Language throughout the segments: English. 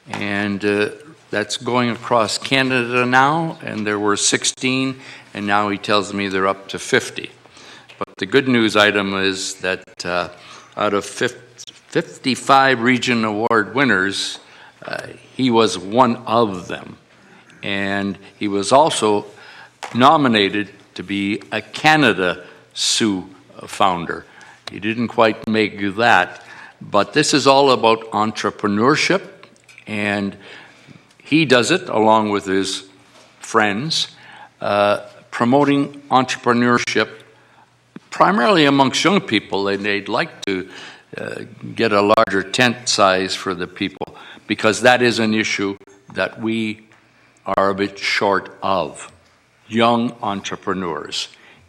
and that's going across Canada now, and there were 16, and now he tells me they're up to 50. But the good news item is that out of 55 Region Award winners, he was one of them. And he was also nominated to be a Canada Soo founder. He didn't quite make that, but this is all about entrepreneurship, and he does it along with his friends, promoting entrepreneurship primarily amongst young people, and they'd like to get a larger tent size for the people, because that is an issue that we are a bit short of, young entrepreneurs.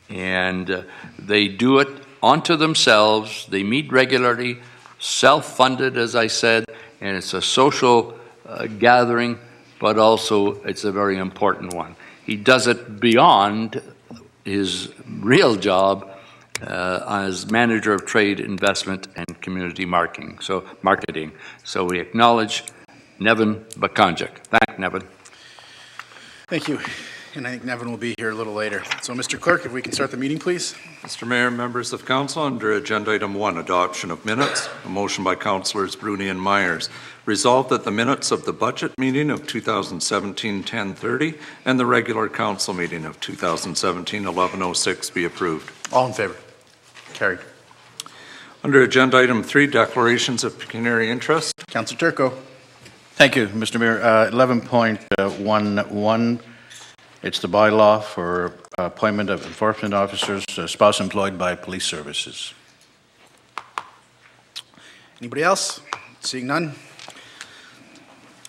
And they do it onto themselves. They meet regularly, self-funded, as I said, and it's a social gathering, but also it's a very important one. He does it beyond his real job as Manager of Trade, Investment, and Community Marketing. So we acknowledge Nevin Bakanjic. Thank Nevin. Thank you. And I think Nevin will be here a little later. So, Mr. Clerk, if we can start the meeting, please. Mr. Mayor, members of Council, under Agenda Item 1, Adoption of Minutes, a motion by Councillors Bruni and Myers. Resolved that the minutes of the budget meeting of 2017-10:30 and the regular council meeting of 2017-11:06 be approved. All in favor? Carried. Under Agenda Item 3, Declarations of Pecuniary Interest. Councillor Turco. Thank you, Mr. Mayor. 11.11, it's the bylaw for appointment of enforcement officers, spouse employed by police services. Anybody else? Seeing none.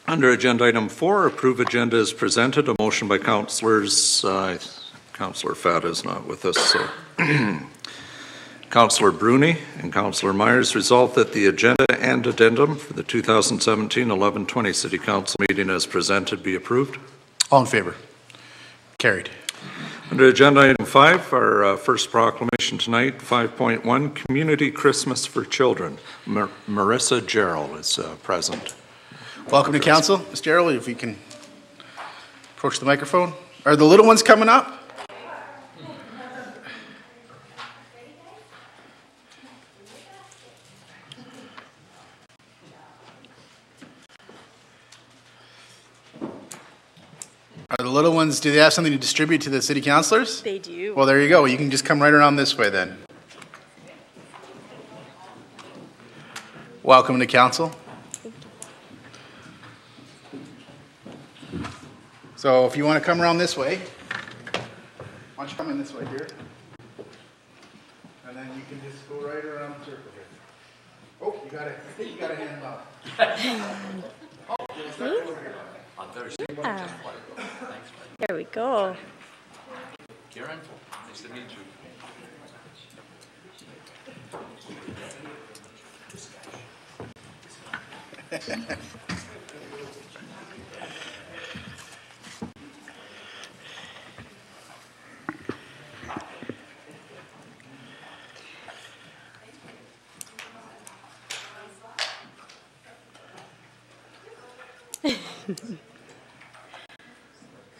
Under Agenda Item 4, approve agenda as presented. A motion by Councillors, Councillor Fat is not with us, so Councillor Bruni and Councillor Myers resolve that the agenda and addendum for the 2017-11:20 City Council meeting as presented be approved. All in favor? Carried. Under Agenda Item 5, our first proclamation tonight, 5.1, Community Christmas for Children. Marissa Gerald is present. Welcome to Council. Ms. Gerald, if we can approach the microphone. Are the little ones coming up? Are the little ones, do they have something to distribute to the city councilors? They do. Well, there you go. You can just come right around this way then. Welcome to council. So if you want to come around this way, why don't you come in this way here? And then you can just go right around the circle here. Oh, I think you got a hand up. Oh, let's start over here. Yeah. There we go. Karen, nice to meet you.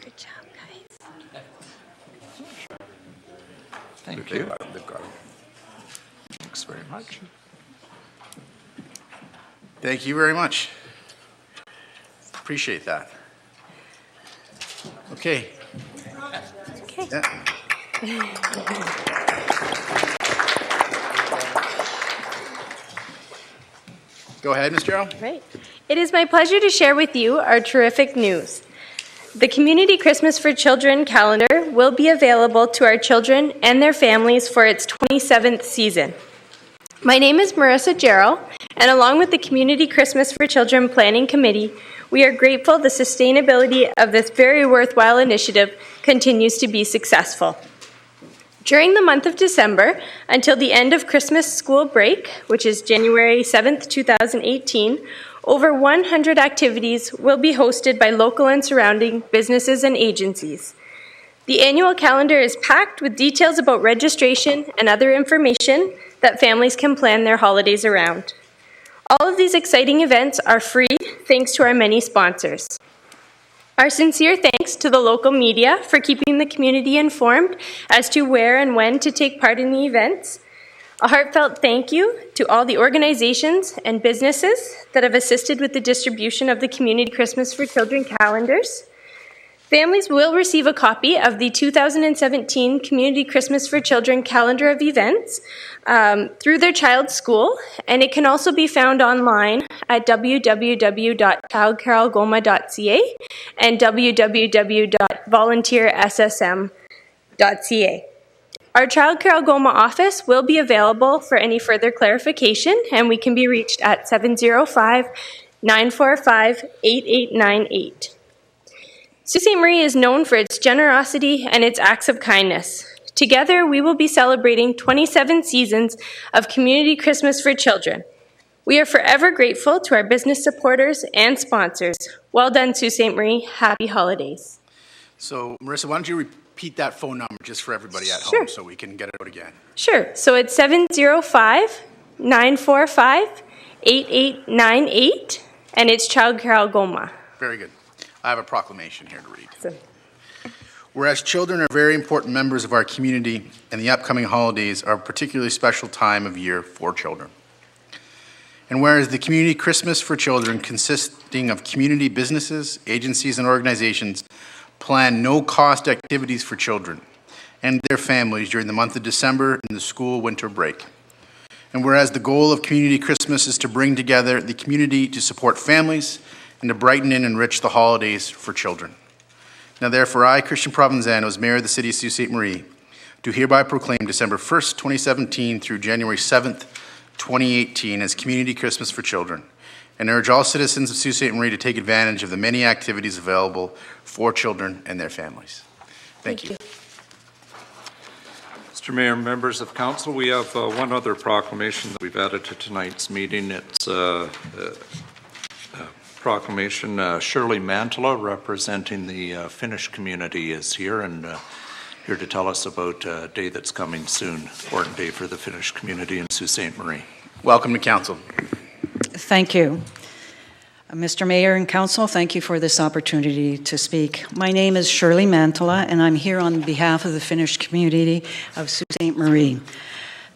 Good job, guys. Thank you. Thanks very much. Thank you very much. Appreciate that. Okay. Okay. Yeah. Go ahead, Ms. Gerald. Right. It is my pleasure to share with you our terrific news. The Community Christmas for Children calendar will be available to our children and their families for its 27th season. My name is Marissa Gerald, and along with the Community Christmas for Children Planning Committee, we are grateful the sustainability of this very worthwhile initiative continues to be successful. During the month of December, until the end of Christmas school break, which is January 7th, 2018, over 100 activities will be hosted by local and surrounding businesses and agencies. The annual calendar is packed with details about registration and other information that families can plan their holidays around. All of these exciting events are free thanks to our many sponsors. Our sincere thanks to the local media for keeping the community informed as to where and when to take part in the events. A heartfelt thank you to all the organizations and businesses that have assisted with the distribution of the Community Christmas for Children calendars. Families will receive a copy of the 2017 Community Christmas for Children calendar of events through their child's school, and it can also be found online at www.childcarolgoma.ca and www.volunteerssm.ca. Our Child Carol Goma office will be available for any further clarification, and we can be reached at 705-945-8898. Sault Ste. Marie is known for its generosity and its acts of kindness. Together, we will be celebrating 27 seasons of Community Christmas for Children. We are forever grateful to our business supporters and sponsors. Well done, Sault Ste. Marie. Happy holidays. So, Marissa, why don't you repeat that phone number just for everybody at Sure. home so we can get it out again? Sure. So it's 705-945-8898, and it's Child Carol Goma. Very good. I have a proclamation here to read. So- Whereas children are very important members of our community and the upcoming holidays are a particularly special time of year for children. And whereas the Community Christmas for Children, consisting of community businesses, agencies, and organizations, plan no-cost activities for children and their families during the month of December and the school winter break. And whereas the goal of Community Christmas is to bring together the community to support families and to brighten and enrich the holidays for children. Now therefore I, Christian Provenzano, as Mayor of the City of Sault Ste. Marie, do hereby proclaim December 1st, 2017 through January 7th, 2018 as Community Christmas for Children, and urge all citizens of Sault Ste. Marie to take advantage of the many activities available for children and their families. Thank you. Mr. Mayor, members of council, we have one other proclamation that we've added to tonight's meeting. It's proclamation. Shirley Mantala, representing the Finnish community, is here and here to tell us about a day that's coming soon, important day for the Finnish community in Sault Ste. Marie. Welcome to council. Thank you. Mr. Mayor and Council, thank you for this opportunity to speak. My name is Shirley Mantala, and I'm here on behalf of the Finnish community of Sault Ste. Marie.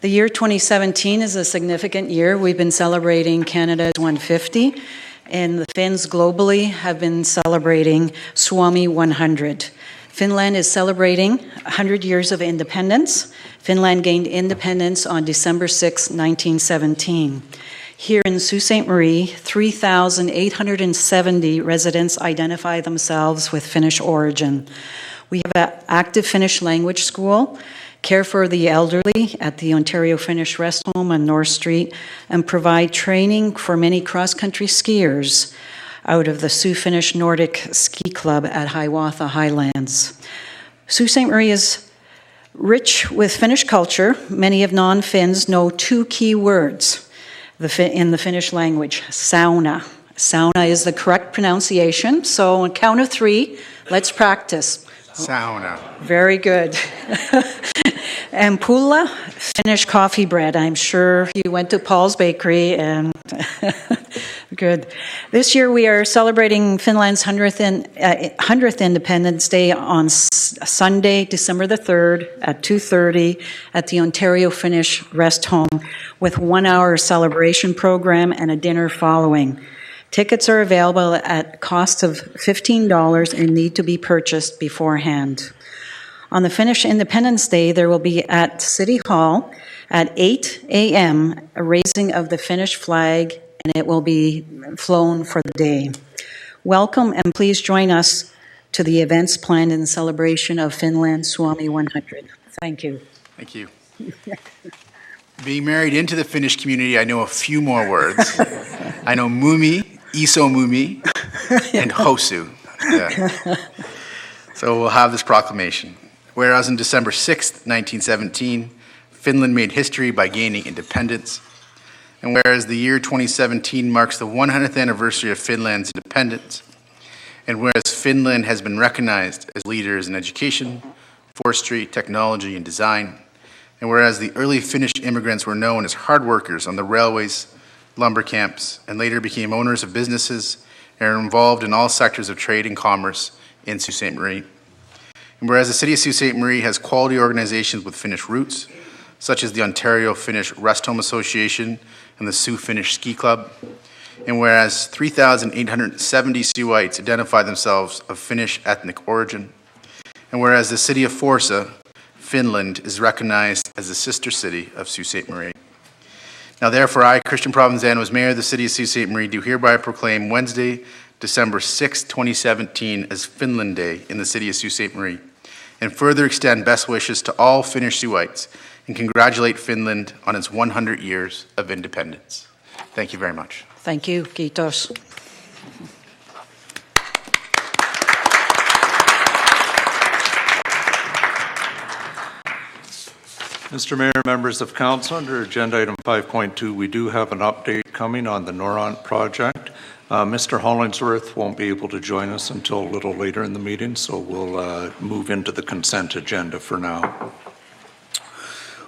The year 2017 is a significant year. We've been celebrating Canada's 150, and the Finns globally have been celebrating Suomi 100. Finland is celebrating 100 years of independence. Finland gained independence on December 6, 1917. Here in Sault Ste. Marie, 3,870 residents identify themselves with Finnish origin. We have an active Finnish language school, care for the elderly at the Ontario Finnish Rest Home on North Street, and provide training for many cross-country skiers out of the Sault Finnish Nordic Ski Club at Hiawatha Highlands. Sault Ste. Marie is rich with Finnish culture. Many of non-Finns know two key words in the Finnish language: sauna. Sauna is the correct pronunciation. So on count of three, let's practice. Sauna. Very good. And pulla, Finnish coffee bread. I'm sure you went to Paul's Bakery and good. This year we are celebrating Finland's 100th Independence Day on Sunday, December the 3rd at 2:30 at the Ontario Finnish Rest Home with 1 hour celebration program and a dinner following. Tickets are available at cost of $15 and need to be purchased beforehand. On the Finnish Independence Day, there will be at City Hall at 8 a.m. a raising of the Finnish flag, and it will be flown for the day. Welcome, and please join us to the events planned in celebration of Finland's Suomi 100. Thank you. Thank you. Being married into the Finnish community, I know a few more words. I know mumi, iso mumi, and hosu. Yeah. So we'll have this proclamation. Whereas on December 6th, 1917, Finland made history by gaining independence. And whereas the year 2017 marks the 100th anniversary of Finland's independence, and whereas Finland has been recognized as leaders in education, forestry, technology, and design, and whereas the early Finnish immigrants were known as hard workers on the railways, lumber camps, and later became owners of businesses and are involved in all sectors of trade and commerce in Sault Ste. Marie. And whereas the City of Sault Ste. Marie has quality organizations with Finnish roots, such as the Ontario Finnish Rest Home Association and the Sioux Finnish Ski Club, and whereas 3,870 Siouxites identify themselves of Finnish ethnic origin, and whereas the City of Forsa, Finland, is recognized as the sister city of Sault Ste. Marie. Now therefore, I, Christian Provenzano, as Mayor of the City of Sault Ste. Marie, do hereby proclaim Wednesday, December 6, 2017, as Finland Day in the City of Sault Ste. Marie, and further extend best wishes to all Finnish Siouxites and congratulate Finland on its 100 years of independence. Thank you very much. Thank you. Kiitos. Mr. Mayor, members of council, under agenda item 5.2, we do have an update coming on the Noront project. Mr. Hollingsworth won't be able to join us until a little later in the meeting, so we'll move into the consent agenda for now.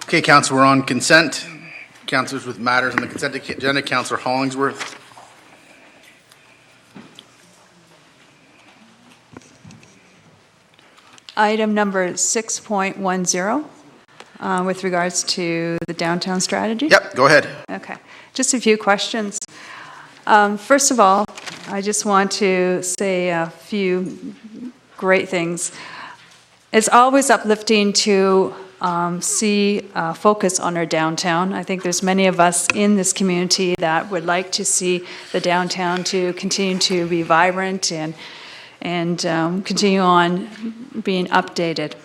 Okay, Council, we're on consent. Councilors with matters on the consent agenda, Councilor Hollingsworth. Item number 6.10, with regards to the downtown strategy. Yep, go ahead. Okay, just a few questions. First of all, I just want to say a few great things. It's always uplifting to see focus on our downtown. I think there's many of us in this community that would like to see the downtown to continue to be vibrant and continue on being updated.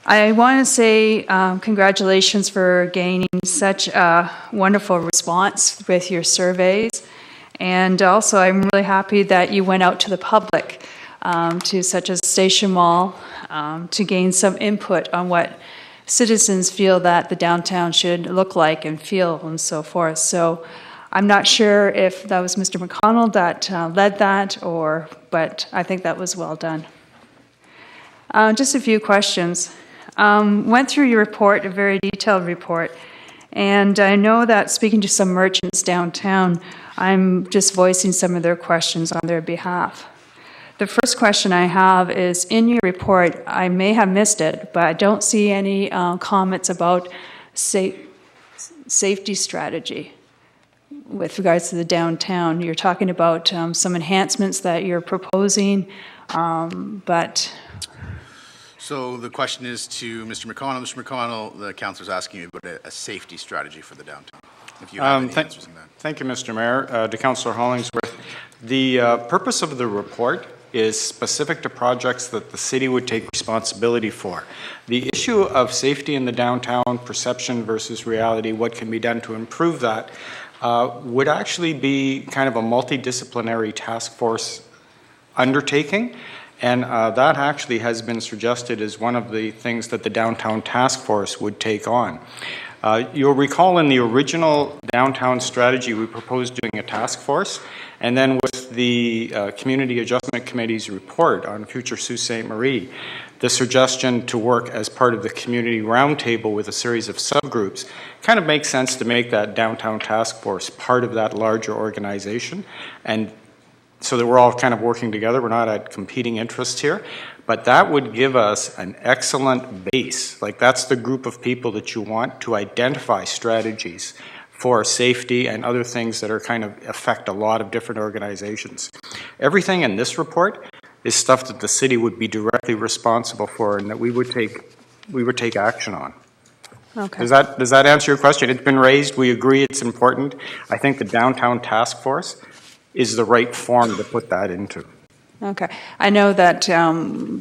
I want to say congratulations for gaining such a wonderful response with your surveys. And also, I'm really happy that you went out to the public, to such as Station Mall, to gain some input on what citizens feel that the downtown should look like and feel and so forth. So I'm not sure if that was Mr. McConnell that led that, but I think that was well done. Just a few questions. Went through your report, a very detailed report, and I know that speaking to some merchants downtown, I'm just voicing some of their questions on their behalf. The first question I have is, in your report, I may have missed it, but I don't see any comments about safety strategy with regards to the downtown. You're talking about some enhancements that you're proposing, but... So the question is to Mr. McConnell. Mr. McConnell, the councilor is asking you about a safety strategy for the downtown. If you have any answers on that. Thank you, Mr. Mayor. To Councillor Hollingsworth, the purpose of the report is specific to projects that the city would take responsibility for. The issue of safety in the downtown, perception versus reality, what can be done to improve that, would actually be kind of a multidisciplinary task force undertaking. And that actually has been suggested as one of the things that the downtown task force would take on. You'll recall in the original downtown strategy, we proposed doing a task force, and then with the Community Adjustment Committee's report on future Sault Ste. Marie, the suggestion to work as part of the community roundtable with a series of subgroups kind of makes sense to make that downtown task force part of that larger organization, and so that we're all kind of working together. We're not at competing interests here, but that would give us an excellent base. Like, that's the group of people that you want to identify strategies for safety and other things that are kind of affect a lot of different organizations. Everything in this report is stuff that the city would be directly responsible for and that we would take action on. Okay. Does that answer your question? It's been raised. We agree it's important. I think the downtown task force is the right form to put that into. Okay. I know that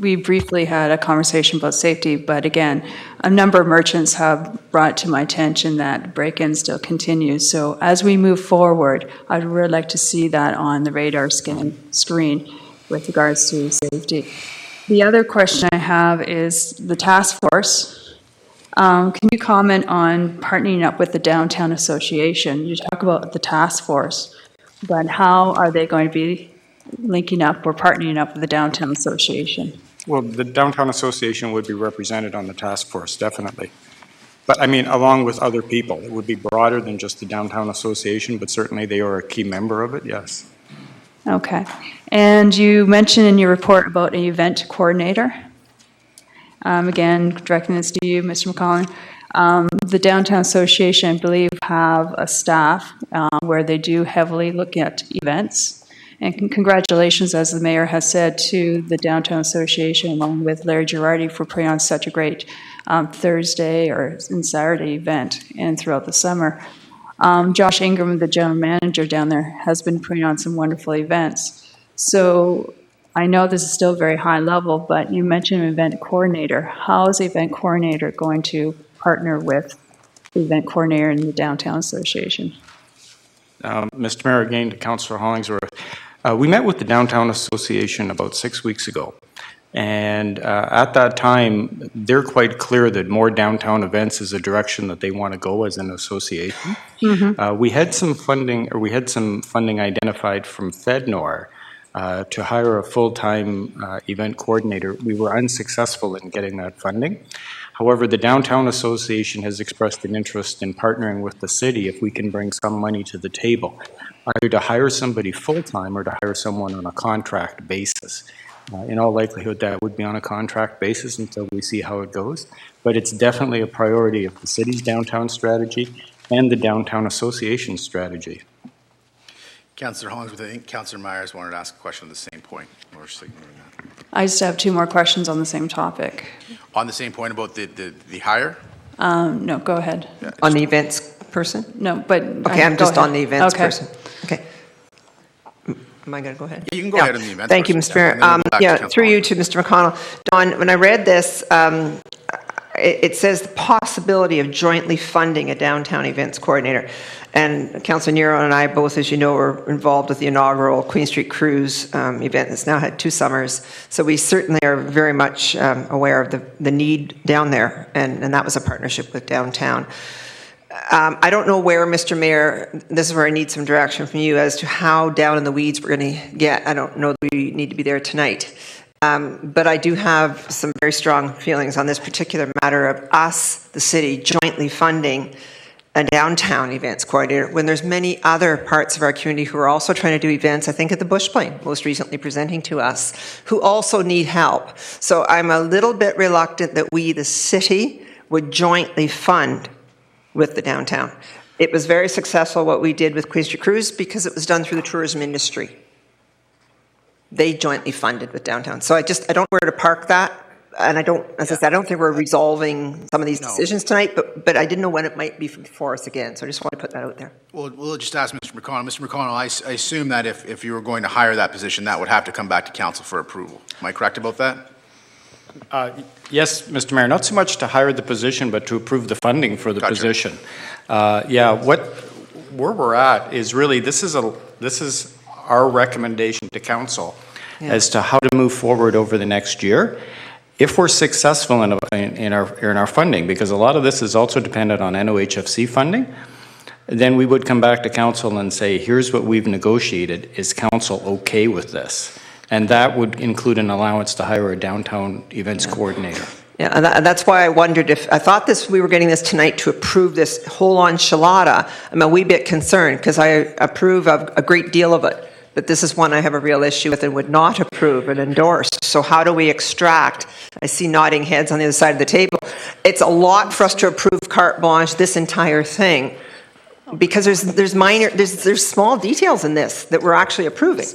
we briefly had a conversation about safety, but again, a number of merchants have brought to my attention that break-in still continues. So as we move forward, I'd really like to see that on the radar screen with regards to safety. The other question I have is the task force. Can you comment on partnering up with the Downtown Association? You talk about the task force, but how are they going to be linking up or partnering up with the Downtown Association? Well, the Downtown Association would be represented on the task force, definitely. But I mean, along with other people, it would be broader than just the Downtown Association, but certainly they are a key member of it, yes. Okay. And you mentioned in your report about an event coordinator. Again, directing this to you, Mr. McCollum. The Downtown Association, I believe, have a staff where they do heavily look at events. And congratulations, as the mayor has said, to the Downtown Association, along with Larry Girardi, for putting on such a great Thursday and Saturday event and throughout the summer. Josh Ingram, the general manager down there, has been putting on some wonderful events. So I know this is still very high level, but you mentioned an event coordinator. How is the event coordinator going to partner with the event coordinator in the Downtown Association? Mr. Mayor, again to Councillor Hollingsworth, we met with the Downtown Association about 6 weeks ago. And at that time, they're quite clear that more downtown events is a direction that they want to go as an association. Mm-hmm. We had some funding identified from FedNor to hire a full-time event coordinator. We were unsuccessful in getting that funding. However, the Downtown Association has expressed an interest in partnering with the city if we can bring some money to the table, either to hire somebody full-time or to hire someone on a contract basis. In all likelihood, that would be on a contract basis until we see how it goes. But it's definitely a priority of the city's downtown strategy and the Downtown Association strategy. Councillor Hollingsworth, I think Councillor Myers wanted to ask a question on the same point. We're signaling that. I just have two more questions on the same topic. On the same point about the hire? No, go ahead. Yeah, On the events person? No, but... Okay, I'm go just ahead. on the events Okay. person. Okay. Am I going to go ahead? Yeah, you can go ahead on the events Thank you, person, Mr. Mayor. and then we'll go back to Councillor Through you to Mr. McConnell. Don, when I read this, it says the possibility of jointly funding a downtown events coordinator. And Councillor Nero and I both, as you know, were involved with the inaugural Queen Street Cruise event that's now had 2 summers. So we certainly are very much aware of the need down there, and that was a partnership with downtown. I don't know where, Mr. Mayor, this is where I need some direction from you as to how down in the weeds we're going to get. I don't know that we need to be there tonight. But I do have some very strong feelings on this particular matter of us, the city, jointly funding a downtown events coordinator when there's many other parts of our community who are also trying to do events. I think at the Bush Plain, most recently presenting to us, who also need help. So I'm a little bit reluctant that we, the city, would jointly fund with the downtown. It was very successful what we did with Queen Street Cruise because it was done through the tourism industry. They jointly funded with downtown. So I don't know where to park that. And I don't, as I said, I don't think we're resolving some of these decisions tonight, but I didn't know when it might be before us again. So I just want to put that out there. Well, we'll just ask Mr. McConnell. Mr. McConnell, I assume that if you were going to hire that position, that would have to come back to council for approval. Am I correct about that? Yes, Mr. Mayor, not so much to hire the position, but to approve the funding for the position. Where we're at is really, this is our recommendation to council as to how to move forward over the next year. If we're successful in our funding, because a lot of this is also dependent on NOHFC funding, then we would come back to council and say, here's what we've negotiated. Is council okay with this? And that would include an allowance to hire a downtown events coordinator. Yeah, and that's why I wondered if, I thought we were getting this tonight to approve this whole enchilada. I'm a wee bit concerned because I approve of a great deal of it. But this is one I have a real issue with and would not approve and endorse. So how do we extract? I see nodding heads on the other side of the table. It's a lot for us to approve carte blanche, this entire thing, because there's small details in this that we're actually approving.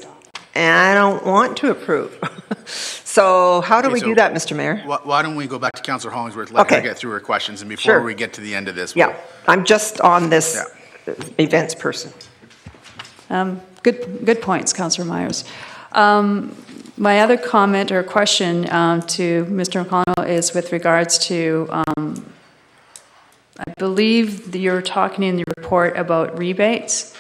And I don't want to approve. So how do we do that, Mr. Mayor? Why don't we go back to Councillor Hollingsworth, let her get through her questions, and before we get to the end of this. I'm just on this events person. Good points, Councillor Myers. My other comment or question to Mr. McConnell is with regards to, I believe that you're talking in the report about rebates,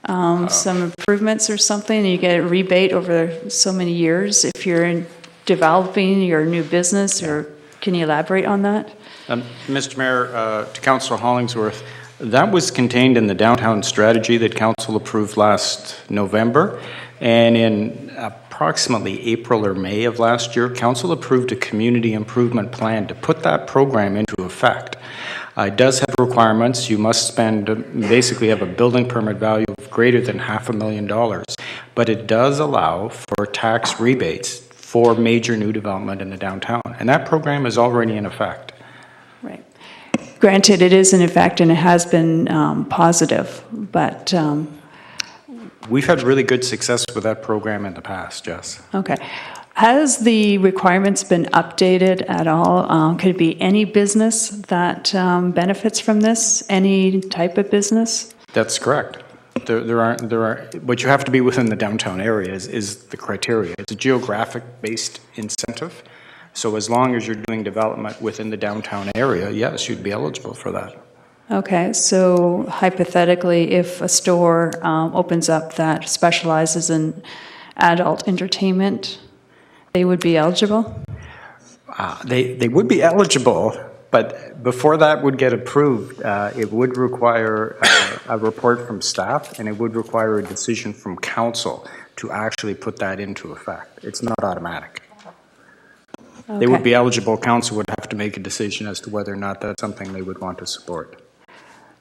some improvements or something, and you get a rebate over so many years if you're developing your new business, or can you elaborate on that? Mr. Mayor, to Councillor Hollingsworth, that was contained in the downtown strategy that council approved last November, And in approximately April or May of last year, Council approved a community improvement plan to put that program into effect. It does have requirements. You must spend, basically have a building permit value of greater than $500,000, but it does allow for tax rebates for major new development in the downtown. And that program is already in effect. Right. Granted, it is in effect and it has been positive, but We've had really good success with that program in the past, Jess. okay. Has the requirements been updated at all? Could it be any business that benefits from this? Any type of business? That's correct. There are, but you have to be within the downtown area is the criteria. It's a geographic-based incentive. So as long as you're doing development within the downtown area, yes, you'd be eligible for that. Okay, so hypothetically, if a store opens up that specializes in adult entertainment, they would be eligible? They would be eligible, but before that would get approved, it would require a report from staff, and it would require a decision from council to actually put that into effect. It's not automatic. Okay. They would be eligible. Council would have to make a decision as to whether or not that's something they would want to support.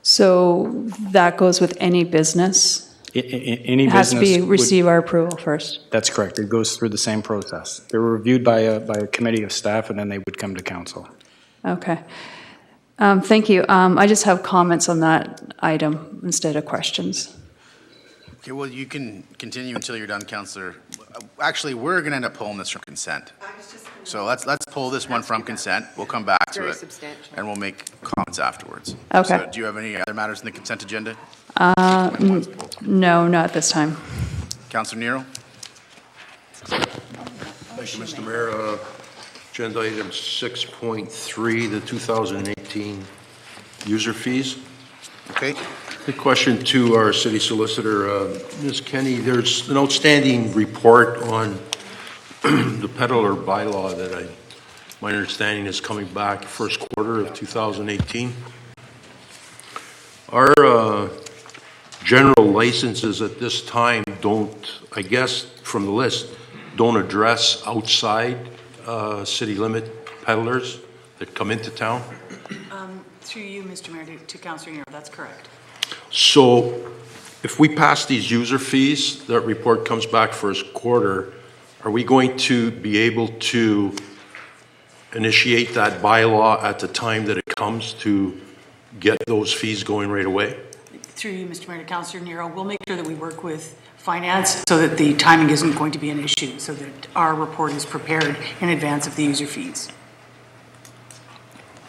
So that goes with any business? Any It has to business be would- receive our approval first? That's correct. It goes through the same process. They're reviewed by a committee of staff, and then they would come to council. Okay. Thank you. I just have comments on that item instead of questions. Okay, well, you can continue until you're done, Councillor. Actually, we're going to end up pulling this from consent. So let's pull this one from consent. We'll come back to it. And we'll make comments afterwards. Okay. So do you have any other matters in the consent agenda? No, not this time. Councillor Nero? Thank you, Mr. Mayor. Agenda item 6.3, the 2018 user fees. Okay. The question to our city solicitor, Ms. Kenny, there's an outstanding report on the peddler bylaw that my understanding is coming back first quarter of 2018. Our general licenses at this time don't, I guess from the list, don't address outside city limit peddlers that come into town. Through you, Mr. Mayor, to Councillor Nero, that's correct. So if we pass these user fees, that report comes back first quarter, are we going to be able to initiate that bylaw at the time that it comes to get those fees going right away? Through you, Mr. Mayor, to Councillor Nero, we'll make sure that we work with finance so that the timing isn't going to be an issue, so that our report is prepared in advance of the user fees.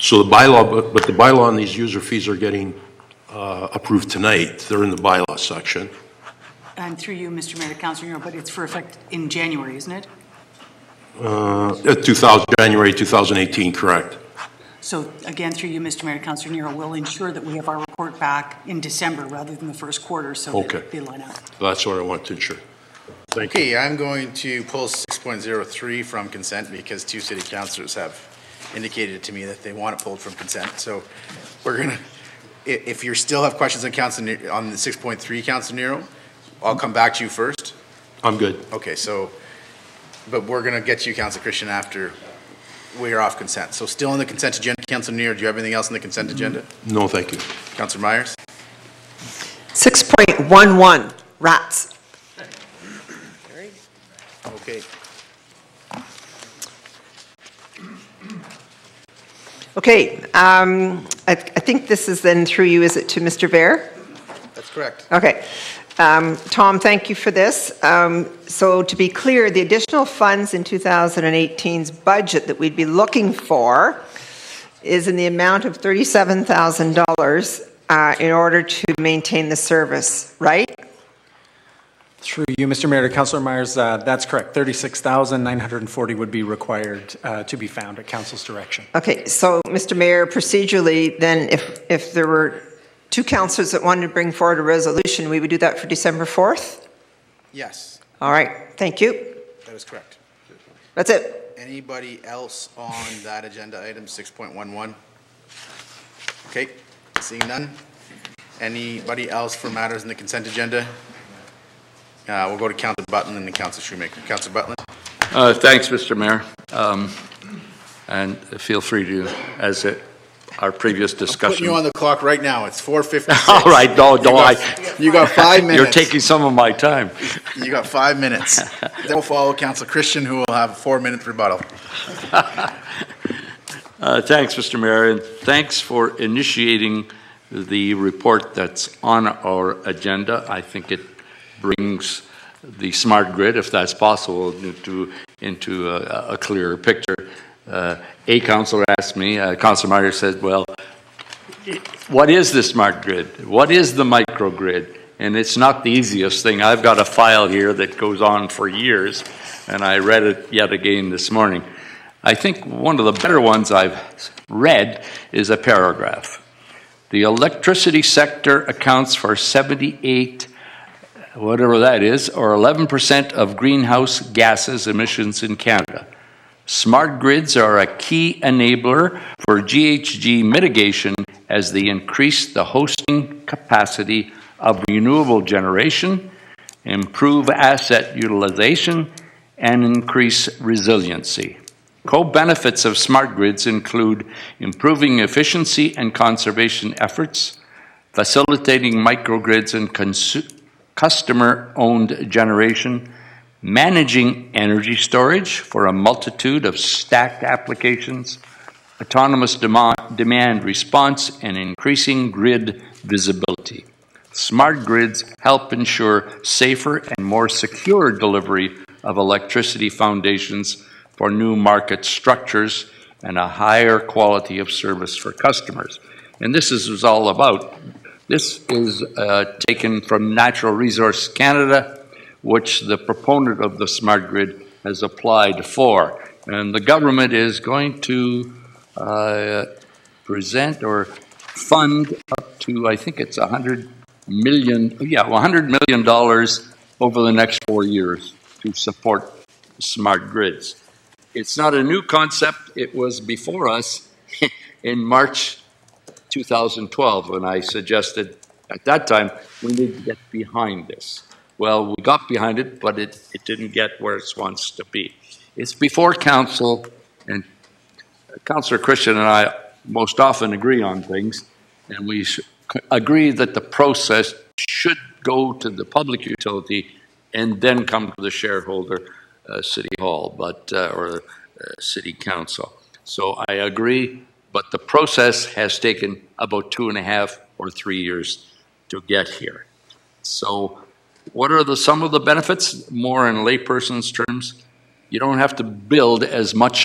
So the bylaw, but the bylaw on these user fees are getting approved tonight. They're in the bylaw section. And through you, Mr. Mayor, to Councillor Nero, but it's for effect in January, isn't it? January 2018, correct. So again, through you, Mr. Mayor, to Councillor Nero, we'll ensure that we have our report back in December rather than the first quarter, so that they line up. That's what I want to ensure. Thank you. Okay, I'm going to pull 6.03 from consent because two city councillors have indicated to me that they want it pulled from consent. So we're going to, if you still have questions on on the 6.3, Councillor Nero, I'll come back to you first. I'm good. Okay, so, but we're going to get you, Councillor Christian, after we're off consent. So still on the consent agenda, Councillor Nero, do you have anything else on the consent agenda? No, thank you. Councillor Myers? 6.11, rats. Okay. Okay, I think this is then through you, is it to Mr. Vare? That's correct. Okay. Tom, thank you for this. So to be clear, the additional funds in 2018's budget that we'd be looking for is in the amount of $37,000 in order to maintain the service, right? Through you, Mr. Mayor, to Councillor Myers, that's correct. $36,940 would be required to be found at Council's direction. Okay, so Mr. Mayor, procedurally, then if there were two councillors that wanted to bring forward a resolution, we would do that for December 4th? Yes, All right, thank you. that is correct. That's it. Anybody else on that agenda item, 6.11? Okay, seeing none. Anybody else for matters in the consent agenda? We'll go to Councilor Button and then Councilor Shoemaker. Councilor Button. Thanks, Mr. Mayor. And feel free to, as our previous discussion. Putting you on the clock right now. It's 4:56. All right, You got 5 minutes. You're taking some of my time. You got 5 minutes. Then we'll follow Councilor Christian, who will have a 4-minute rebuttal. Thanks, Mr. Mayor, and thanks for initiating the report that's on our agenda. I think it brings the smart grid, if that's possible, into a clearer picture. A councillor asked me, Councillor Meyer said, well, what is the smart grid? What is the microgrid? And it's not the easiest thing. I've got a file here that goes on for years, and I read it yet again this morning. I think one of the better ones I've read is a paragraph. The electricity sector accounts for 78, whatever that is, or 11% of greenhouse gases emissions in Canada. Smart grids are a key enabler for GHG mitigation as they increase the hosting capacity of renewable generation, improve asset utilization, and increase resiliency. Co-benefits of smart grids include improving efficiency and conservation efforts, facilitating microgrids and customer-owned generation, managing energy storage for a multitude of stacked applications, autonomous demand response, and increasing grid visibility. Smart grids help ensure safer and more secure delivery of electricity foundations for new market structures and a higher quality of service for customers. And this is all about. This is taken from Natural Resource Canada, which the proponent of the smart grid has applied for. And the government is going to present or fund up to, I think it's $100 million over the next 4 years to support smart grids. It's not a new concept. It was before us in March 2012 when I suggested at that time we need to get behind this. Well, we got behind it, but it didn't get where it wants to be. It's before council, and Councillor Christian and I most often agree on things, and we agree that the process should go to the public utility and then come to the shareholder, City Hall, or City Council. So I agree, but the process has taken about 2.5 or 3 years to get here. So what are some of the benefits? More in layperson's terms, you don't have to build as many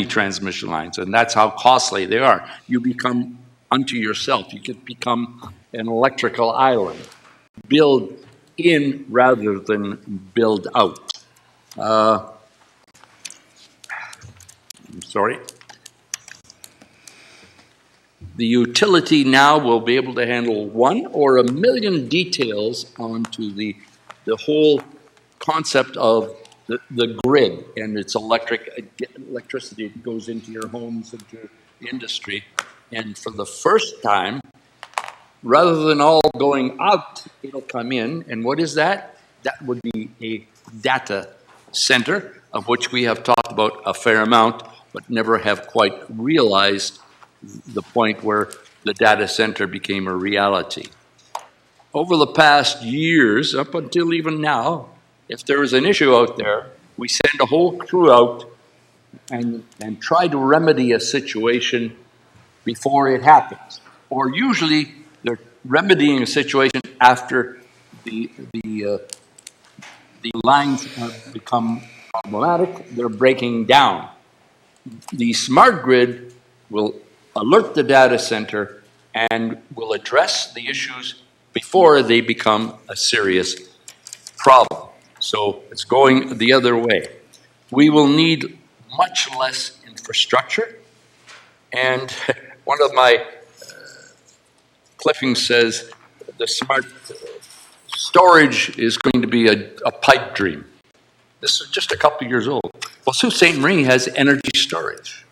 transmission lines, and that's how costly they are. You become unto yourself. You can become an electrical island. Build in rather than build out. I'm sorry. The utility now will be able to handle 1 or 1 million details onto the whole concept of the grid and its electricity that goes into your homes, into industry. And for the first time, rather than all going out, it'll come in. And what is that? That would be a data center, of which we have talked about a fair amount, but never have quite realized the point where the data center became a reality. Over the past years, up until even now, if there is an issue out there, we send a whole crew out and try to remedy a situation before it happens. Or usually they're remedying a situation after the lines have become problematic, they're breaking down. The smart grid will alert the data center and will address the issues before they become a serious problem. So it's going the other way. We will need much less infrastructure. And one of my clippings says the smart storage is going to be a pipe dream. This is just a couple of years old. Well, Sault Ste. Marie has energy storage.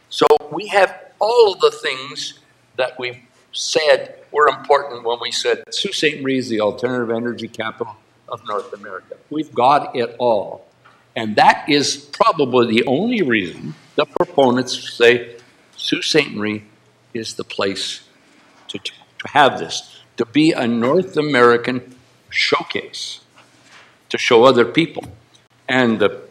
So we have all of the things that we've said were important when we said Sault Ste. Marie is the alternative energy capital of North America. We've got it all. And that is probably the only reason the proponents say Sault Ste. Marie is the place to have this, to be a North American showcase, to show other people. And the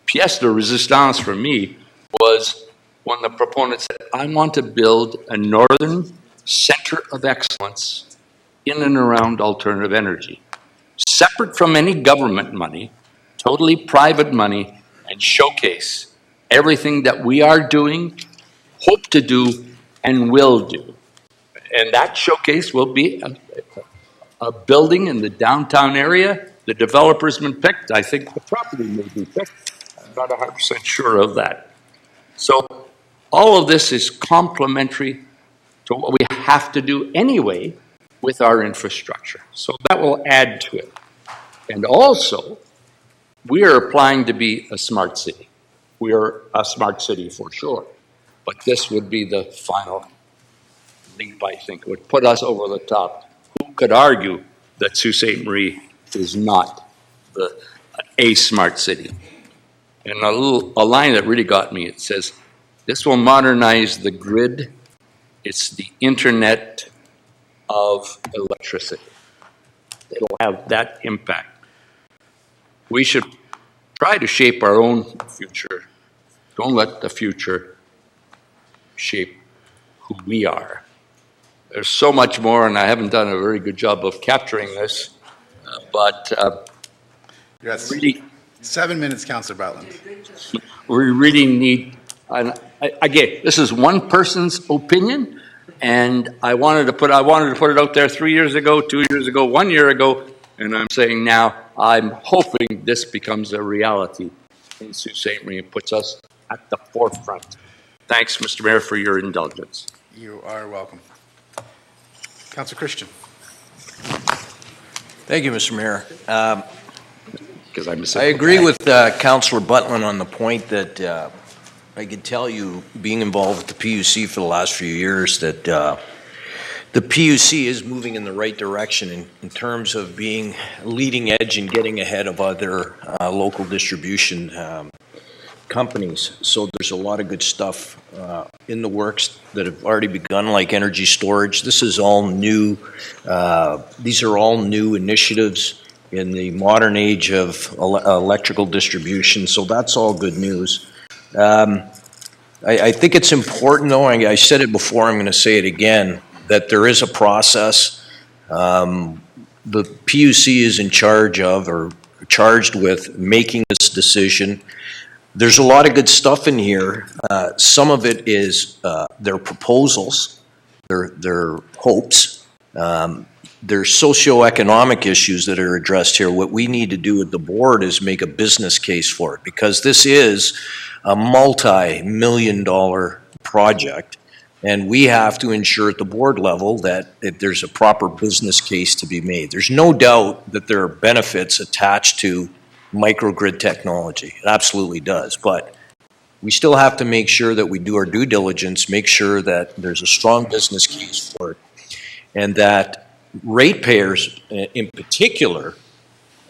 pièce de résistance for me was when the proponents said, I want to build a northern center of excellence in and around alternative energy, separate from any government money, totally private money, and showcase everything that we are doing, hope to do, and will do. And that showcase will be a building in the downtown area. The developer's been picked. I think the property may be picked. I'm not 100% sure of that. So all of this is complementary to what we have to do anyway with our infrastructure. So that will add to it. And also, we are applying to be a smart city. We are a smart city for sure. But this would be the final leap, I think. It would put us over the top. Who could argue that Sault Ste. Marie is not a smart city? And a line that really got me, it says, this will modernize the grid. It's the internet of electricity. It'll have that impact. We should try to shape our own future. Don't let the future shape who we are. There's so much more, and I haven't done a very good job of capturing this, but Yes. really, 7 minutes, Councillor Butland. we really need, and again, this is one person's opinion, and I wanted to put it out there 3 years ago, 2 years ago, 1 year ago, and I'm saying now, I'm hoping this becomes a reality in Sault Ste. Marie and puts us at the forefront. Thanks, Mr. Mayor, for your indulgence. You are welcome. Councillor Christian. Thank you, Mr. Mayor. Because I agree with Councillor Butland on the point that I can tell you, being involved with the PUC for the last few years, that the PUC is moving in the right direction in terms of being leading edge and getting ahead of other local distribution companies. So there's a lot of good stuff in the works that have already begun, like energy storage. This is all new. These are all new initiatives in the modern age of electrical distribution. So that's all good news. I think it's important, though, I said it before, I'm going to say it again, that there is a process. The PUC is in charge of, or charged with, making this decision. There's a lot of good stuff in here. Some of it is their proposals, their hopes. There's socioeconomic issues that are addressed here. What we need to do at the board is make a business case for it, because this is a multi-million-dollar project, and we have to ensure at the board level that there's a proper business case to be made. There's no doubt that there are benefits attached to microgrid technology. It absolutely does, but we still have to make sure that we do our due diligence, make sure that there's a strong business case for it, and that ratepayers in particular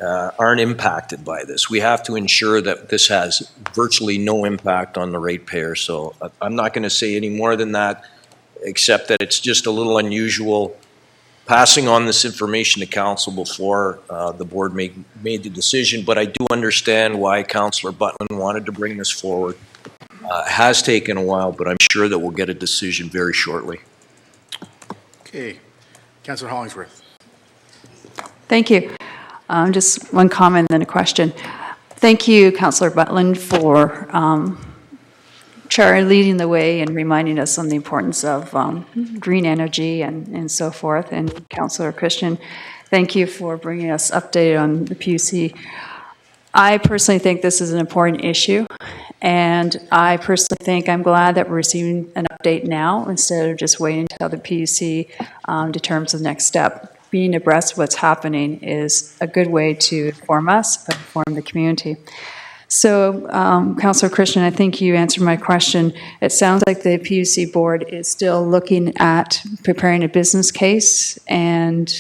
aren't impacted by this. We have to ensure that this has virtually no impact on the ratepayer. So I'm not going to say any more than that, except that it's just a little unusual passing on this information to council before the board made the decision. But I do understand why Councillor Butland wanted to bring this forward. It has taken a while, but I'm sure that we'll get a decision very shortly. Okay. Councillor Hollingsworth. Thank you. Just one comment and then a question. Thank you, Councillor Butland, for leading the way and reminding us on the importance of green energy and so forth. And Councillor Christian, thank you for bringing us updated on the PUC. I personally think this is an important issue, and I personally think I'm glad that we're receiving an update now instead of just waiting until the PUC determines the next step. Being abreast of what's happening is a good way to inform us, but inform the community. So, Councillor Christian, I think you answered my question. It sounds like the PUC board is still looking at preparing a business case, and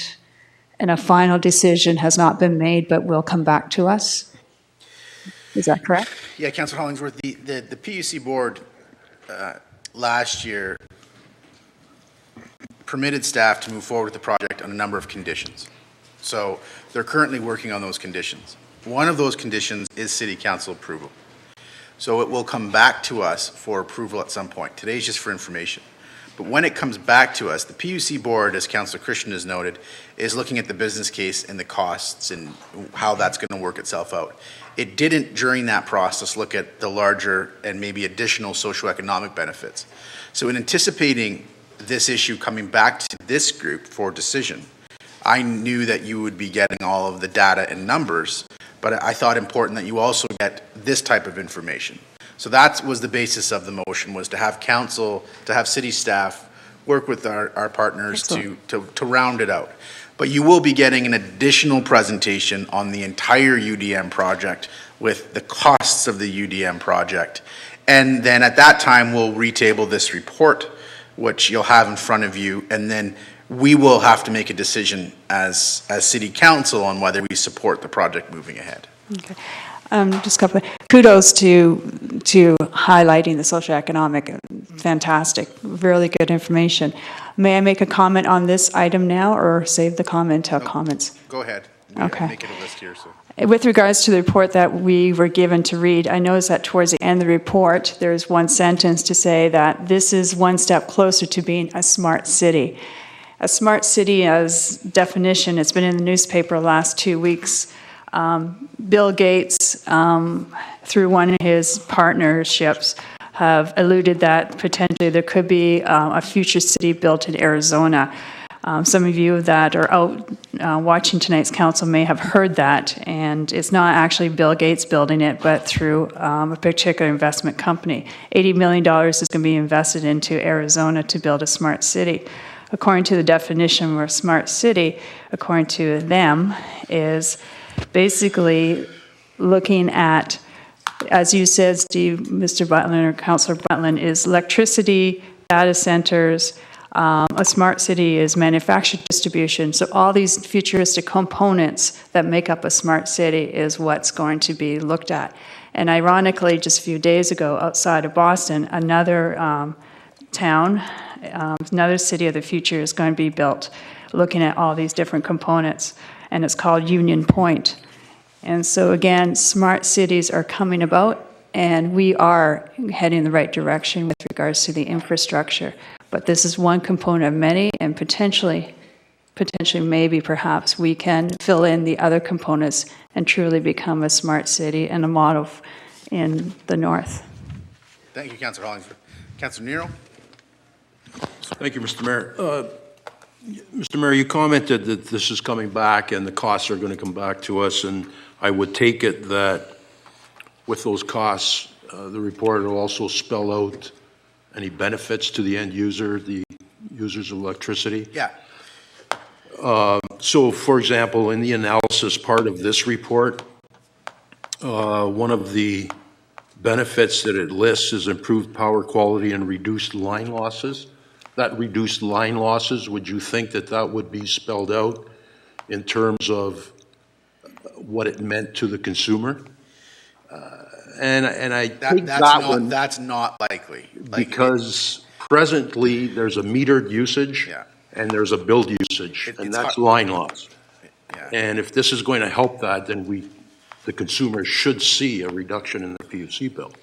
a final decision has not been made, but will come back to us. Is that correct? Yeah, Councillor Hollingsworth, the PUC board last year permitted staff to move forward with the project on a number of conditions. So they're currently working on those conditions. One of those conditions is City Council approval. So it will come back to us for approval at some point. Today's just for information. But when it comes back to us, the PUC board, as Councillor Christian has noted, is looking at the business case and the costs and how that's going to work itself out. It didn't, during that process, look at the larger and maybe additional socioeconomic benefits. So in anticipating this issue coming back to this group for decision, I knew that you would be getting all of the data and numbers, but I thought important that you also get this type of information. So that was the basis of the motion, was to have council, to have city staff work with our partners to round it out. But you will be getting an additional presentation on the entire UDM project with the costs of the UDM project. And then at that time, we'll retable this report, which you'll have in front of you, and then we will have to make a decision as city council on whether we support the project moving ahead. Okay. Just a couple of kudos to highlighting the socioeconomic. Fantastic, really good information. May I make a comment on this item now, or save the comment till comments? Go ahead. Okay. Make it a list here. So. With regards to the report that we were given to read, I noticed that towards the end of the report, there's one sentence to say that this is one step closer to being a smart city. A smart city, as definition, it's been in the newspaper the last 2 weeks. Bill Gates, through one of his partnerships, have alluded that potentially there could be a future city built in Arizona. Some of you that are out watching tonight's council may have heard that, and it's not actually Bill Gates building it, but through a particular investment company. $80 million is going to be invested into Arizona to build a smart city. According to the definition of a smart city, according to them, is basically looking at, as you said, Steve, Mr. Butland, or Councillor Butland, is electricity, data centers. A smart city is manufactured distribution. So all these futuristic components that make up a smart city is what's going to be looked at. And ironically, just a few days ago, outside of Boston, another town, another city of the future is going to be built, looking at all these different components, and it's called Union Point. And so again, smart cities are coming about, and we are heading in the right direction with regards to the infrastructure. But this is one component of many, and potentially, maybe, perhaps, we can fill in the other components and truly become a smart city and a model in the north. Thank you, Councillor Hollingsworth. Councillor Nero? Thank you, Mr. Mayor. Mr. Mayor, you commented that this is coming back and the costs are going to come back to us, and I would take it that with those costs, the report will also spell out any benefits to the end user, the users of electricity. Yeah. So, for example, in the analysis part of this report, one of the benefits that it lists is improved power quality and reduced line losses. That reduced line losses, would you think that that would be spelled out in terms of what it meant to the consumer? And I think that's not likely. Because presently there's a metered usage and there's a billed usage, and that's line loss. Yeah. And if this is going to help that, then the consumer should see a reduction in the PUC bill.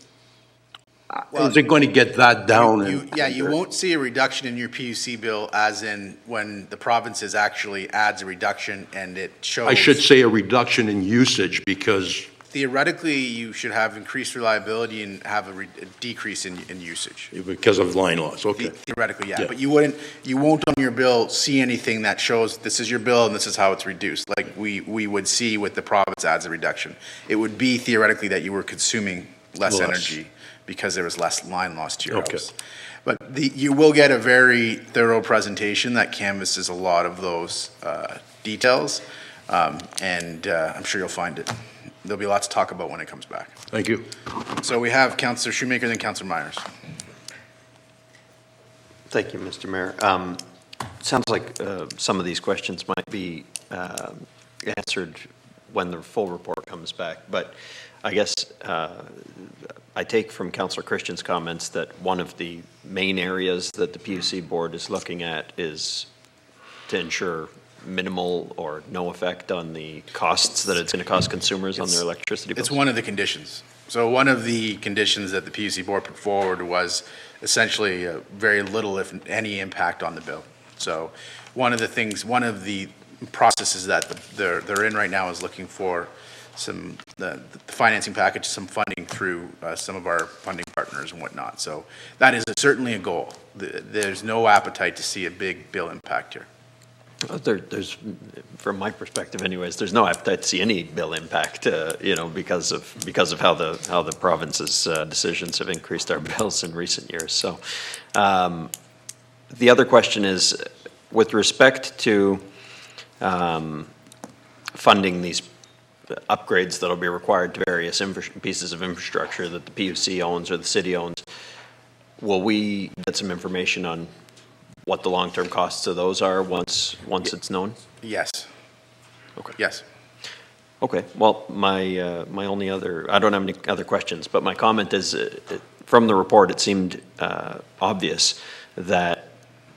Is it going to get that down? You won't see a reduction in your PUC bill as in when the provinces actually adds a reduction and it shows. I should say a reduction in usage, because theoretically you should have increased reliability and have a decrease in usage. Because of line loss, okay. Theoretically, yeah. But you won't on your bill see anything that shows this is your bill and this is how it's reduced, like we would see with the province adds a reduction. It would be theoretically that you were consuming less energy because there was less line loss to your house. But you will get a very thorough presentation that canvasses a lot of those details, and I'm sure you'll find it there'll be lots to talk about when it comes back. Thank you. So we have Councillor Shoemaker, then Councillor Myers. Thank you, Mr. Mayor. Sounds like some of these questions might be answered when the full report comes back, but I guess I take from Councillor Christian's comments that one of the main areas that the PUC board is looking at is to ensure minimal or no effect on the costs that it's going to cost consumers on their electricity bills. It's one of the conditions. So one of the conditions that the PUC board put forward was essentially very little, if any, impact on the bill. So one of the processes that they're in right now is looking for the financing package, some funding through some of our funding partners and whatnot. So that is certainly a goal. There's no appetite to see a big bill impact here. There's, from my perspective, anyways, there's no appetite to see any bill impact, because of how the province's decisions have increased our bills in recent years. So, the other question is, with respect to funding these upgrades that'll be required to various pieces of infrastructure that the PUC owns or the city owns, will we get some information on what the long-term costs of those are once it's known? Yes. Okay. Yes. Okay. Well, my only other, I don't have any other questions, but my comment is, from the report, it seemed obvious that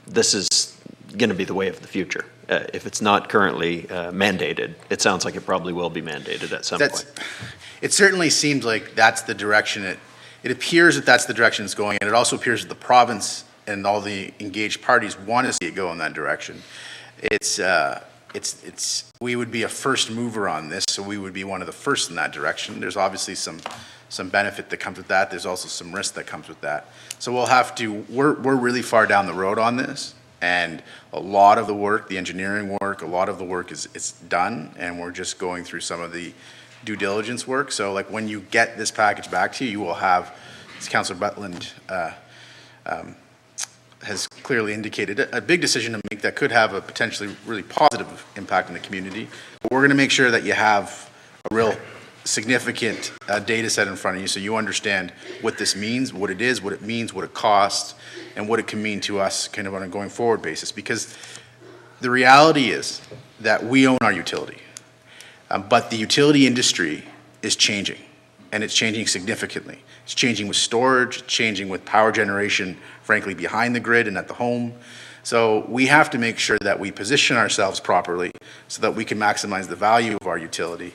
this is going to be the way of the future. If it's not currently mandated, it sounds like it probably will be mandated at some point. It certainly seems like that's the direction it appears that that's the direction it's going, and it also appears that the province and all the engaged parties want to see it go in that direction. We would be a first mover on this, so we would be one of the first in that direction. There's obviously some benefit that comes with that. There's also some risk that comes with that. So we're really far down the road on this, and a lot of the work, the engineering work, a lot of the work is done, and we're just going through some of the due diligence work. So like when you get this package back to you, you will have, as Councillor Butland has clearly indicated, a big decision to make that could have a potentially really positive impact on the community. But we're going to make sure that you have a real significant data set in front of you so you understand what this means, what it is, what it means, what it costs, and what it can mean to us kind of on a going forward basis. Because the reality is that we own our utility, but the utility industry is changing, and it's changing significantly. It's changing with storage, changing with power generation, frankly, behind the grid and at the home. So we have to make sure that we position ourselves properly so that we can maximize the value of our utility.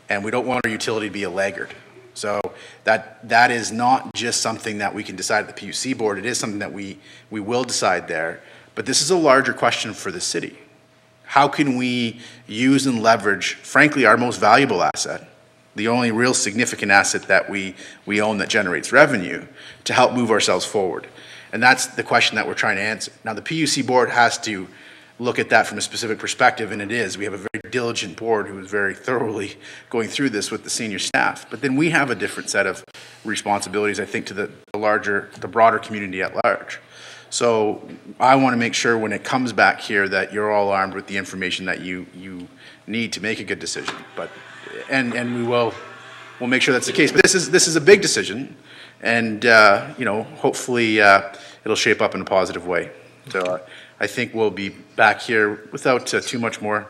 And we don't want our utility to be a laggard. So that is not just something that we can decide at the PUC board. It is something that we will decide there. But this is a larger question for the city. How can we use and leverage, frankly, our most valuable asset, the only real significant asset that we own that generates revenue, to help move ourselves forward? And that's the question that we're trying to answer. Now, the PUC board has to look at that from a specific perspective, and it is. We have a very diligent board who is very thoroughly going through this with the senior staff. But then we have a different set of responsibilities, I think, to the broader community at large. So I want to make sure when it comes back here that you're all armed with the information that you need to make a good decision. But and we'll make sure that's the case. But this is a big decision, and hopefully it'll shape up in a positive way. So I think we'll be back here without too much more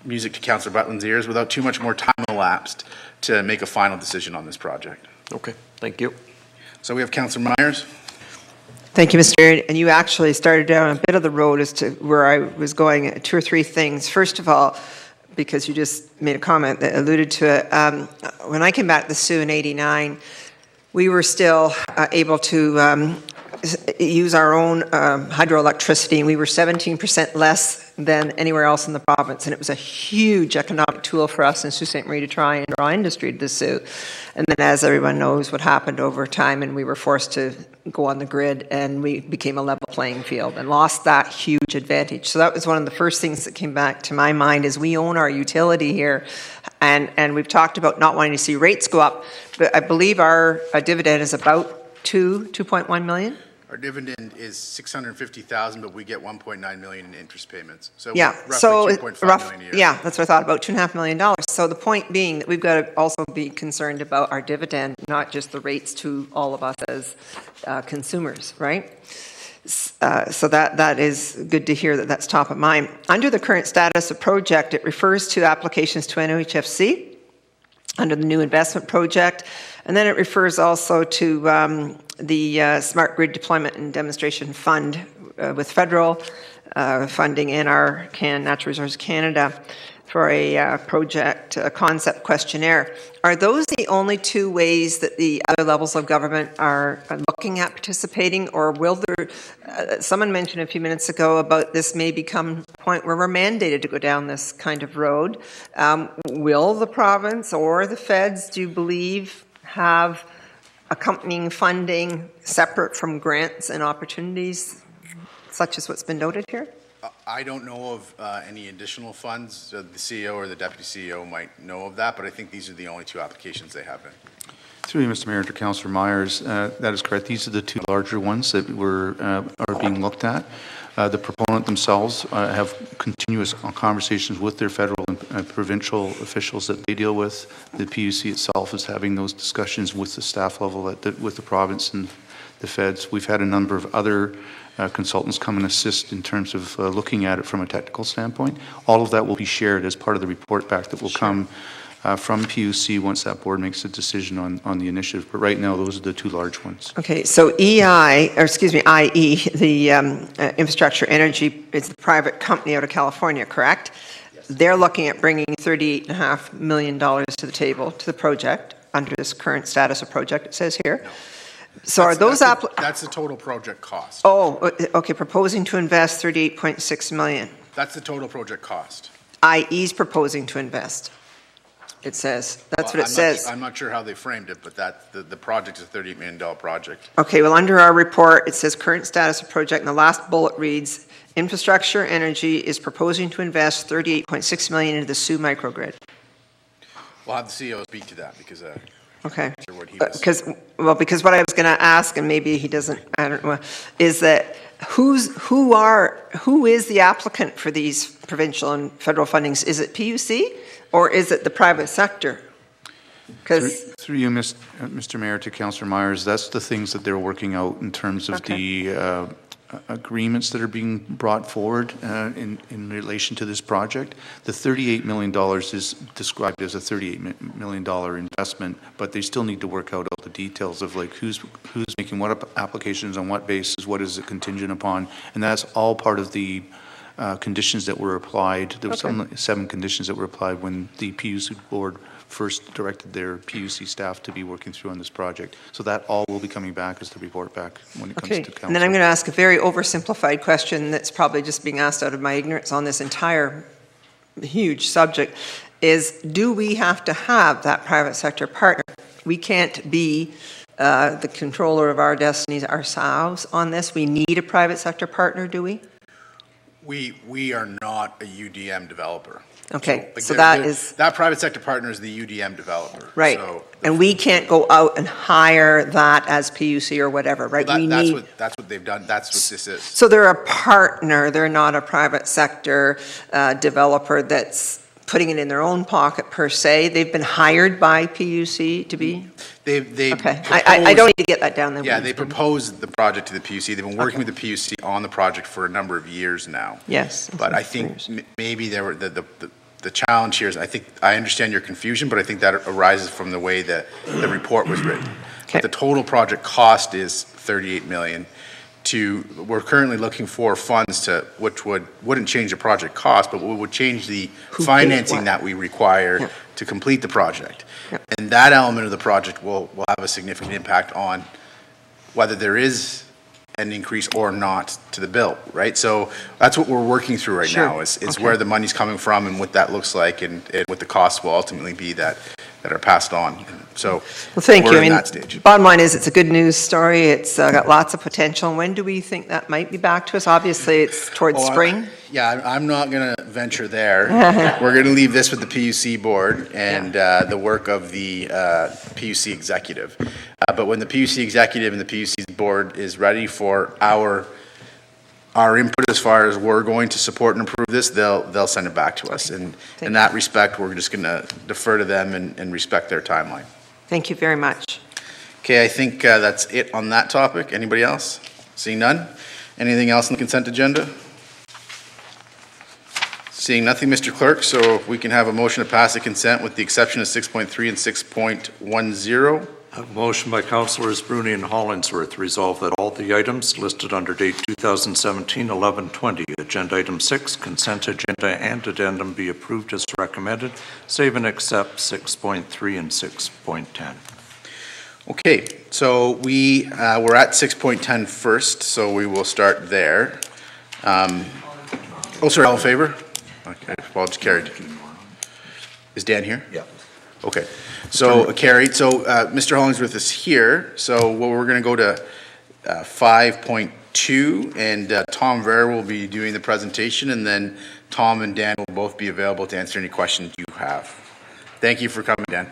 music to Councillor Butland's ears, without too much more time elapsed to make a final decision on this project. Okay, thank you. So we have Councillor Myers. Thank you, Mr. Mayor. And you actually started down a bit of the road as to where I was going. 2 or 3 things. First of all, because you just made a comment that alluded to it, when I came back to the Soo in '89, we were still able to use our own hydroelectricity, and we were 17% less than anywhere else in the province, and it was a huge economic tool for us in Sault Ste. Marie to try and draw industry to the Soo. And then, as everyone knows, what happened over time, and we were forced to go on the grid, and we became a level playing field and lost that huge advantage. So that was one of the first things that came back to my mind, is we own our utility here, and we've talked about not wanting to see rates go up, but I believe our dividend is about 2.1 million. Our dividend is $650,000, but we get $1.9 million in interest payments. So Yeah, roughly so $2.5 million a year. yeah, that's what I thought, about $2.5 million. So the point being that we've got to also be concerned about our dividend, not just the rates to all of us as consumers, right? So that is good to hear that that's top of mind. Under the current status of project, it refers to applications to NOHFC under the new investment project, and then it refers also to the Smart Grid Deployment and Demonstration Fund with federal funding in our Natural Resources Canada for a project concept questionnaire. Are those the only two ways that the other levels of government are looking at participating, or will there, someone mentioned a few minutes ago about this may become a point where we're mandated to go down this kind of road. Will the province or the feds, do you believe, have accompanying funding separate from grants and opportunities, such as what's been noted here? I don't know of any additional funds. The CEO or the deputy CEO might know of that, but I think these are the only two applications they have in. Through you, Mr. Mayor, to Councillor Myers, that is correct. These are the two larger ones that are being looked at. The proponent themselves have continuous conversations with their federal and provincial officials that they deal with. The PUC itself is having those discussions with the staff level with the province and the feds. We've had a number of other consultants come and assist in terms of looking at it from a technical standpoint. All of that will be shared as part of the report back that will come from PUC once that board makes a decision on the initiative. But right now, those are the two large ones. Okay, so IE, the Infrastructure Energy, is the private company out of California, correct? Yes. They're looking at bringing $38.5 million to the table, to the project, under this current status of project, it says here. No. So are those that's the total project cost. Oh, okay, proposing to invest $38.6 million. That's the total project cost. IE's proposing to invest. It says, that's what it says. I'm not sure how they framed it, but the project is a $38 million project. Okay, well, under our report, it says current status of project, and the last bullet reads, Infrastructure Energy is proposing to invest $38.6 million into the Soo microgrid. We'll have the CEO speak to that because okay. Because what I was going to ask, and maybe he doesn't, I don't know, is that who is the applicant for these provincial and federal fundings? Is it PUC or is it the private sector? Through you, Mr. Mayor, to Councillor Myers, that's the things that they're working out in terms of the agreements that are being brought forward in relation to this project. The $38 million is described as a $38 million investment, but they still need to work out all the details of like who's making what applications on what basis, what is it contingent upon, and that's all part of the conditions that were applied. There were 7 conditions that were applied when the PUC board first directed their PUC staff to be working through on this project. So that all will be coming back as the report back when it comes to council. And then I'm going to ask a very oversimplified question that's probably just being asked out of my ignorance on this entire huge subject, is do we have to have that private sector partner? We can't be the controller of our destinies ourselves on this. We need a private sector partner, do we? We are not a UDM developer. Okay, so that private sector partner is the UDM developer. Right, so and we can't go out and hire that as PUC or whatever, right? Well, that's what they've done. That's what this is. So they're a partner. They're not a private sector developer that's putting it in their own pocket per se. They've been hired by PUC to be. Okay. I don't need to get that down there. Yeah, they proposed the project to the PUC. They've been working with the PUC on the project for a number of years now. Yes. But I think maybe there were the challenge here is I understand your confusion, but I think that arises from the way that the report was written. Okay. The total project cost is $38 million. We're currently looking for funds which wouldn't change the project cost, but would change the financing that we require to complete the project. And that element of the project will have a significant impact on whether there is an increase or not to the bill, right? So that's what we're working through right now is where the money's coming from and what that looks like and what the costs will ultimately be that are passed on. And so thank you. We're in that stage. Bottom line is it's a good news story. It's got lots of potential. When do we think that might be back to us? Obviously, it's towards spring. I'm not going to venture there. We're going to leave this with the PUC board and the work of the PUC executive. But when the PUC executive and the PUC board is ready for our input as far as we're going to support and approve this, they'll send it back to us. And in that respect, we're just going to defer to them and respect their timeline. Thank you very much. Okay, I think that's it on that topic. Anybody else? Seeing none? Anything else on the consent agenda? Seeing nothing, Mr. Clerk, so we can have a motion to pass the consent with the exception of 6.3 and 6.10. A motion by Councilors Bruni and Hollingsworth, resolve that all the items listed under date 2017-11-20, agenda item 6, consent agenda and addendum be approved as recommended, save and except 6.3 and 6.10. Okay, so we're at 6.10 first, so we will start there. Sorry, all in favor? Okay, well, it's carried. Is Dan here? Yeah. Okay, so carried. So Mr. Hollingsworth is here. So we're going to go to 5.2, and Tom Vera will be doing the presentation, and then Tom and Dan will both be available to answer any questions you have. Thank you for coming, Dan.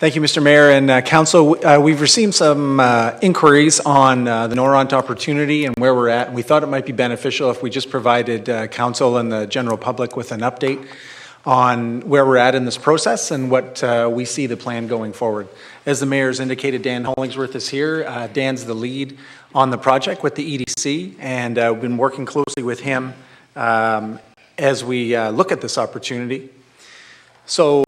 Thank you, Mr. Mayor and Council. We've received some inquiries on the Noront opportunity and where we're at. And we thought it might be beneficial if we just provided Council and the general public with an update on where we're at in this process and what we see the plan going forward. As the Mayor's indicated, Dan Hollingsworth is here. Dan's the lead on the project with the EDC, and we've been working closely with him as we look at this opportunity. So,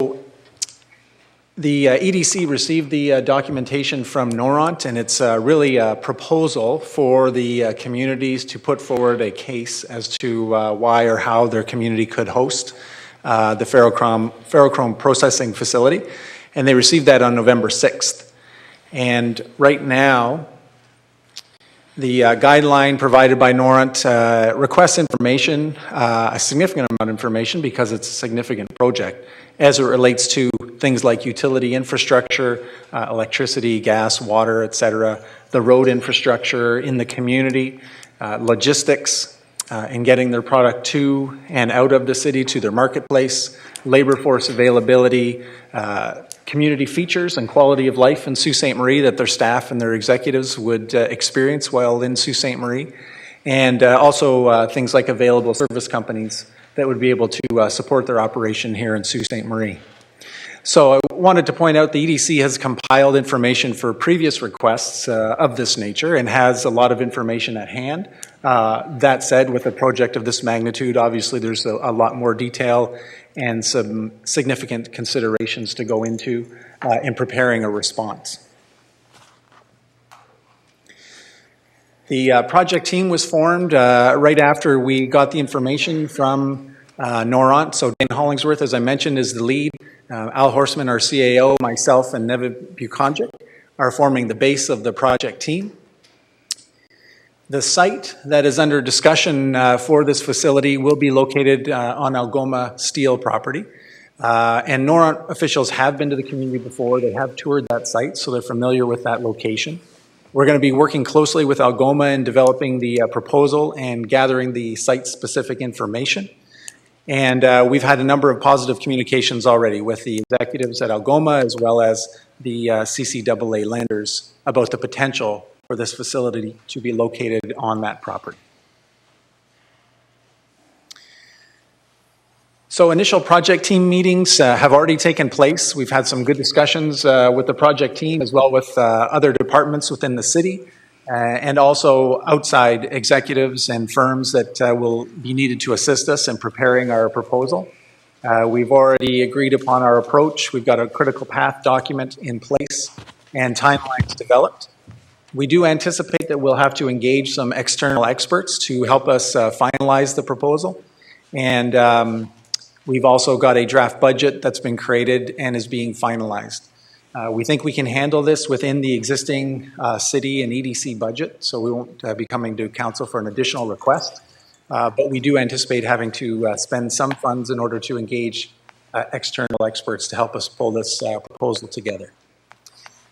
the EDC received the documentation from Noront, and it's really a proposal for the communities to put forward a case as to why or how their community could host the ferrochrome processing facility. And they received that on November 6th. And right now, the guideline provided by Noront requests information, a significant amount of information because it's a significant project, as it relates to things like utility infrastructure, electricity, gas, water, et cetera, the road infrastructure in the community, logistics in getting their product to and out of the city to their marketplace, labor force availability, community features and quality of life in Sault Ste. Marie that their staff and their executives would experience while in Sault Ste. Marie, and also things like available service companies that would be able to support their operation here in Sault Ste. Marie. So I wanted to point out the EDC has compiled information for previous requests of this nature and has a lot of information at hand. That said, with a project of this magnitude, obviously there's a lot more detail and some significant considerations to go into in preparing a response. The project team was formed right after we got the information from Noront. So Dan Hollingsworth, as I mentioned, is the lead. Al Horseman, our CAO, myself, and Nevid Bukonjic are forming the base of the project team. The site that is under discussion for this facility will be located on Algoma Steel property. And Noront officials have been to the community before. They have toured that site, so they're familiar with that location. We're going to be working closely with Algoma in developing the proposal and gathering the site-specific information. And we've had a number of positive communications already with the executives at Algoma as well as the CCAA lenders about the potential for this facility to be located on that property. So initial project team meetings have already taken place. We've had some good discussions with the project team as well with other departments within the city and also outside executives and firms that will be needed to assist us in preparing our proposal. We've already agreed upon our approach. We've got a critical path document in place and timelines developed. We do anticipate that we'll have to engage some external experts to help us finalize the proposal. And we've also got a draft budget that's been created and is being finalized. We think we can handle this within the existing city and EDC budget, so we won't be coming to council for an additional request. But we do anticipate having to spend some funds in order to engage external experts to help us pull this proposal together.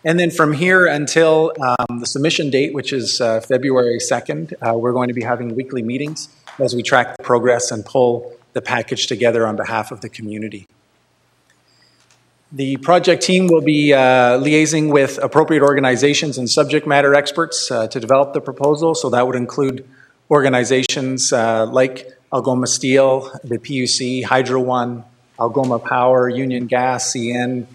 And then from here until the submission date, which is February 2nd, we're going to be having weekly meetings as we track the progress and pull the package together on behalf of the community. The project team will be liaising with appropriate organizations and subject matter experts to develop the proposal. So that would include organizations like Algoma Steel, the PUC, Hydro One, Algoma Power, Union Gas, CN,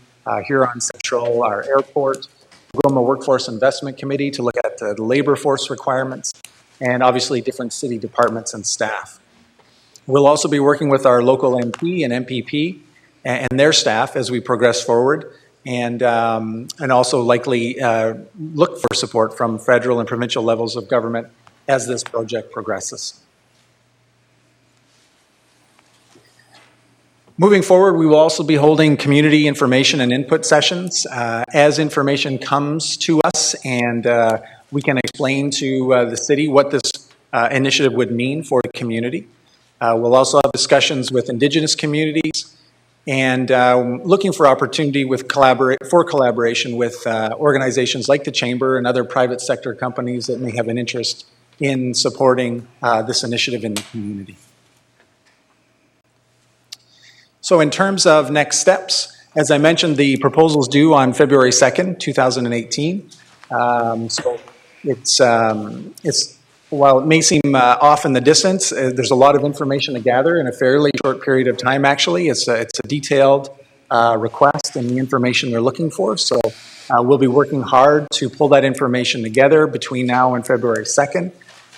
Huron Central, our airport, Algoma Workforce Investment Committee to look at the labor force requirements, and obviously different city departments and staff. We'll also be working with our local MP and MPP and their staff as we progress forward, and also likely look for support from federal and provincial levels of government as this project progresses. Moving forward, we will also be holding community information and input sessions as information comes to us, and we can explain to the city what this initiative would mean for the community. We'll also have discussions with Indigenous communities, and looking for opportunity with collaboration with organizations like the Chamber and other private sector companies that may have an interest in supporting this initiative in the community. So in terms of next steps, as I mentioned, the proposal is due on February 2nd, 2018. So it's while it may seem off in the distance, there's a lot of information to gather in a fairly short period of time, actually. It's a detailed request and the information they're looking for. So we'll be working hard to pull that information together between now and February 2nd.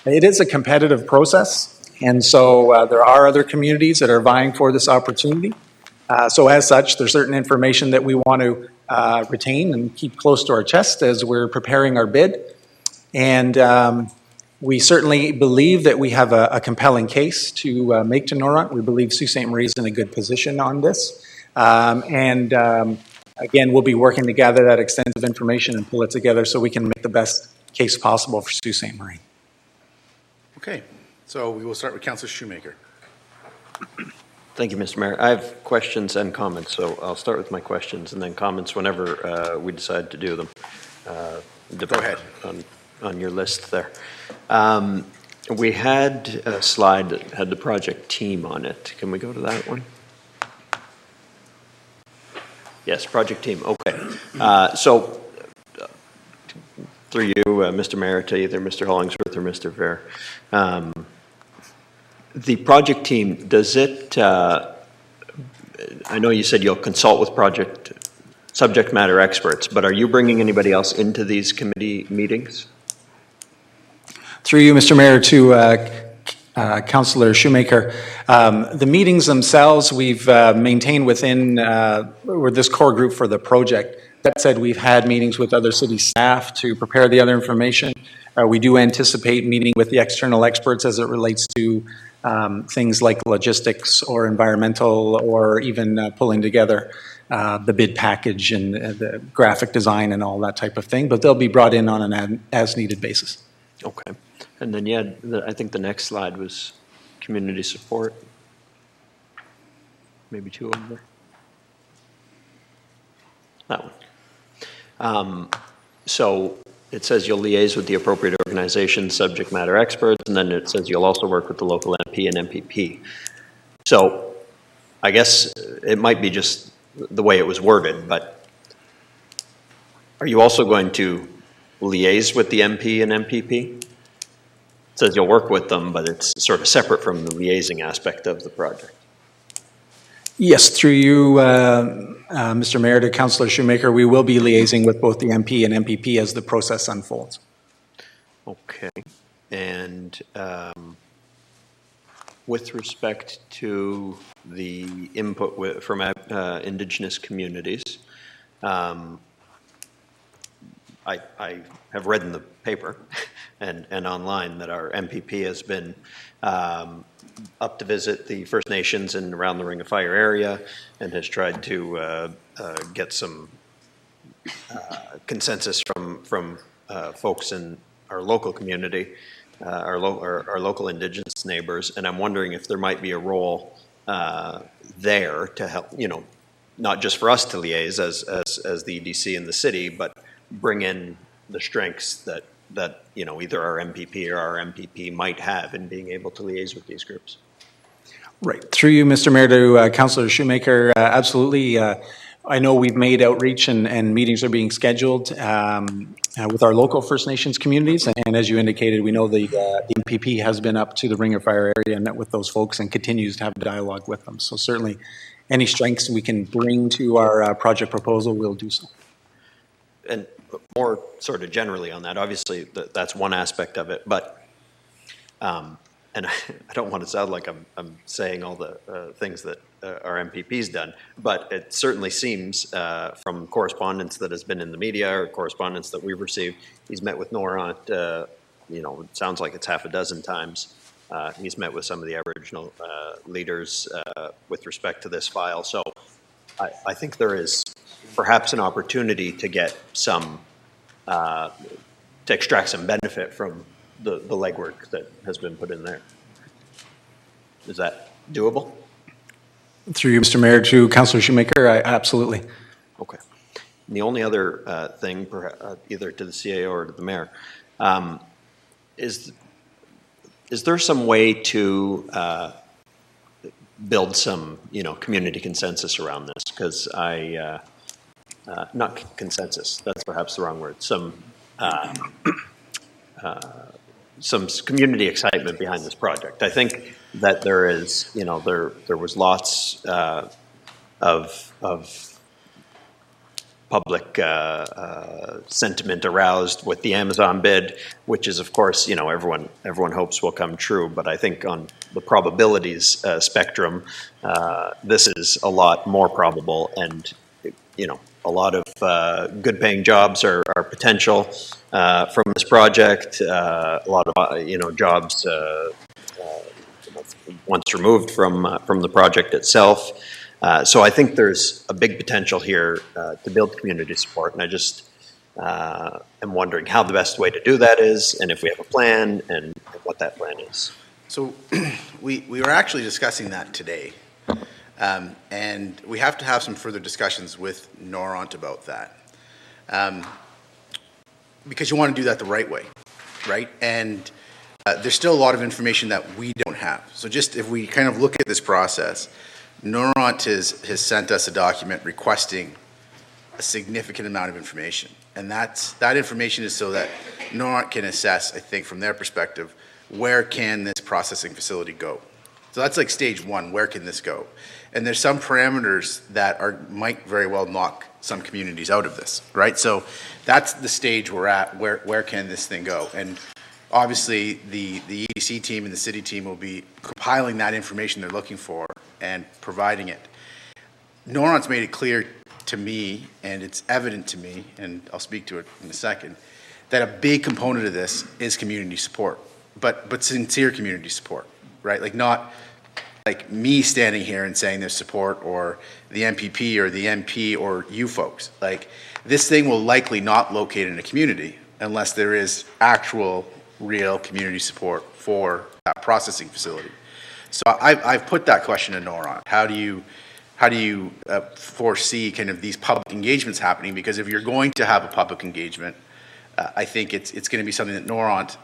It is a competitive process, and so there are other communities that are vying for this opportunity. So as such, there's certain information that we want to retain and keep close to our chest as we're preparing our bid. And we certainly believe that we have a compelling case to make to Noront. We believe Sault Ste. Marie is in a good position on this. Again, we'll be working to gather that extensive information and pull it together so we can make the best case possible for Sault Ste. Marie. Okay, so we will start with Councillor Shoemaker. Thank you, Mr. Mayor. I have questions and comments, so I'll start with my questions and then comments whenever we decide to do them. Go ahead. On your list there. We had a slide that had the project team on it. Can we go to that one? Yes, project team. Okay. So through you, Mr. Mayor, to either Mr. Hollingsworth or Mr. Ver, the project team, does it, I know you said you'll consult with subject matter experts, but are you bringing anybody else into these committee meetings? Through you, Mr. Mayor, to Councillor Shoemaker. The meetings themselves we've maintained within this core group for the project. That said, we've had meetings with other city staff to prepare the other information. We do anticipate meeting with the external experts as it relates to things like logistics or environmental, or even pulling together the bid package and the graphic design and all that type of thing. But they'll be brought in on an as-needed basis. Okay. And then, yeah, I think the next slide was community support. Maybe two over there. That one. So it says you'll liaise with the appropriate organizations, subject matter experts, and then it says you'll also work with the local MP and MPP. So I guess it might be just the way it was worded, but are you also going to liaise with the MP and MPP? It says you'll work with them, but it's sort of separate from the liaising aspect of the project. Yes, through you, Mr. Mayor, to Councillor Shoemaker, we will be liaising with both the MP and MPP as the process unfolds. Okay. And with respect to the input from Indigenous communities, I have read in the paper and online that our MPP has been up to visit the First Nations and around the Ring of Fire area and has tried to get some consensus from folks in our local community, our local Indigenous neighbors, and I'm wondering if there might be a role there to help, not just for us to liaise as the EDC in the city, but bring in the strengths that that, you know, either our MPP or our MPP might have in being able to liaise with these groups. Right. Through you, Mr. Mayor, to Councillor Shoemaker, absolutely. I know we've made outreach and meetings are being scheduled with our local First Nations communities. And as you indicated, we know the MPP has been up to the Ring of Fire area and met with those folks and continues to have a dialogue with them. So certainly any strengths we can bring to our project proposal, we'll do so. And more sort of generally on that, obviously that's one aspect of it, but and I don't want to sound like I'm saying all the things that our MPP's done, but it certainly seems from correspondence that has been in the media or correspondence that we've received, he's met with Noront, you know, it sounds like it's half a dozen times. He's met with some of the Aboriginal leaders with respect to this file. So I think there is perhaps an opportunity to get some, to extract some benefit from the legwork that has been put in there. Is that doable? Through you, Mr. Mayor, to Councillor Shoemaker, absolutely. Okay. And the only other thing, either to the CAO or to the mayor, is there some way to build some, you know, community consensus around this? Because not consensus, that's perhaps the wrong word, some community excitement behind this project. I think that there is, you know, there was lots of public sentiment aroused with the Amazon bid, which is, of course, you know, everyone hopes will come true. But I think on the probabilities spectrum, this is a lot more probable, and you know, a lot of good-paying jobs are potential from this project. A lot of you know, jobs once removed from the project itself. So I think there's a big potential here to build community support, and I just am wondering how the best way to do that is, and if we have a plan, and what that plan is. So we were actually discussing that today. And we have to have some further discussions with Noront about that. Because you want to do that the right way, right? And there's still a lot of information that we don't have. So just if we kind of look at this process, Noront has sent us a document requesting a significant amount of information. And that information is so that Noront can assess, I think, from their perspective, where can this processing facility go? So that's like stage one, where can this go? And there's some parameters that might very well knock some communities out of this, right? So that's the stage we're at, where can this thing go? And obviously the EDC team and the city team will be compiling that information they're looking for and providing it. Noront's made it clear to me, and it's evident to me, and I'll speak to it in a second, that a big component of this is community support, but sincere community support, right? Like not like me standing here and saying there's support, or the MPP or the MP or you folks. Like, this thing will likely not locate in a community unless there is actual, real community support for that processing facility. So I've put that question to Noront. How do you foresee kind of these public engagements happening? Because if you're going to have a public engagement, I think it's going to be something that Noront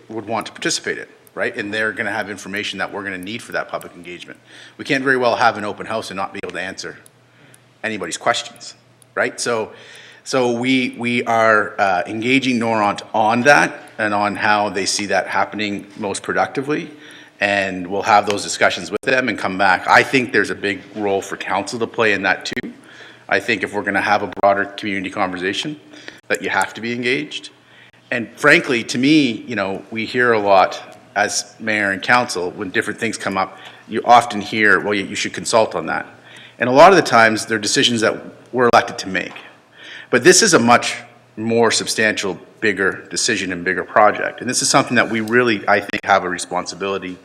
would want to participate in, right? And they're going to have information that we're going to need for that public engagement. We can't very well have an open house and not be able to answer anybody's questions, right? So we are engaging Noront on that and on how they see that happening most productively. And we'll have those discussions with them and come back. I think there's a big role for council to play in that too. I think if we're going to have a broader community conversation, that you have to be engaged. And frankly, to me, you know, we hear a lot as mayor and council, when different things come up, you often hear, well, you should consult on that. And a lot of the times, they're decisions that we're elected to make. But this is a much more substantial, bigger decision and bigger project. And this is something that we really, I think, have a responsibility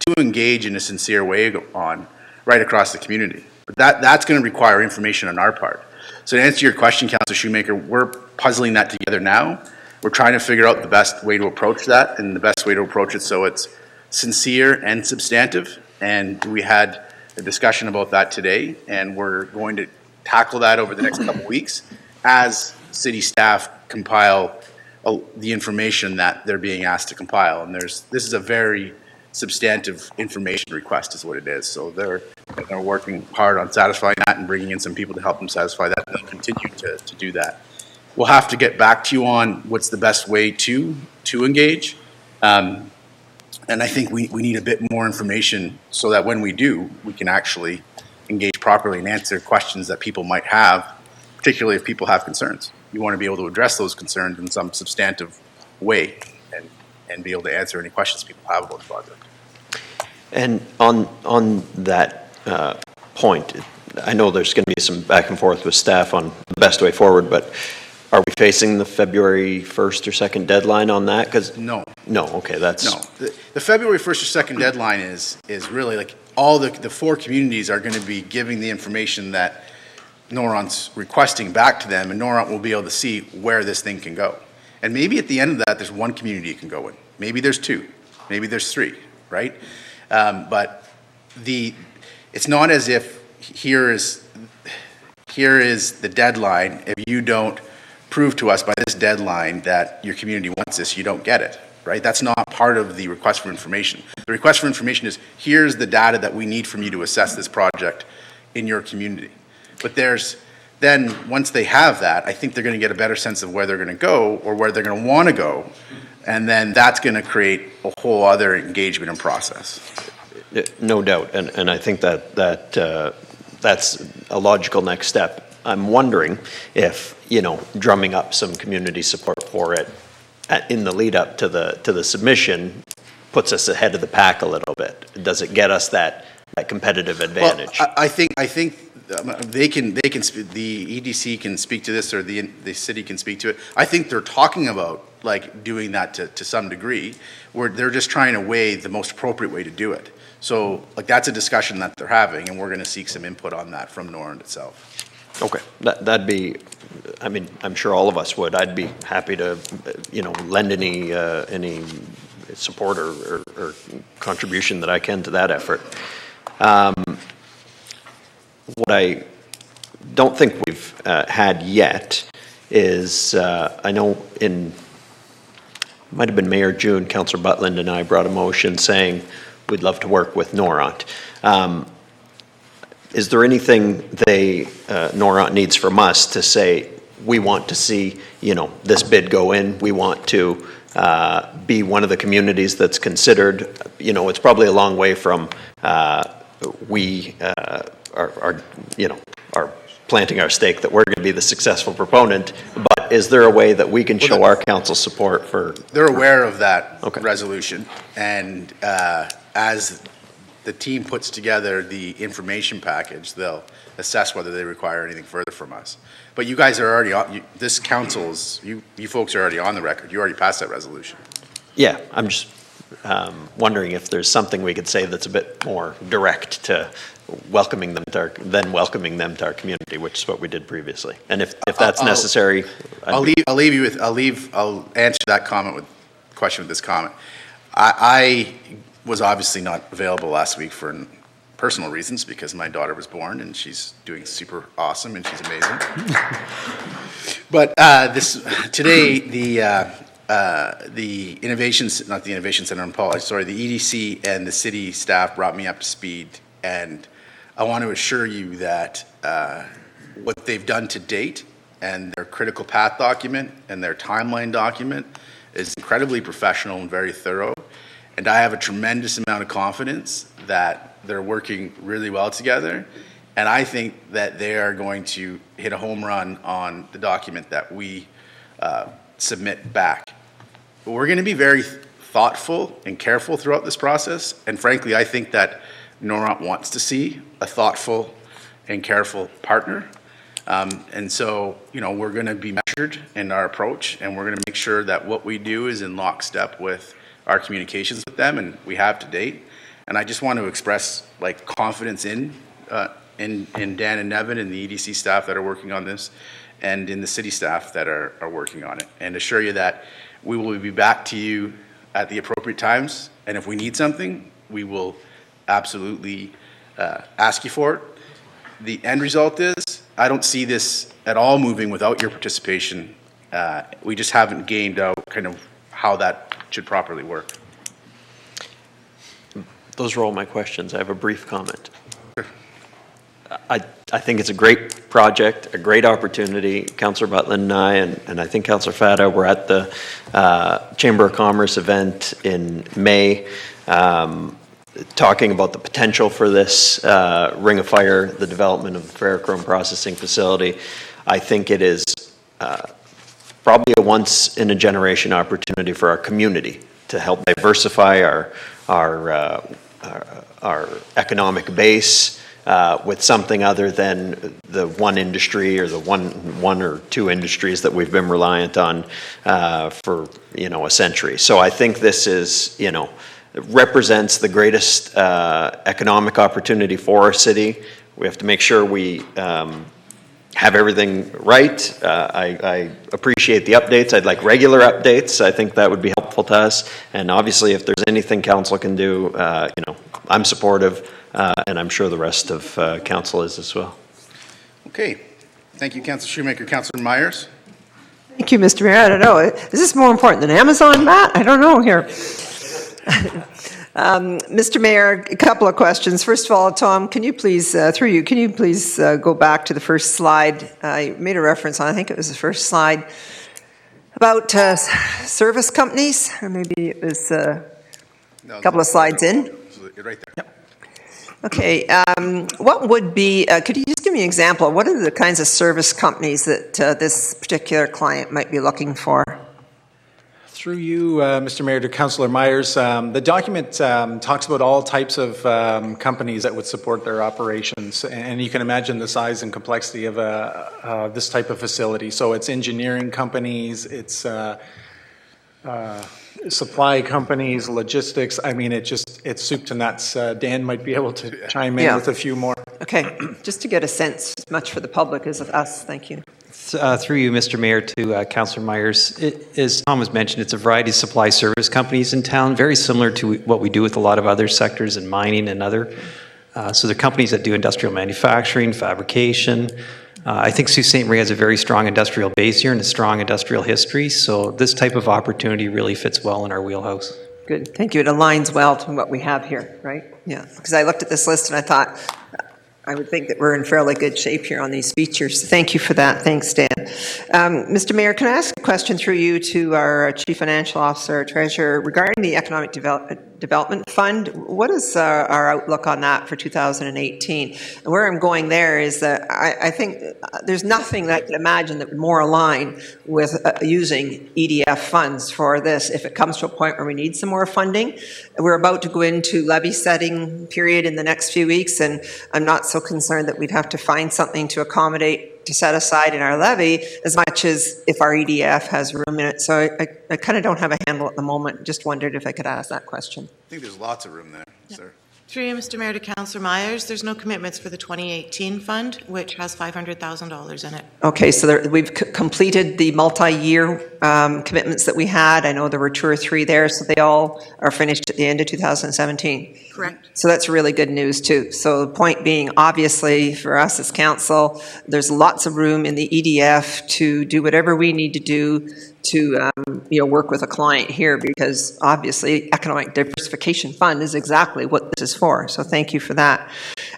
to engage in a sincere way on right across the community. But that's going to require information on our part. So to answer your question, Councillor Shoemaker, we're puzzling that together now. We're trying to figure out the best way to approach that, and the best way to approach it so it's sincere and substantive. And we had a discussion about that today, and we're going to tackle that over the next couple of weeks as city staff compile the information that they're being asked to compile. And this is a very substantive information request is what it is. So they're working hard on satisfying that and bringing in some people to help them satisfy that, and they'll continue to do that. We'll have to get back to you on what's the best way to engage. And I think we need a bit more information so that when we do, we can actually engage properly and answer questions that people might have, particularly if people have concerns. You want to be able to address those concerns in some substantive way and be able to answer any questions people have about the project. And on that point, I know there's going to be some back and forth with staff on the best way forward, but are we facing the February 1st or 2nd deadline on that? No. No, okay, that's... No. The February 1st or 2nd deadline is really like all the 4 communities are going to be giving the information that Norront's requesting back to them, and Norront will be able to see where this thing can go. And maybe at the end of that, there's 1 community it can go in. Maybe there's 2. Maybe there's 3, right? But it's not as if here is the deadline. If you don't prove to us by this deadline that your community wants this, you don't get it, right? That's not part of the request for information. The request for information is, here's the data that we need from you to assess this project in your community. But then once they have that, I think they're going to get a better sense of where they're going to go or where they're going to want to go. And then that's going to create a whole other engagement and process. No doubt, and I think that's a logical next step. I'm wondering if, drumming up some community support for it in the lead up to the submission puts us ahead of the pack a little bit. Does it get us that competitive advantage? Well, I think they can the EDC can speak to this, or the city can speak to it. I think they're talking about doing that to some degree, where they're just trying to weigh the most appropriate way to do it. So that's a discussion that they're having, and we're going to seek some input on that from Norront itself. Okay, that'd be, I'm sure all of us would. I'd be happy to, lend any support or contribution that I can to that effort. What I don't think we've had yet is, I know might have been Mayor June, Councillor Butland and I brought a motion saying we'd love to work with Norront. Is there anything Norront needs from us to say, we want to see, this bid go in, we want to be one of the communities that's considered? It's probably a long way from we are planting our stake that we're going to be the successful proponent, but is there a way that we can show our council support for? They're aware of that resolution, and as the team puts together the information package, they'll assess whether they require anything further from us. But you guys are already on, this council's, you folks are already on the record. You already passed that resolution. Yeah, I'm just wondering if there's something we could say that's a bit more direct to welcoming them to our community, which is what we did previously. And if that's necessary, I'll answer that question with this comment. I was obviously not available last week for personal reasons because my daughter was born and she's doing super awesome and she's amazing. But today the innovations, not the Innovation Center in Paul, sorry, the EDC and the city staff brought me up to speed, and I want to assure you that what they've done to date and their critical path document and their timeline document is incredibly professional and very thorough. And I have a tremendous amount of confidence that they're working really well together. And I think that they are going to hit a home run on the document that we submit back. But we're going to be very thoughtful and careful throughout this process. And frankly, I think that Norront wants to see a thoughtful and careful partner. And so, we're going to be measured in our approach, and we're going to make sure that what we do is in lockstep with our communications with them, and we have to date. And I just want to express confidence in Dan and Nevin and the EDC staff that are working on this, and in the city staff that are working on it, and assure you that we will be back to you at the appropriate times. And if we need something, we will absolutely ask you for it. The end result is, I don't see this at all moving without your participation We just haven't gained out kind of how that should properly work. Those are all my questions. I have a brief comment. I think it's a great project, a great opportunity. Councillor Butland and I, and I think Councillor Fata were at the Chamber of Commerce event in May, talking about the potential for this Ring of Fire, the development of the ferrochrome processing facility. I think it is probably a once-in-a-generation opportunity for our community to help diversify our economic base with something other than the one industry or the one or two industries that we've been reliant on for a century. So I think this is represents the greatest economic opportunity for our city. We have to make sure we have everything right. I appreciate the updates. I'd like regular updates. I think that would be helpful to us. And obviously, if there's anything council can do, I'm supportive, and I'm sure the rest of council is as well. Okay. Thank you, Councillor Shoemaker. Councillor Myers? Thank you, Mr. Mayor. I don't know. Is this more important than Amazon, Matt? I don't know here. Mr. Mayor, a couple of questions. First of all, Tom, can you please, through you, can you please go back to the first slide? I made a reference on, I think it was the first slide, about service companies, or maybe it was a couple of slides in. Right there. Yep. Okay, what would be, could you just give me an example? What are the kinds of service companies that this particular client might be looking for? Through you, Mr. Mayor, to Councillor Myers, the document talks about all types of companies that would support their operations, and you can imagine the size and complexity of this type of facility. So it's engineering companies, it's supply companies, logistics. I mean, it's soup to nuts. Dan might be able to chime in with a few more. Okay, just to get a sense as much for the public as of us. Thank you. Through you, Mr. Mayor, to Councillor Myers. As Tom has mentioned, it's a variety of supply service companies in town, very similar to what we do with a lot of other sectors in mining and other. So they're companies that do industrial manufacturing, fabrication. I think Sault Ste. Marie has a very strong industrial base here and a strong industrial history. So this type of opportunity really fits well in our wheelhouse. Good, thank you. It aligns well to what we have here, right? Yeah, because I looked at this list and I thought, I would think that we're in fairly good shape here on these features. Thank you for that. Thanks, Dan. Mr. Mayor, can I ask a question through you to our Chief Financial Officer, Treasurer, regarding the Economic Development Fund? What is our outlook on that for 2018? And where I'm going there is that I think there's nothing that I can imagine that would more align with using EDF funds for this if it comes to a point where we need some more funding. We're about to go into levy setting period in the next few weeks, and I'm not so concerned that we'd have to find something to accommodate, to set aside in our levy as much as if our EDF has room in it. So I kind of don't have a handle at the moment. Just wondered if I could ask that question. I think there's lots of room there, sir. Through you, Mr. Mayor, to Councillor Myers, there's no commitments for the 2018 fund, which has $500,000 in it. Okay, so we've completed the multi-year commitments that we had. I know there were 2 or 3 there, so they all are finished at the end of 2017. Correct. So that's really good news too. So the point being, obviously, for us as council, there's lots of room in the EDF to do whatever we need to do to work with a client here, because obviously Economic Diversification Fund is exactly what this is for. So thank you for that.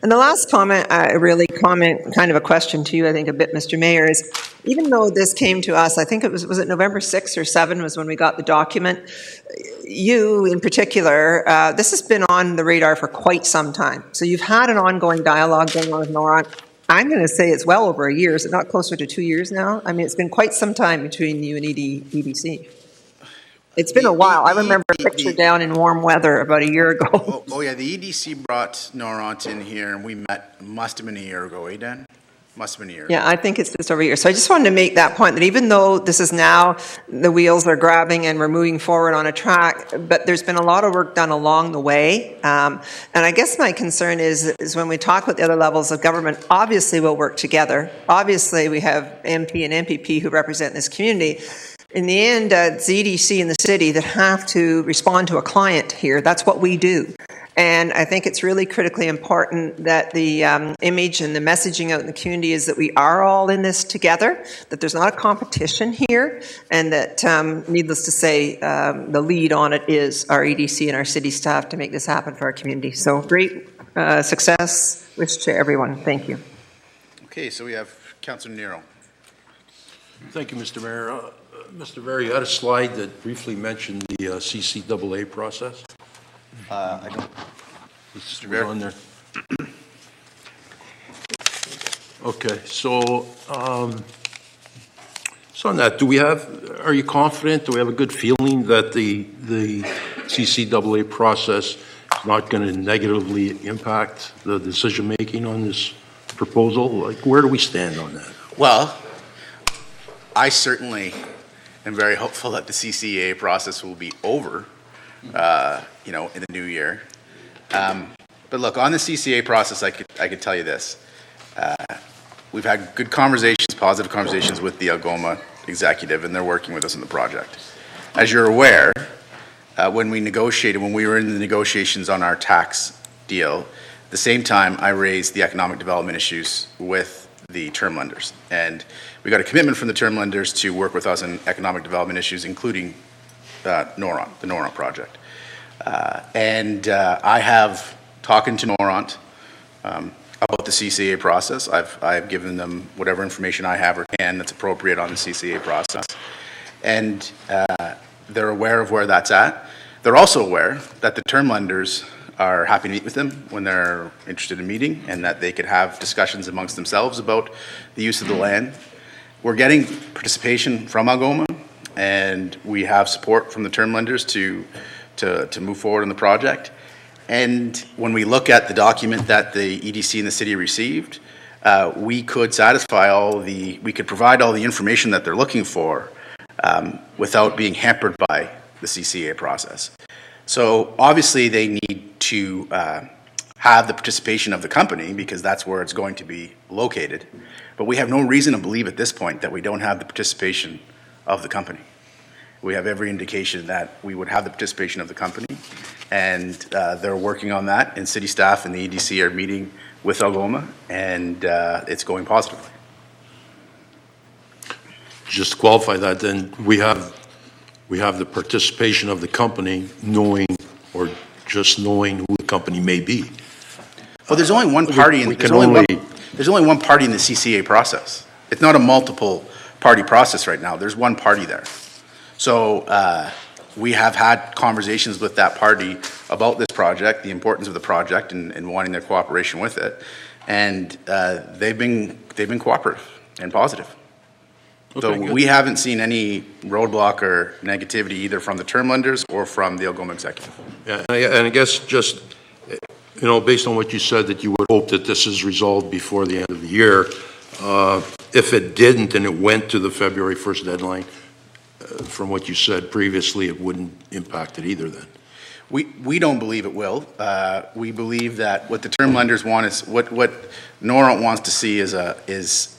And the last comment, kind of a question to you, I think a bit, Mr. Mayor, is even though this came to us, I think it was it November 6th or 7 was when we got the document. You in particular, this has been on the radar for quite some time. So you've had an ongoing dialogue going on with NORON. I'm going to say it's well over a year. Is it not closer to 2 years now? I mean, it's been quite some time between you and EDC. It's been a while. I remember a picture down in warm weather about a year ago. Oh yeah, the EDC brought Noront in here and we met, must have been a year ago, eh, Dan? Must have been a year. Yeah, I think it's just over a year. So I just wanted to make that point that even though this is now, the wheels are grabbing and we're moving forward on a track, but there's been a lot of work done along the way. And I guess my concern is when we talk about the other levels of government, obviously we'll work together. Obviously we have MP and MPP who represent this community. In the end, it's the EDC and the city that have to respond to a client here. That's what we do. And I think it's really critically important that the image and the messaging out in the community is that we are all in this together, that there's not a competition here, and that, needless to say, the lead on it is our EDC and our city staff to make this happen for our community. So great success. Wish to everyone. Thank you. Okay, so we have Councillor Nero. Thank you, Mr. Mayor. Mr. Very, you had a slide that briefly mentioned the CCAA process. I don't. Mr. Mayor, on there. Okay, so on that, are you confident? Do we have a good feeling that the CCAA process is not going to negatively impact the decision making on this proposal? Like, where do we stand on that? Well, I certainly am very hopeful that the CCAA process will be over, in the new year. But look, on the CCAA process, I could tell you this. We've had good conversations, positive conversations with the Algoma executive, and they're working with us on the project. As you're aware, when we were in the negotiations on our tax deal, at the same time, I raised the economic development issues with the term lenders. And we got a commitment from the term lenders to work with us on economic development issues, including the Noront project. I have talking to Noront about the CCAA process. I've given them whatever information I have or can that's appropriate on the CCAA process. And they're aware of where that's at. They're also aware that the term lenders are happy to meet with them when they're interested in meeting, and that they could have discussions amongst themselves about the use of the land. We're getting participation from Algoma, and we have support from the term lenders to move forward on the project. And when we look at the document that the EDC and the city received, we could provide all the information that they're looking for without being hampered by the CCAA process. So obviously they need to have the participation of the company, because that's where it's going to be located. But we have no reason to believe at this point that we don't have the participation of the company. We have every indication that we would have the participation of the company, and they're working on that, and city staff and the EDC are meeting with Algoma, and it's going positively. Just to qualify that, then we have the participation of the company knowing who the company may be. Well, there's only one party. There's only one party in the CCAA process. It's not a multiple party process right now. There's one party there. So we have had conversations with that party about this project, the importance of the project, and wanting their cooperation with it. And they've been cooperative and positive. Okay, So good. we haven't seen any roadblock or negativity either from the term lenders or from the Algoma executive. Yeah, and I guess just, based on what you said, that you would hope that this is resolved before the end of the year. If it didn't and it went to the February 1st deadline, from what you said previously, it wouldn't impact it either then. We don't believe it will. We believe that what the term lenders want is, what Noront wants to see is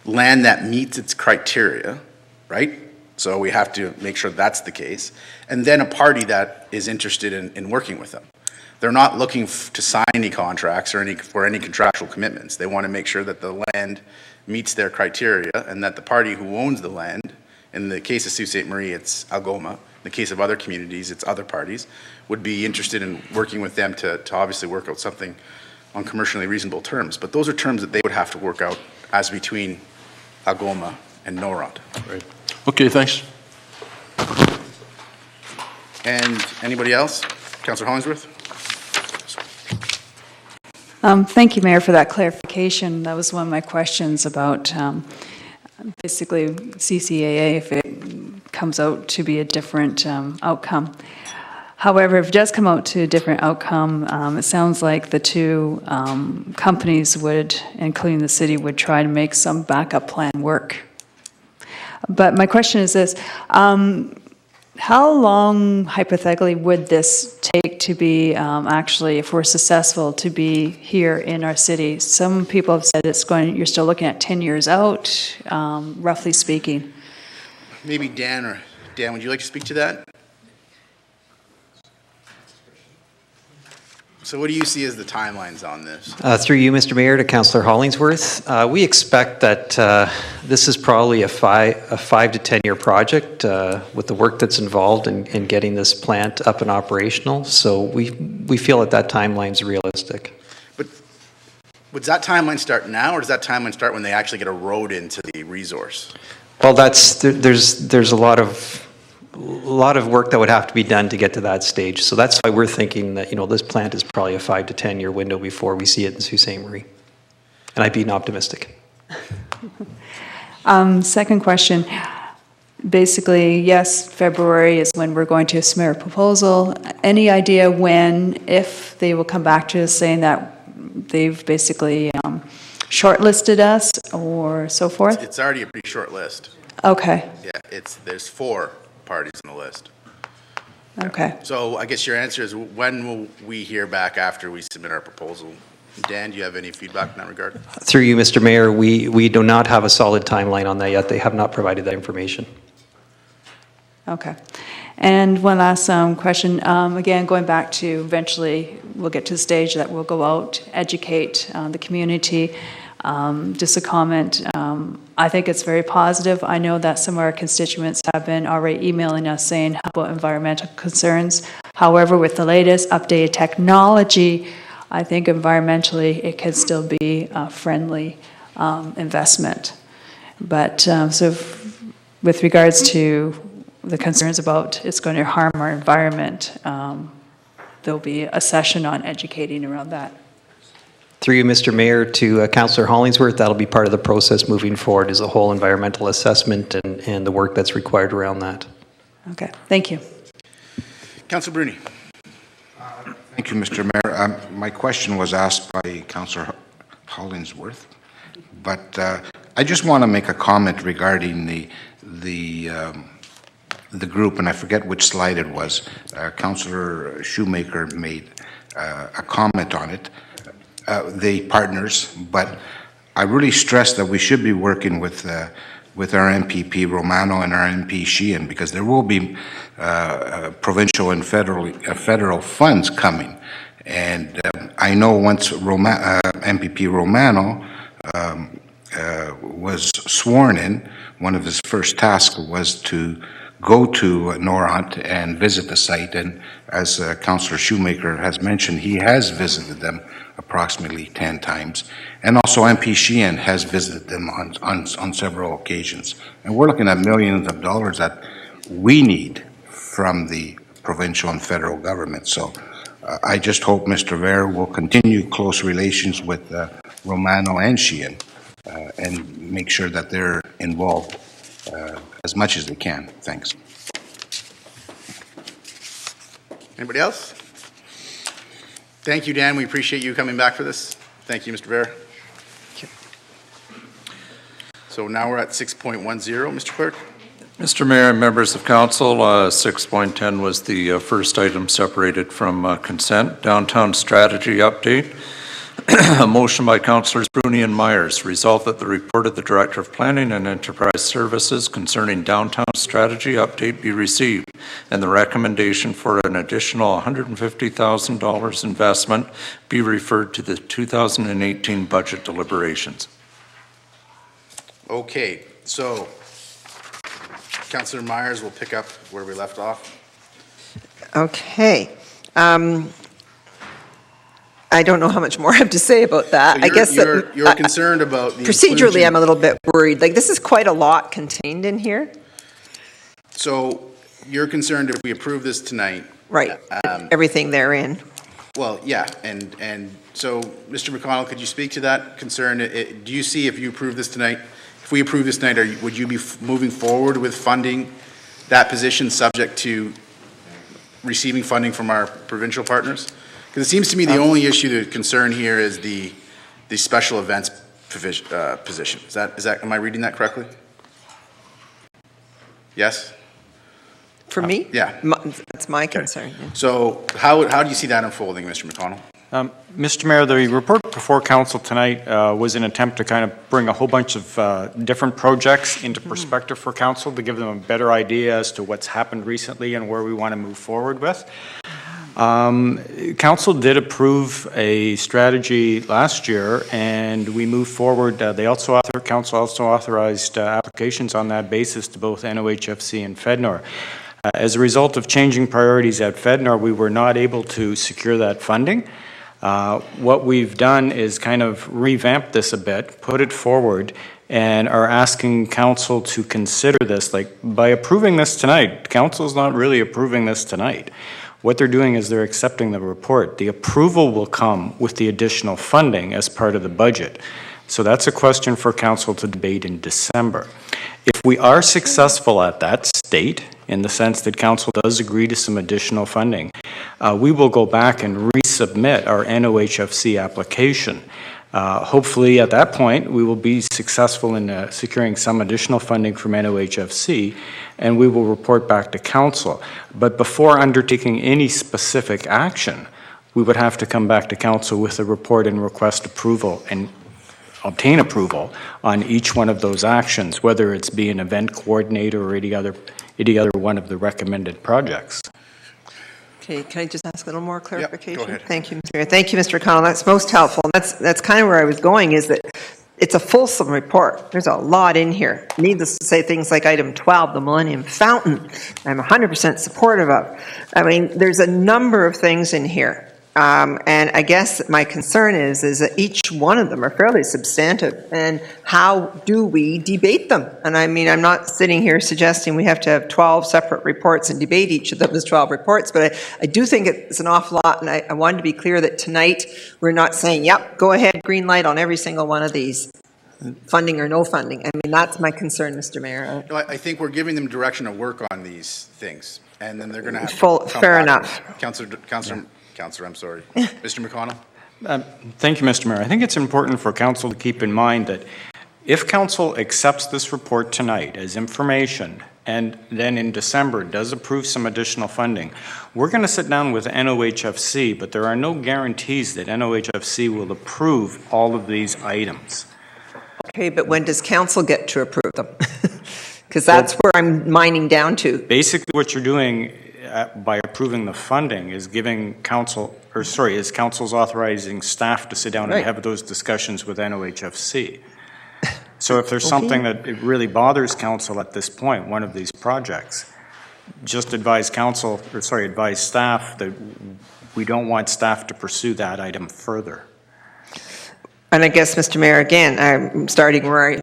land that meets its criteria, right? So we have to make sure that's the case. And then a party that is interested in working with them. They're not looking to sign any contracts or any contractual commitments. They want to make sure that the land meets their criteria, and that the party who owns the land, in the case of Sault Ste. Marie, it's Algoma. In the case of other communities, it's other parties, would be interested in working with them to obviously work out something on commercially reasonable terms. But those are terms that they would have to work out as between Algoma and Noront. Right. Okay, thanks. And anybody else? Councillor Hollingsworth? Thank you, Mayor, for that clarification. That was one of my questions about basically CCAA, if it comes out to be a different outcome. However, if it does come out to a different outcome, it sounds like the two companies would, including the city, would try to make some backup plan work. But my question is this, how long, hypothetically, would this take to be actually, if we're successful, to be here in our city? Some people have said you're still looking at 10 years out, roughly speaking. Maybe Dan, would you like to speak to that? So what do you see as the timelines on this? Through you, Mr. Mayor, to Councillor Hollingsworth, we expect that this is probably a 5 to 10 year project with the work that's involved in getting this plant up and operational. So we feel that timeline is realistic. But would that timeline start now, or does that timeline start when they actually get a road into the resource? Well, there's a lot of work that would have to be done to get to that stage. So that's why we're thinking that, this plant is probably a 5 to 10 year window before we see it in Sault Ste. Marie. And I'd be optimistic. Second question. Basically, yes, February is when we're going to submit our proposal. Any idea when, if they will come back to us saying that they've basically shortlisted us or so forth? It's already a pretty short list. Okay. Yeah, there's 4 parties on the list. Okay. So I guess your answer is, when will we hear back after we submit our proposal? Dan, do you have any feedback in that regard? Through you, Mr. Mayor, we do not have a solid timeline on that yet. They have not provided that information. Okay. And one last question. Again, going back to eventually we'll get to the stage that we'll go out, educate the community. Just a comment. I think it's very positive. I know that some of our constituents have been already emailing us saying about environmental concerns. However, with the latest updated technology, I think environmentally it could still be a friendly investment. But with regards to the concerns about it's going to harm our environment, there'll be a session on educating around that. Through you, Mr. Mayor, to Councillor Hollingsworth, that'll be part of the process moving forward, is a whole environmental assessment and the work that's required around that. Okay, thank you. Councillor Bruni. Thank you, Mr. Mayor. My question was asked by Councillor Hollingsworth, but I just want to make a comment regarding the group, and I forget which slide it was. Councillor Shoemaker made a comment on it. The partners, but I really stress that we should be working with our MPP Romano and our MP Sheehan, because there will be provincial and federal funds coming. And I know once MPP Romano was sworn in, one of his first tasks was to go to Noront and visit the site. And as Councillor Shoemaker has mentioned, he has visited them approximately 10 times. And also MP Sheehan has visited them on several occasions. And we're looking at millions of dollars that we need from the provincial and federal government. So I just hope Mr. Ver will continue close relations with Romano and Sheehan and make sure that they're involved as much as they can. Thanks. Anybody else? Thank you, Dan. We appreciate you coming back for this. Thank you, Mr. Ver. So now we're at 6.10, Mr. Clerk. Mr. Mayor and members of council, 6.10 was the first item separated from consent. Downtown strategy update. A motion by Councillors Bruni and Myers. Resolved that the report of the Director of Planning and Enterprise Services concerning downtown strategy update be received, and the recommendation for an additional $150,000 investment be referred to the 2018 budget deliberations. Okay, so Councillor Myers will pick up where we left off. Okay. I don't know how much more I have to say about that. So I guess you're concerned about the procedurally. inclusion. I'm a little bit worried. Like, this is quite a lot contained in here. So you're concerned if we approve this tonight, right? Everything therein. Well, yeah, and so Mr. McConnell, could you speak to that concern? Do you see, if you approve this tonight, if we approve this tonight, would you be moving forward with funding that position subject to receiving funding from our provincial partners? Because it seems to me the only issue to concern here is the special events position. Is that, am I reading that correctly? Yes? For me? Yeah. That's my concern. Yeah. So how do you see that unfolding, Mr. McConnell? Mr. Mayor, the report before council tonight was an attempt to kind of bring a whole bunch of different projects into perspective for council to give them a better idea as to what's happened recently and where we want to move forward with. Council did approve a strategy last year, and we moved forward. Council also authorized applications on that basis to both NOHFC and FedNor. As a result of changing priorities at FedNor, we were not able to secure that funding. What we've done is kind of revamp this a bit, put it forward, and are asking council to consider this. Like, by approving this tonight, council's not really approving this tonight. What they're doing is they're accepting the report. The approval will come with the additional funding as part of the budget. So that's a question for council to debate in December. If we are successful at that state, in the sense that council does agree to some additional funding, we will go back and resubmit our NOHFC application. Hopefully at that point, we will be successful in securing some additional funding from NOHFC, and we will report back to council. But before undertaking any specific action, we would have to come back to council with a report and request approval and obtain approval on each one of those actions, whether it's be an event coordinator or any other one of the recommended projects. Okay, can I just ask a little more clarification? Yep, go ahead. Thank you, Mr. Mayor. Thank you, Mr. O'Connell. That's most helpful. That's kind of where I was going, is that it's a fulsome report. There's a lot in here. Needless to say, things like item 12, the Millennium Fountain, I'm 100% supportive of. I mean, there's a number of things in here. And I guess my concern is that each one of them are fairly substantive, and how do we debate them? And I mean, I'm not sitting here suggesting we have to have 12 separate reports and debate each of them as 12 reports, but I do think it's an awful lot, and I wanted to be clear that tonight we're not saying, yep, go ahead, green light on every single one of these, funding or no funding. I mean, that's my concern, Mr. Mayor. No, I think we're giving them direction to work on these things, and then they're going to have to come fair back. enough. Councillor, I'm sorry. Mr. McConnell? Thank you, Mr. Mayor. I think it's important for council to keep in mind that if council accepts this report tonight as information and then in December does approve some additional funding, we're going to sit down with NOHFC, but there are no guarantees that NOHFC will approve all of these items. Okay, but when does council get to approve them? Because that's where I'm mining down to. Basically, what you're doing by approving the funding is giving council, is council's authorizing staff to sit down and have those discussions with NOHFC. So if there's something that it really bothers council at this point, one of these projects, just advise advise staff that we don't want staff to pursue that item further. And I guess, Mr. Mayor, again, I'm starting where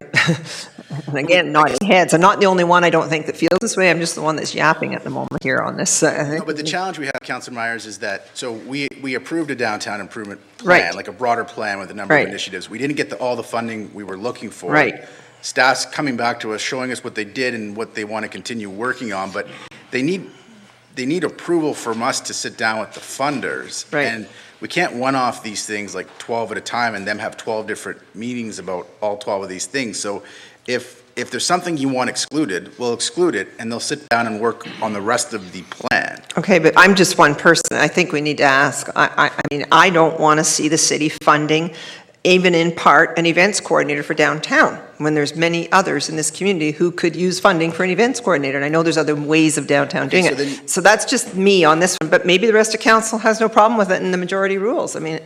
and again, nodding heads. I'm not the only one, I don't think, that feels this way. I'm just the one that's yapping at the moment here on this. No, but the challenge we have, Councillor Myers, is that, so we approved a downtown improvement plan, like a broader plan with a number of initiatives. We didn't get all the funding we were looking for. Right. Staff's coming back to us, showing us what they did and what they want to continue working on, but they need approval from us to sit down with the funders. Right. And we can't one-off these things like 12 at a time and them have 12 different meetings about all 12 of these things. So if there's something you want excluded, we'll exclude it, and they'll sit down and work on the rest of the plan. Okay, but I'm just one person. I think we need to ask. I mean, I don't want to see the city funding, even in part, an events coordinator for downtown, when there's many others in this community who could use funding for an events coordinator. And I know there's other ways of downtown doing it. So that's just me on this one, but maybe the rest of council has no problem with it in the majority rules. I mean,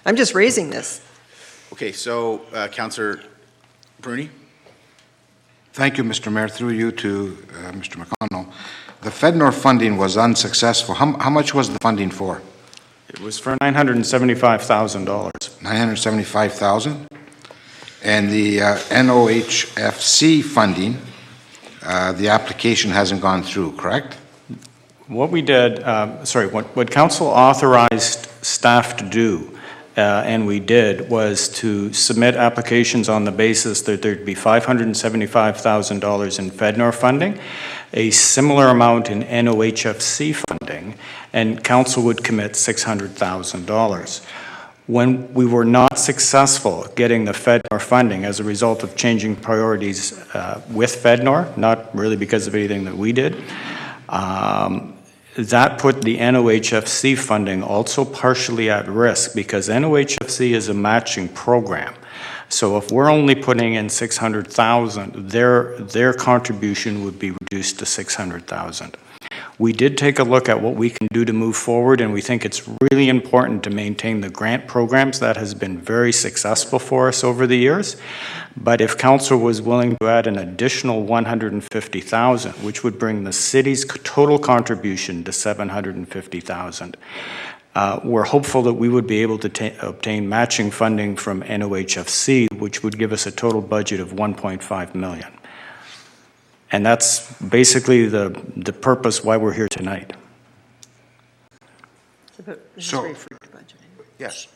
I'm just raising this. Okay, so Councillor Bruni? Thank you, Mr. Mayor. Through you to Mr. McConnell. The FedNor funding was unsuccessful. How much was the funding for? It was for $975,000. $975,000? And the NOHFC funding, the application hasn't gone through, correct? What we did, what council authorized staff to do, and we did, was to submit applications on the basis that there'd be $575,000 in FedNor funding, a similar amount in NOHFC funding, and council would commit $600,000. When we were not successful getting the FedNor funding as a result of changing priorities with FedNor, not really because of anything that we did, that put the NOHFC funding also partially at risk, because NOHFC is a matching program. So if we're only putting in $600,000, their contribution would be reduced to $600,000. We did take a look at what we can do to move forward, and we think it's really important to maintain the grant programs. That has been very successful for us over the years. But if council was willing to add an additional $150,000, which would bring the city's total contribution to $750,000, we're hopeful that we would be able to obtain matching funding from NOHFC, which would give us a total budget of $1.5 million. And that's basically the purpose why we're here tonight. So, yes.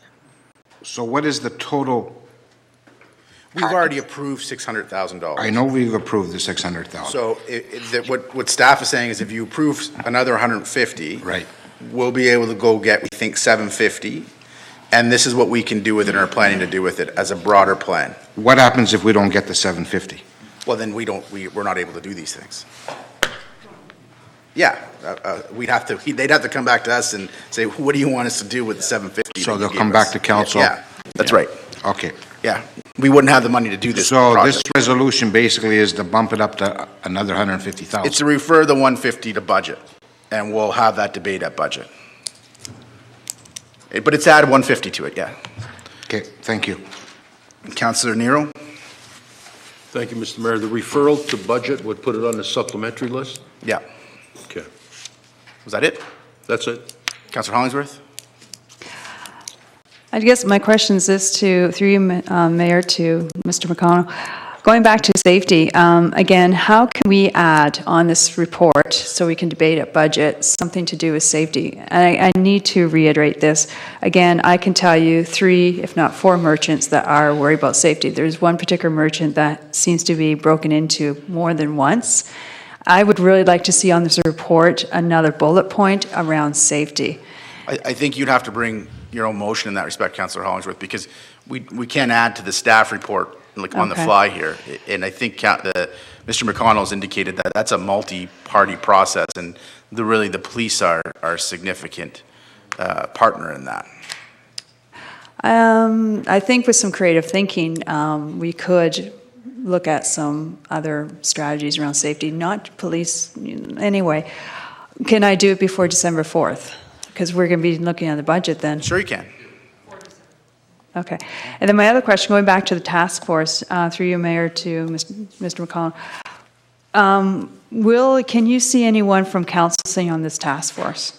So what is the total? We've already approved $600,000. I know we've approved the 600,000. So what staff is saying is if you approve another 150, right, we'll be able to go get, we think, 750. And this is what we can do with it and are planning to do with it as a broader plan. What happens if we don't get the 750? Well, then we're not able to do these things. Yeah, they'd have to come back to us and say, what do you want us to do with the 750? So they'll come back to council? Yeah, that's right. Okay. Yeah, we wouldn't have the money to do this So project. this resolution basically is to bump it up to another 150,000? It's to refer the 150 to budget, and we'll have that debate at budget. But it's add 150 to it, yeah. Okay, thank you. Councillor Nero? Thank you, Mr. Mayor. The referral to budget would put it on the supplementary list? Yeah. Okay. Was that it? That's it. Councillor Hollingsworth? I guess my question is this through you, Mayor, to Mr. McConnell. Going back to safety, again, how can we add on this report so we can debate at budget something to do with safety? And I need to reiterate this. Again, I can tell you 3, if not 4 merchants that are worried about safety. There's one particular merchant that seems to be broken into more than once. I would really like to see on this report another bullet point around safety. I think you'd have to bring your own motion in that respect, Councillor Hollingsworth, because we can't add to the staff report on the fly here. And I think Mr. McConnell's indicated that that's a multi-party process, and the police are a significant partner in that. I think with some creative thinking, we could look at some other strategies around safety, not police. Anyway, can I do it before December 4th? Because we're going to be looking at the budget then. Sure you can. Okay. And then my other question, going back to the task force, through you, Mayor, to Mr. McConnell. Can you see anyone from council sitting on this task force?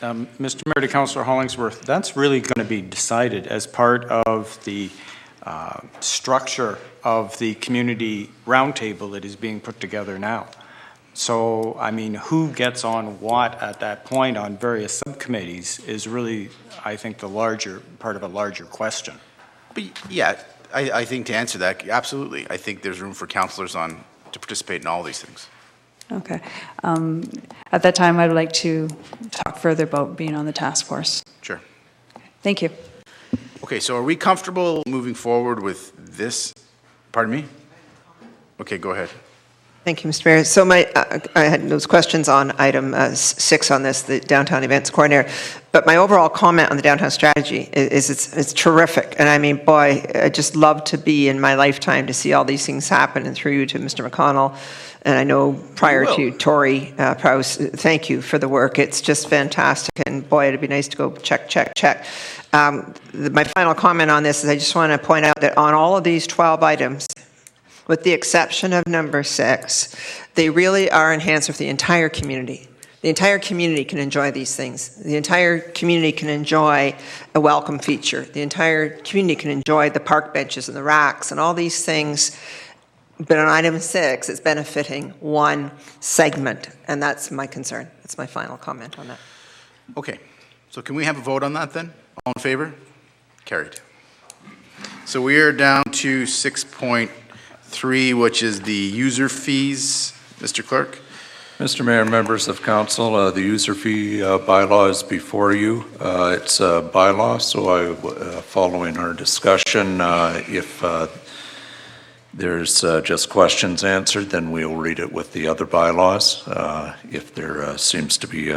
Mr. Mayor, to Councillor Hollingsworth, that's really going to be decided as part of the structure of the community roundtable that is being put together now. So, I mean, who gets on what at that point on various subcommittees is really, I think, the larger part of a larger question. But yeah, I think to answer that, absolutely. I think there's room for councillors to participate in all these things. Okay. At that time, I'd like to talk further about being on the task force. Sure. Thank you. Okay, so are we comfortable moving forward with this? Pardon me? Okay, go ahead. Thank you, Mr. Mayor. So I had those questions on item 6 on this, the downtown events coordinator. But my overall comment on the downtown strategy is it's terrific. And I mean, boy, I just love to be in my lifetime to see all these things happen. And through you to Mr. McConnell, and I know prior to Tory Prowse, thank you for the work. It's just fantastic. And boy, it'd be nice to go check. My final comment on this is I just want to point out that on all of these 12 items, with the exception of number 6, they really are enhanced with the entire community. The entire community can enjoy these things. The entire community can enjoy a welcome feature. The entire community can enjoy the park benches and the racks and all these things. But on item 6, it's benefiting one segment, and that's my concern. That's my final comment on that. Okay, so can we have a vote on that then? All in favor? Carried. So we are down to 6.3, which is the user fees. Mr. Clerk? Mr. Mayor, members of council, the user fee bylaw is before you. It's a bylaw, so following our discussion, if there's just questions answered, then we'll read it with the other bylaws. If there seems to be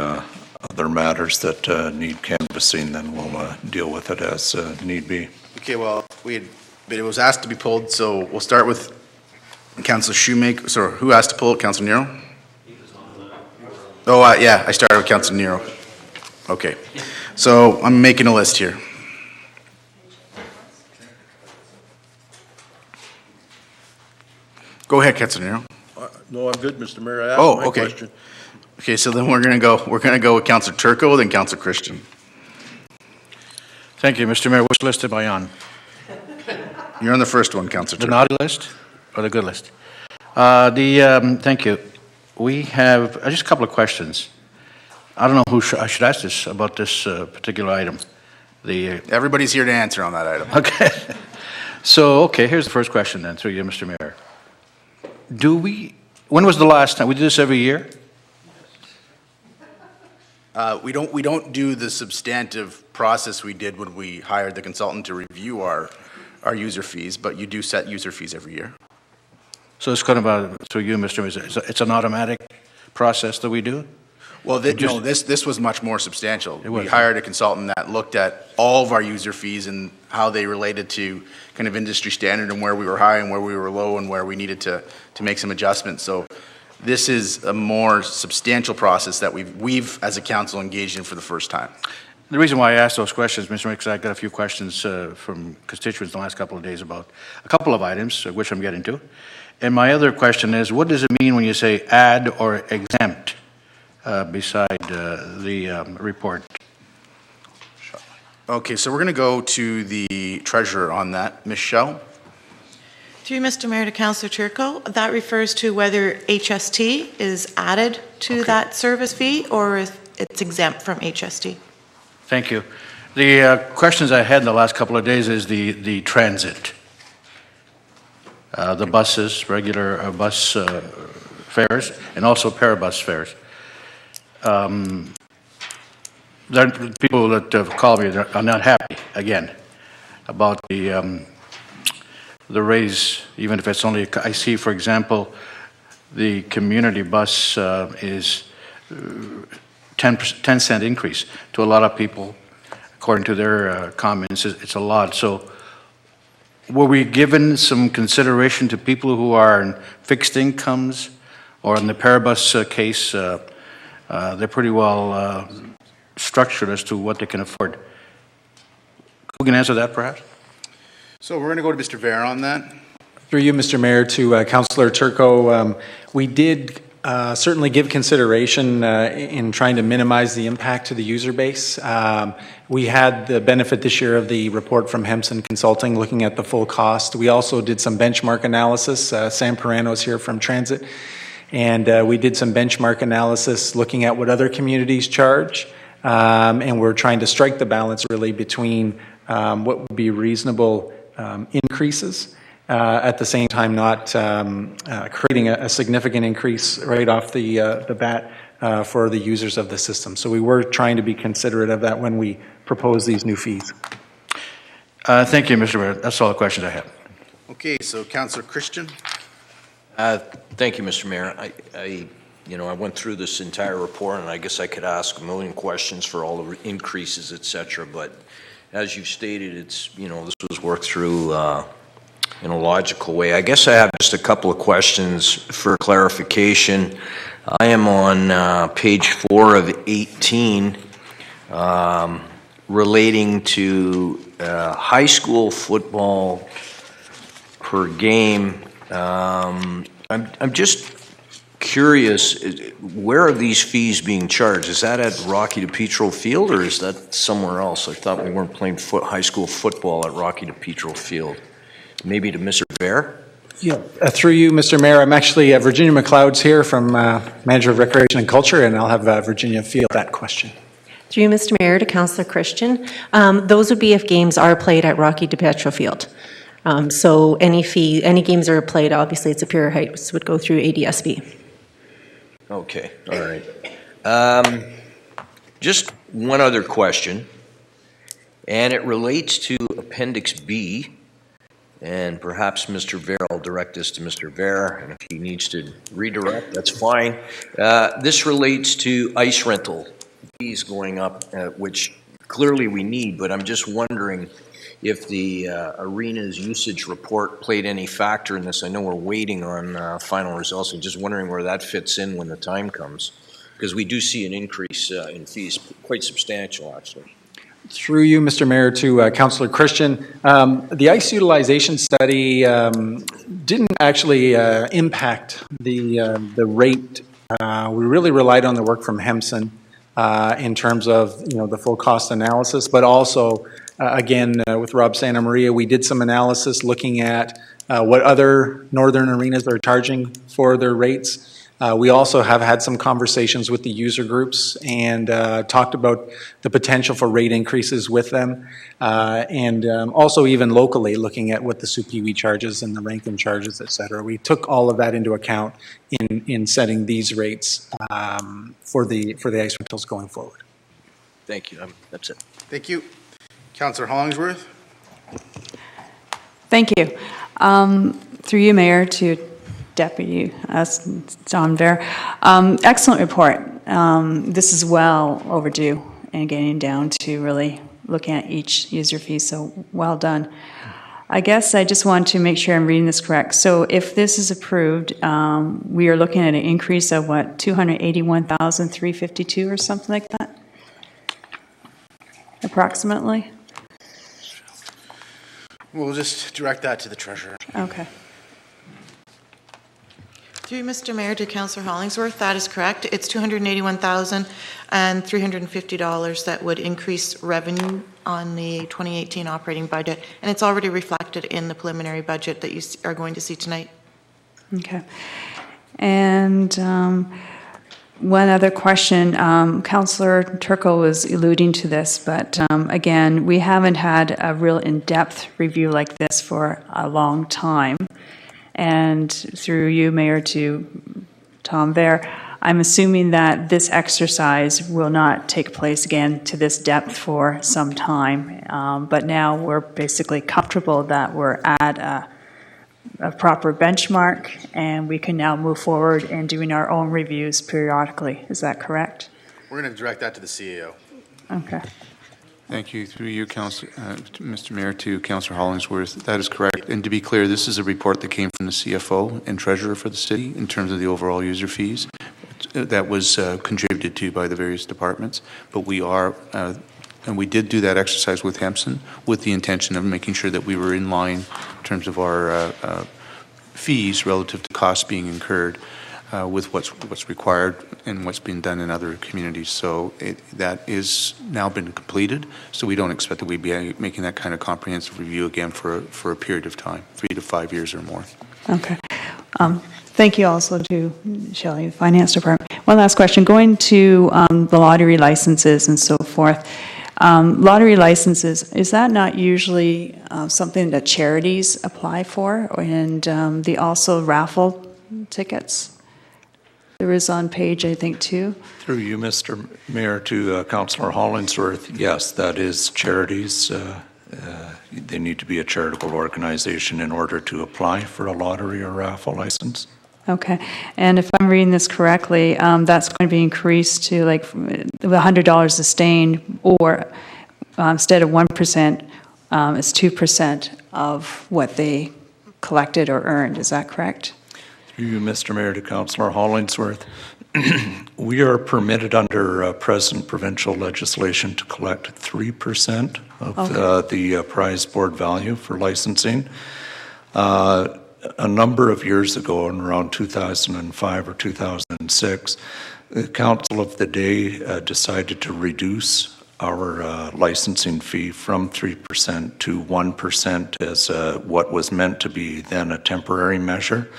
other matters that need canvassing, then we'll deal with it as need be. Okay, well, it was asked to be pulled, so we'll start with Councillor Shoemaker. Sorry, who asked to pull it? Councillor Nero? Oh, yeah, I started with Councilor Nero. Okay, so I'm making a list here. Go ahead, Councilor Nero. No, I'm good, Mr. Mayor. I asked Oh, my okay. question. Okay, so then we're gonna go with Councilor Turco, then Councilor Christian. Thank you, Mr. Mayor. Which list am I on? You're on the first one, Councilor The Turco. naughty list or the good list? Thank you. We have just a couple of questions. I don't know who I should ask this about this particular item. Everybody's here to answer on that item. Okay. So, here's the first question then, through you, Mr. Mayor. When was the last time? We do this every year? We don't do the substantive process we did when we hired the consultant to review our user fees, but you do set user fees every year. So it's kind of through you, Mr. Mayor, it's an automatic process that we do? Well, this was much more substantial. was. We hired a consultant that looked at all of our user fees and how they related to kind of industry standard and where we were high and where we were low and where we needed to make some adjustments. So this is a more substantial process that we've as a council engaged in for the first time. The reason why I asked those questions, Mr. Mayor, because I got a few questions from constituents in the last couple of days about a couple of items, which I'm getting to. And my other question is, what does it mean when you say add or exempt beside the report? Okay, so we're going to go to the treasurer on that. Ms. Schell? Through Mr. Mayor to Councillor Turco, that refers to whether HST is added to that service fee or if it's exempt from HST. Thank you. The questions I had in the last couple of days is the transit. The buses, regular bus fares, and also parabus fares. There are people that have called me that are not happy, again, about the raise, even if it's only, I see, for example, the community bus is 10 cent increase to a lot of people. According to their comments, it's a lot. So were we given some consideration to people who are in fixed incomes, or in the parabus case, they're pretty well structured as to what they can afford? Who can answer that, perhaps? So we're going to go to Mr. Vera on that. Through you, Mr. Mayor, to Councillor Turco, we did certainly give consideration in trying to minimize the impact to the user base. We had the benefit this year of the report from Hemson Consulting looking at the full cost. We also did some benchmark analysis. Sam Perano's here from Transit. And we did some benchmark analysis looking at what other communities charge. And we're trying to strike the balance really between what would be reasonable increases, at the same time not creating a significant increase right off the bat for the users of the system. So we were trying to be considerate of that when we proposed these new fees. Thank you, Mr. Mayor. That's all the questions I had. Okay, so Councillor Christian. Thank you, Mr. Mayor. I went through this entire report, and I guess I could ask a million questions for all the increases, et cetera, but as you stated, it's, this was worked through in a logical way. I guess I have just a couple of questions for clarification. I am on page 4 of 18, relating to high school football per game. I'm just curious, where are these fees being charged? Is that at Rocky DePietro Field, or is that somewhere else? I thought we weren't playing high school football at Rocky DePietro Field. Maybe to Mr. Bear? Yeah. Through you, Mr. Mayor, I'm actually Virginia McLeod's here from Manager of Recreation and Culture, and I'll have Virginia field that question. Through you, Mr. Mayor, to Councillor Christian. Those would be if games are played at Rocky DePietro Field. So any games that are played, obviously it's Superior Heights, would go through ADSB. Okay, all right. Just one other question, and it relates to Appendix B, and perhaps Mr. Ver, I'll direct this to Mr. Ver, and if he needs to redirect, that's fine. This relates to ice rental fees going up, which clearly we need, but I'm just wondering if the arena's usage report played any factor in this. I know we're waiting on final results. I'm just wondering where that fits in when the time comes. Because we do see an increase in fees, quite substantial, actually. Through you, Mr. Mayor, to Councillor Christian. The ice utilization study didn't actually impact the rate. We really relied on the work from Hempson in terms of the full cost analysis, but also again with Rob Santa Maria, we did some analysis looking at what other northern arenas are charging for their rates. We also have had some conversations with the user groups and talked about the potential for rate increases with them, and also even locally looking at what the Supiwi charges and the Rankin charges, et cetera. We took all of that into account in setting these rates for the ice rentals going forward. Thank you. That's it. Thank you. Councillor Hollingsworth. Thank you. Through you, Mayor, to Deputy John Ver. Excellent report. This is well overdue and getting down to really looking at each user fee, so well done. I guess I just want to make sure I'm reading this correct. So if this is approved, we are looking at an increase of what, 281,352 or something like that? Approximately? We'll just direct that to the treasurer. Okay. Through Mr. Mayor to Councillor Hollingsworth, that is correct. It's $281,350 that would increase revenue on the 2018 operating budget, and it's already reflected in the preliminary budget that you are going to see tonight. Okay. And one other question. Councillor Turco was alluding to this, but again, we haven't had a real in-depth review like this for a long time. And through you, Mayor, to Tom Ver, I'm assuming that this exercise will not take place again to this depth for some time. But now we're basically comfortable that we're at a proper benchmark and we can now move forward in doing our own reviews periodically. Is that correct? We're going to direct that to the CAO. Okay. Thank you. Through you, Mr. Mayor, to Councillor Hollingsworth. That is correct. And to be clear, this is a report that came from the CFO and treasurer for the city in terms of the overall user fees. That was contributed to by the various departments. But we are, and we did do that exercise with Hempson with the intention of making sure that we were in line in terms of our fees relative to costs being incurred with what's required and what's been done in other communities. So that is now been completed. So we don't expect that we'd be making that kind of comprehensive review again for a period of time, 3 to 5 years or more. Okay. Thank you also to Shelley, the Finance Department. One last question. Going to the lottery licenses and so forth. Lottery licenses, is that not usually something that charities apply for? And the also raffle tickets? There is on page, I think, 2. Through you, Mr. Mayor, to Councillor Hollingsworth, yes, that is charities. They need to be a charitable organization in order to apply for a lottery or raffle license. Okay. And if I'm reading this correctly, that's going to be increased to like $100 a stain, or instead of 1%, it's 2% of what they collected or earned. Is that correct? Through you, Mr. Mayor, to Councillor Hollingsworth. We are permitted under present provincial legislation to collect 3% of the prize board value for licensing. A number of years ago, in around 2005 or 2006, the Council of the Day decided to reduce our licensing fee from 3% to 1% as what was meant to be then a temporary measure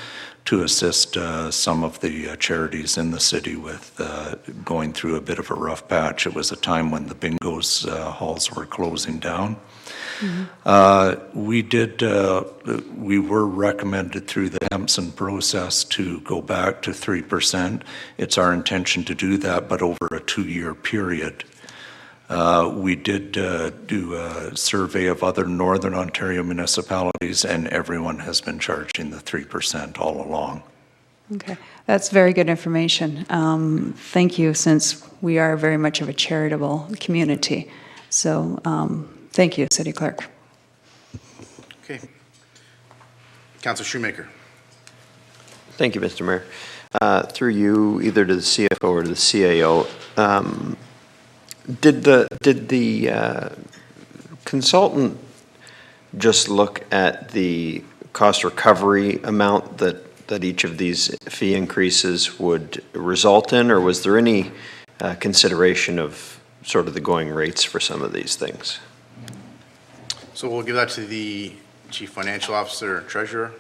to assist some of the charities in the city with going through a bit of a rough patch. It was a time when the bingos halls were closing down. Mm-hmm. We were recommended through the Hempson process to go back to 3%. It's our intention to do that, but over a 2-year period. We did do a survey of other Northern Ontario municipalities, and everyone has been charging the 3% all along. Okay, that's very good information. Thank you, since we are very much of a charitable community. So thank you, City Clerk. Okay. Councillor Shoemaker. Thank you, Mr. Mayor. through you, either to the CFO or to the CAO, did the consultant just look at the cost recovery amount that each of these fee increases would result in, or was there any consideration of sort of the going rates for some of these things? So we'll give that to the Chief Financial Officer or Treasurer.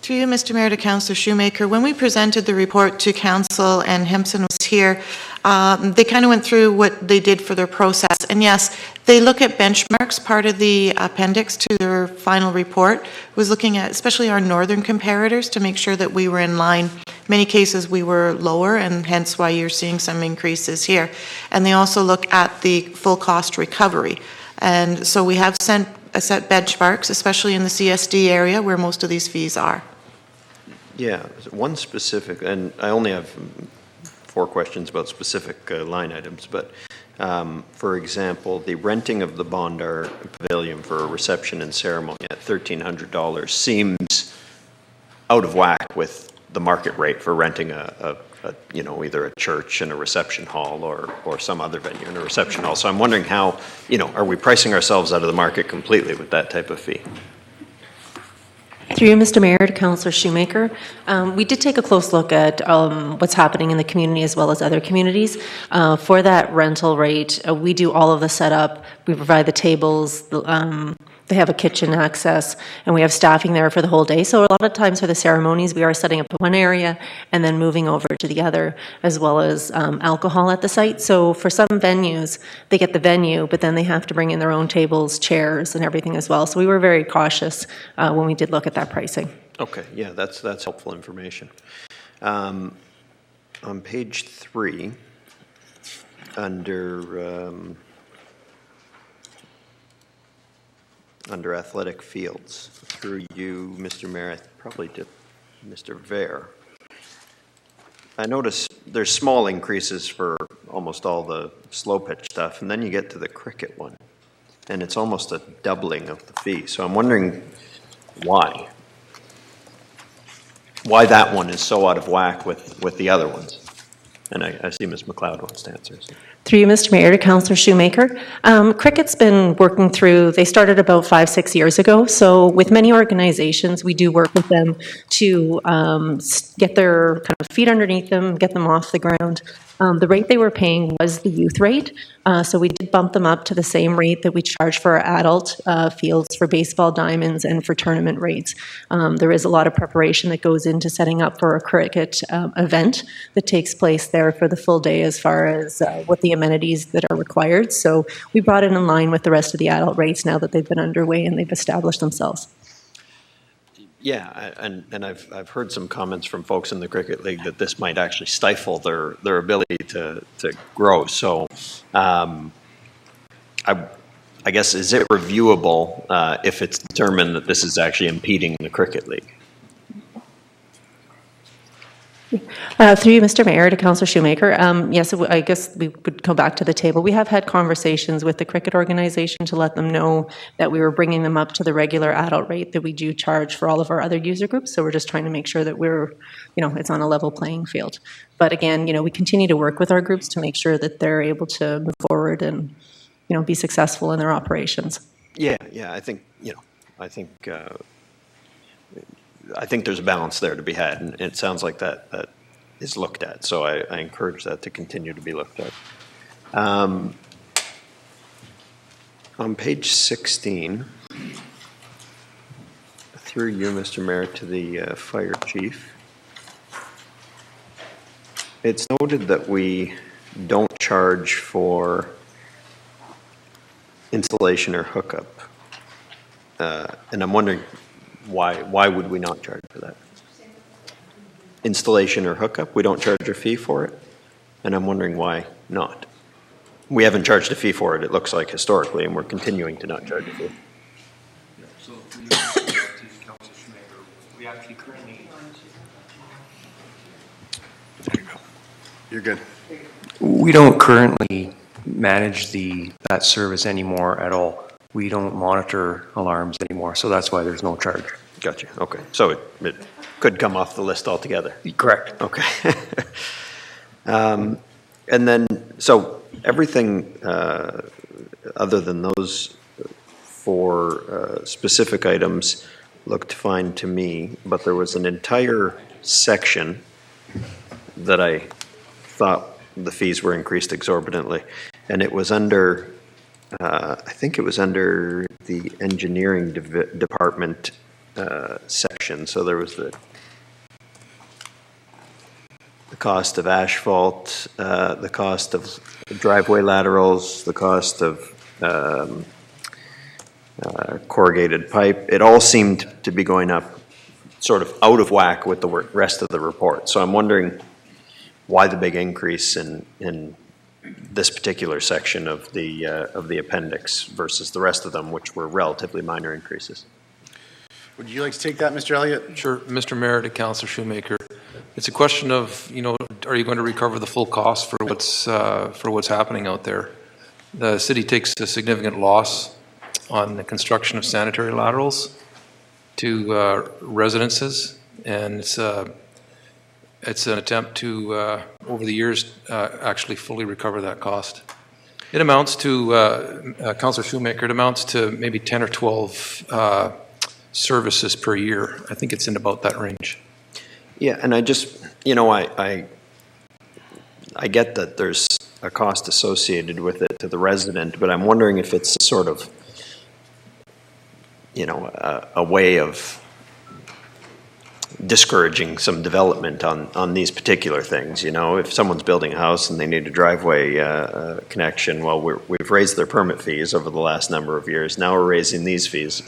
Through you, Mr. Mayor, to Councillor Shoemaker, when we presented the report to Council and Hempson was here, they kind of went through what they did for their process. And yes, they look at benchmarks. Part of the appendix to their final report was looking at especially our northern comparators to make sure that we were in line. Many cases we were lower, and hence why you're seeing some increases here. And they also look at the full cost recovery. And so we have set benchmarks, especially in the CSD area where most of these fees are. Yeah, one specific, and I only have 4 questions about specific line items, but for example, the renting of the Bondar Pavilion for a reception and ceremony at $1,300 seems out of whack with the market rate for renting a either a church and a reception hall or some other venue and a reception hall. So I'm wondering how, are we pricing ourselves out of the market completely with that type of fee? Through you, Mr. Mayor, to Councillor Shoemaker, we did take a close look at what's happening in the community as well as other communities. For that rental rate, we do all of the setup. We provide the tables. They have a kitchen access, and we have staffing there for the whole day. So a lot of times for the ceremonies, we are setting up one area and then moving over to the other, as well as alcohol at the site. So for some venues, they get the venue, but then they have to bring in their own tables, chairs, and everything as well. So we were very cautious when we did look at that pricing. Okay, yeah, that's helpful information. On page 3, under athletic fields, through you, Mr. Mayor, probably to Mr. Vare. I notice there's small increases for almost all the slow pitch stuff, and then you get to the cricket one, and it's almost a doubling of the fee. So I'm wondering why that one is so out of whack with the other ones. And I see Ms. McLeod wants to answer. So. Through you, Mr. Mayor, to Councillor Shoemaker. Cricket's been working through, they started about 5-6 years ago, so with many organizations, we do work with them to get their kind of feet underneath them, get them off the ground. The rate they were paying was the youth rate, so we did bump them up to the same rate that we charge for our adult fields for baseball diamonds and for tournament rates. There is a lot of preparation that goes into setting up for a cricket event that takes place there for the full day as far as what the amenities that are required. So we brought it in line with the rest of the adult rates now that they've been underway and they've established themselves. Yeah, and I've heard some comments from folks in the Cricket League that this might actually stifle their ability to grow. So I guess, is it reviewable if it's determined that this is actually impeding the Cricket League? Through you, Mr. Mayor, to Councillor Shoemaker. Yes, I guess we would go back to the table. We have had conversations with the cricket organization to let them know that we were bringing them up to the regular adult rate that we do charge for all of our other user groups. So we're just trying to make sure that we're, it's on a level playing field. But again, we continue to work with our groups to make sure that they're able to move forward and, be successful in their operations. Yeah, I think, I think there's a balance there to be had, and it sounds like that is looked at. So I encourage that to continue to be looked at. On page 16, through you, Mr. Mayor, to the fire chief, it's noted that we don't charge for installation or hookup, and I'm wondering, why would we not charge for that? Installation or hookup, we don't charge a fee for it, and I'm wondering why not. We haven't charged a fee for it, it looks like, historically, and we're continuing to not charge a fee. So, we actually currently... There you go. You're good. We don't currently manage that service anymore at all. We don't monitor alarms anymore, so that's why there's no charge. Gotcha. Okay. So could come off the list altogether. Correct. Okay. And then, so everything other than those four specific items looked fine to me, but there was an entire section that I thought the fees were increased exorbitantly, and it was under, I think it was under the engineering department section. So there was the cost of asphalt, the cost of driveway laterals, the cost of corrugated pipe. It all seemed to be going up sort of out of whack with the rest of the report. So I'm wondering why the big increase in this particular section of the appendix versus the rest of them, which were relatively minor increases. Would you like to take that, Mr. Elliott? Sure. Mr. Mayor, to Councillor Shoemaker. It's a question of, are you going to recover the full cost for what's happening out there? The city takes a significant loss on the construction of sanitary laterals to residences, and it's an attempt to, over the years, actually fully recover that cost. It amounts to, Councillor Shoemaker, it amounts to maybe 10 or 12 services per year. I think it's in about that range. Yeah, and I just, I get that there's a cost associated with it to the resident, but I'm wondering if it's sort of, a way of discouraging some development on these particular things. If someone's building a house and they need a driveway connection, well, we've raised their permit fees over the last number of years. Now we're raising these fees.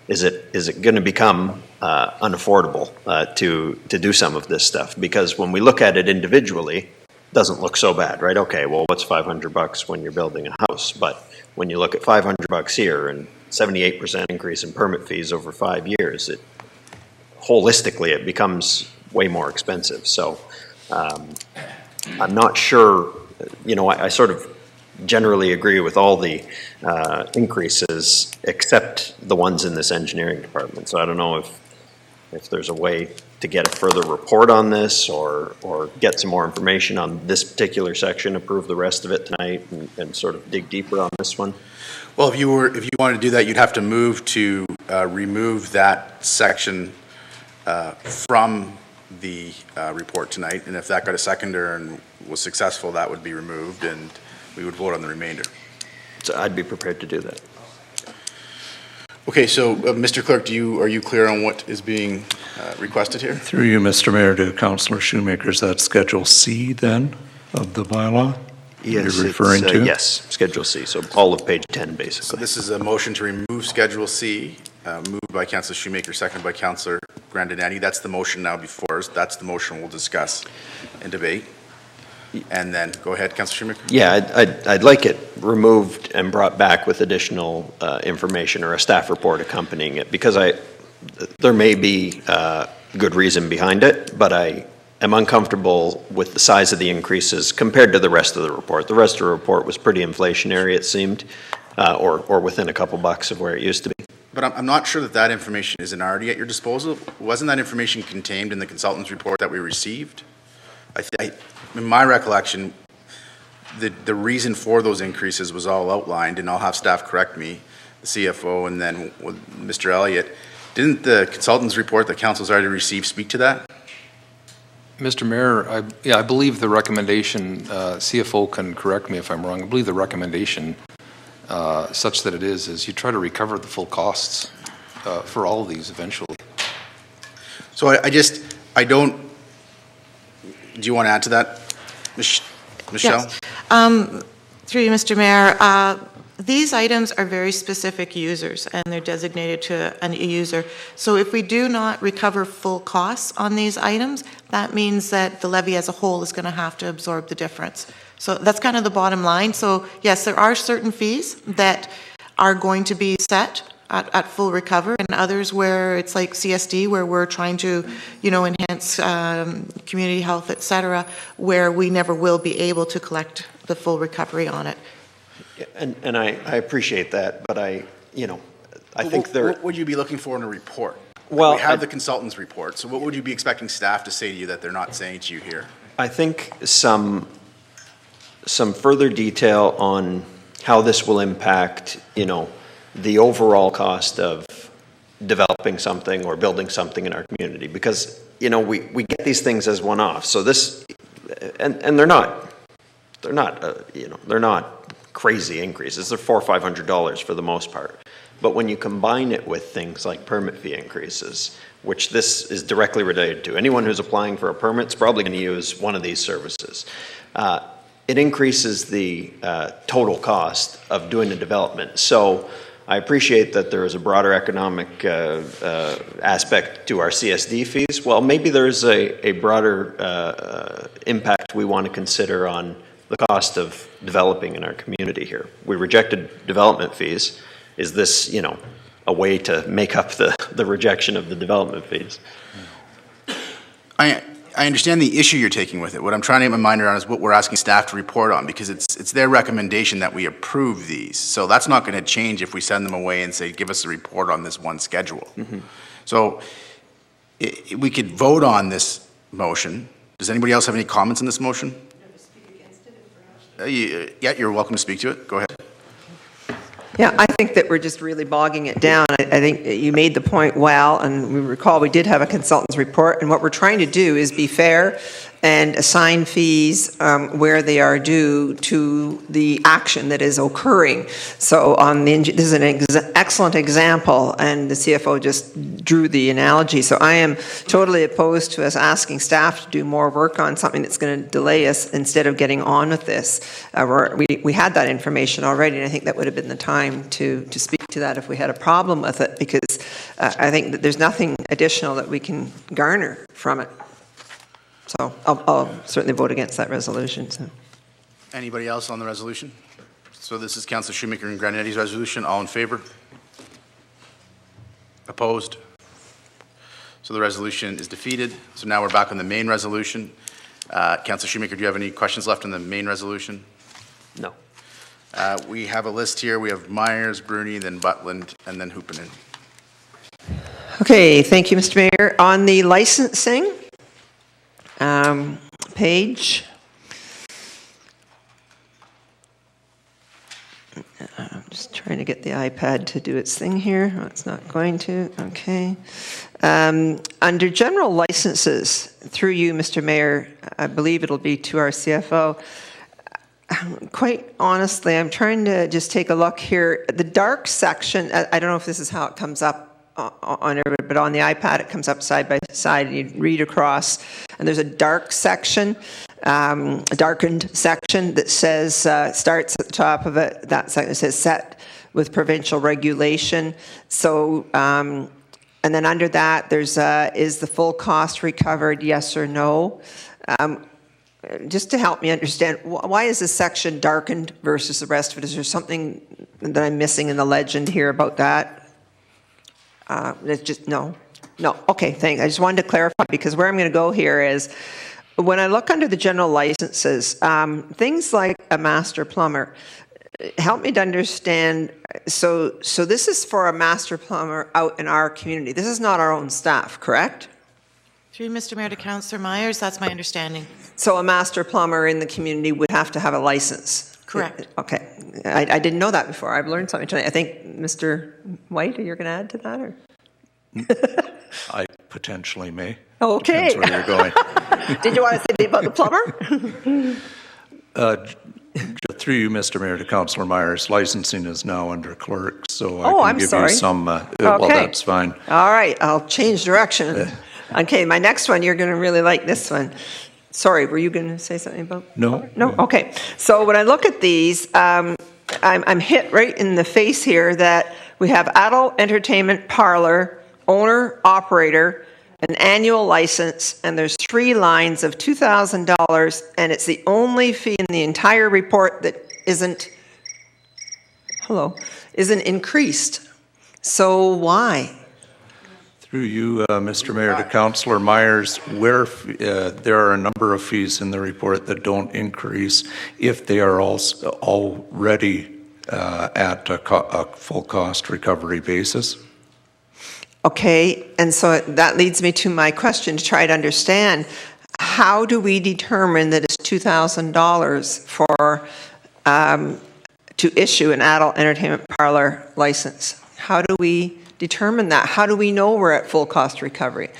Is it going to become unaffordable to do some of this stuff? Because when we look at it individually, it doesn't look so bad, right? Okay, well, what's $500 when you're building a house? But when you look at $500 here and 78% increase in permit fees over 5 years, holistically it becomes way more expensive. So I'm not sure, I sort of generally agree with all the increases except the ones in this engineering department. So I don't know if there's a way to get a further report on this or get some more information on this particular section, approve the rest of it tonight and sort of dig deeper on this one. Well, if you wanted to do that, you'd have to move to remove that section from the report tonight. And if that got a seconder and was successful, that would be removed and we would vote on the remainder. So I'd be prepared to do that. Okay, so Mr. Clerk, are you clear on what is being requested here? Through you, Mr. Mayor, to Councillor Shoemaker, is that Schedule C then of the bylaw? Yes, you're referring to? Yes, Schedule C, so all of page 10 basically. So this is a motion to remove Schedule C, moved by Councillor Shoemaker, seconded by Councillor Grandinati. That's the motion now before us. That's the motion we'll discuss and debate. And then, go ahead, Councillor Shoemaker. Yeah, I'd like it removed and brought back with additional information or a staff report accompanying it, because there may be good reason behind it, but I am uncomfortable with the size of the increases compared to the rest of the report. The rest of the report was pretty inflationary, it seemed, or within a couple bucks of where it used to be. But I'm not sure that information isn't already at your disposal. Wasn't that information contained in the consultant's report that we received? In my recollection, the reason for those increases was all outlined, and I'll have staff correct me, the CFO and then with Mr. Elliott. Didn't the consultant's report that council's already received speak to that? Mr. Mayor, I believe the recommendation, CFO can correct me if I'm wrong, I believe the recommendation such that it is you try to recover the full costs for all of these eventually. So I don't, do you want to add to that, Michelle? Yes. Through you, Mr. Mayor, these items are very specific users and they're designated to a user. So if we do not recover full costs on these items, that means that the levy as a whole is going to have to absorb the difference. So that's kind of the bottom line. So yes, there are certain fees that are going to be set at full recover, and others where it's like CSD, where we're trying to, enhance community health, et cetera, where we never will be able to collect the full recovery on it. And I appreciate that, but I think there... What would you be looking for in a report? Well, We have the consultant's report, so what would you be expecting staff to say to you that they're not saying to you here? I think some further detail on how this will impact, the overall cost of developing something or building something in our community. Because, we get these things as one-off. So this, and they're not crazy increases. They're $400 or $500 for the most part. But when you combine it with things like permit fee increases, which this is directly related to, anyone who's applying for a permit is probably going to use one of these services. It increases the total cost of doing the development. So I appreciate that there is a broader economic aspect to our CSD fees. Well, maybe there's a broader impact we want to consider on the cost of developing in our community here. We rejected development fees. Is this, a way to make up the rejection of the development fees? I understand the issue you're taking with it. What I'm trying to get my mind around is what we're asking staff to report on, because it's their recommendation that we approve these. So that's not going to change if we send them away and say, give us a report on this one schedule. Mm-hmm. So we could vote on this motion. Does anybody else have any comments on this motion? Yeah, you're welcome to speak to it. Go ahead. Yeah, I think that we're just really bogging it down. I think you made the point well, and we recall we did have a consultant's report, and what we're trying to do is be fair and assign fees where they are due to the action that is occurring. So this is an excellent example, and the CFO just drew the analogy. So I am totally opposed to us asking staff to do more work on something that's going to delay us instead of getting on with this. We had that information already, and I think that would have been the time to speak to that if we had a problem with it, because I think that there's nothing additional that we can garner from it. So I'll certainly vote against that resolution. So. Anybody else on the resolution? So this is Councillor Shoemaker and Granetti's resolution. All in favor? Opposed? So the resolution is defeated. So now we're back on the main resolution. Councillor Shoemaker, do you have any questions left on the main resolution? No. We have a list here. We have Myers, Bruni, then Butland, and then Hoopinen. Okay, thank you, Mr. Mayor. On the licensing page, I'm just trying to get the iPad to do its thing here. Oh, it's not going to. Okay. Under general licenses, through you, Mr. Mayor, I believe it'll be to our CFO. Quite honestly, I'm trying to just take a look here. The dark section, I don't know if this is how it comes up on everybody, but on the iPad it comes up side by side and you read across, and there's a dark section, a darkened section that says, starts at the top of it, that section says set with provincial regulation. So, and then under that there's, is the full cost recovered, yes or no? Just to help me understand, why is this section darkened versus the rest of it? Is there something that I'm missing in the legend here about that? That's just, no. Okay, thanks. I just wanted to clarify, because where I'm going to go here is, when I look under the general licenses, things like a master plumber, help me to understand, so this is for a master plumber out in our community. This is not our own staff, correct? Through Mr. Mayor to Councillor Myers, that's my understanding. So a master plumber in the community would have to have a license? Correct. Okay. I didn't know that before. I've learned something tonight. I think, Mr. White, are you going to add to that? Or? I potentially may. Okay. Depends where you're going. Did you want to say anything about the plumber? Through you, Mr. Mayor, to Councillor Myers, licensing is now under clerk, so I can give you some, well, that's fine. All right, I'll change direction. Okay, my next one, you're going to really like this one. Sorry, were you going to say something about? No. No? Okay. So when I look at these, I'm hit right in the face here that we have adult entertainment parlor, owner, operator, an annual license, and there's 3 lines of $2,000, and it's the only fee in the entire report that isn't increased. So why? Through you, Mr. Mayor, to Councillor Myers, where there are a number of fees in the report that don't increase if they are also already at a full cost recovery basis. Okay, and so that leads me to my question to try to understand, how do we determine that it's $2,000 for, to issue an adult entertainment parlor license? How do we determine that? How do we know we're at full cost recovery?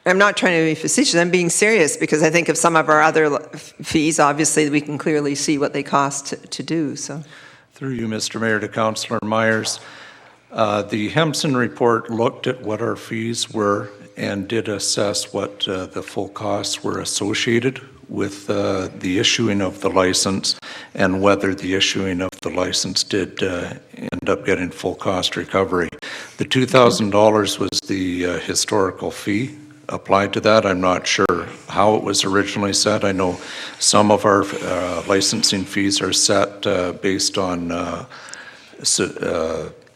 I'm not trying to be facetious, I'm being serious, because I think of some of our other fees, obviously we can clearly see what they cost to do, so. Through you, Mr. Mayor, to Councillor Myers. The Hempson report looked at what our fees were and did assess what the full costs were associated with the issuing of the license and whether the issuing of the license did end up getting full cost recovery. The $2,000 was the historical fee applied to that. I'm not sure how it was originally set. I know some of our licensing fees are set based on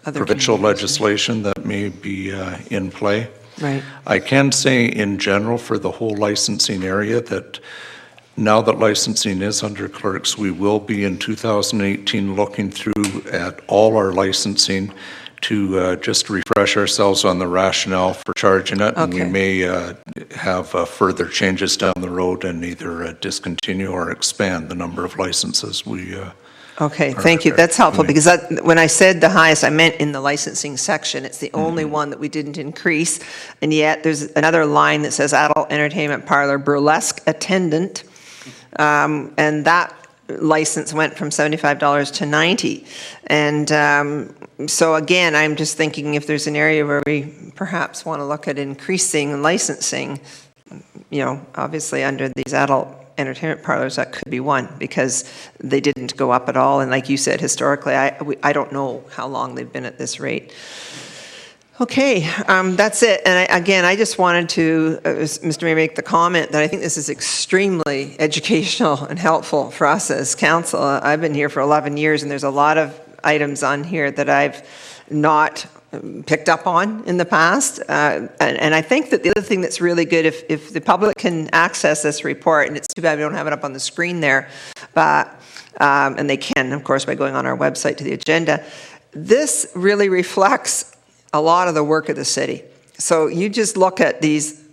provincial legislation that may be in play. Right. I can say in general for the whole licensing area that now that licensing is under clerks, we will be in 2018 looking through at all our licensing to just refresh ourselves on the rationale for charging it. And we may have further changes down the road and either discontinue or expand the number of licenses we Okay, thank you. That's helpful, because that, when I said the highest, I meant in the licensing section. It's the only one that we didn't increase, and yet there's another line that says adult entertainment parlor burlesque attendant, and that license went from $75 to $90. And so again, I'm just thinking if there's an area where we perhaps want to look at increasing licensing, you know, obviously under these adult entertainment parlors, that could be one, because they didn't go up at all. And like you said, historically, I don't know how long they've been at this rate. Okay, that's it. And again, I just wanted to, Mr. Mayor, make the comment that I think this is extremely educational and helpful for us as council. I've been here for 11 years, and there's a lot of items on here that I've not picked up on in the past. And I think that the other thing that's really good, if the public can access this report, and it's too bad we don't have it up on the screen there, but and they can, of course, by going on our website to the agenda, this really reflects a lot of the work of the city. So you just look at these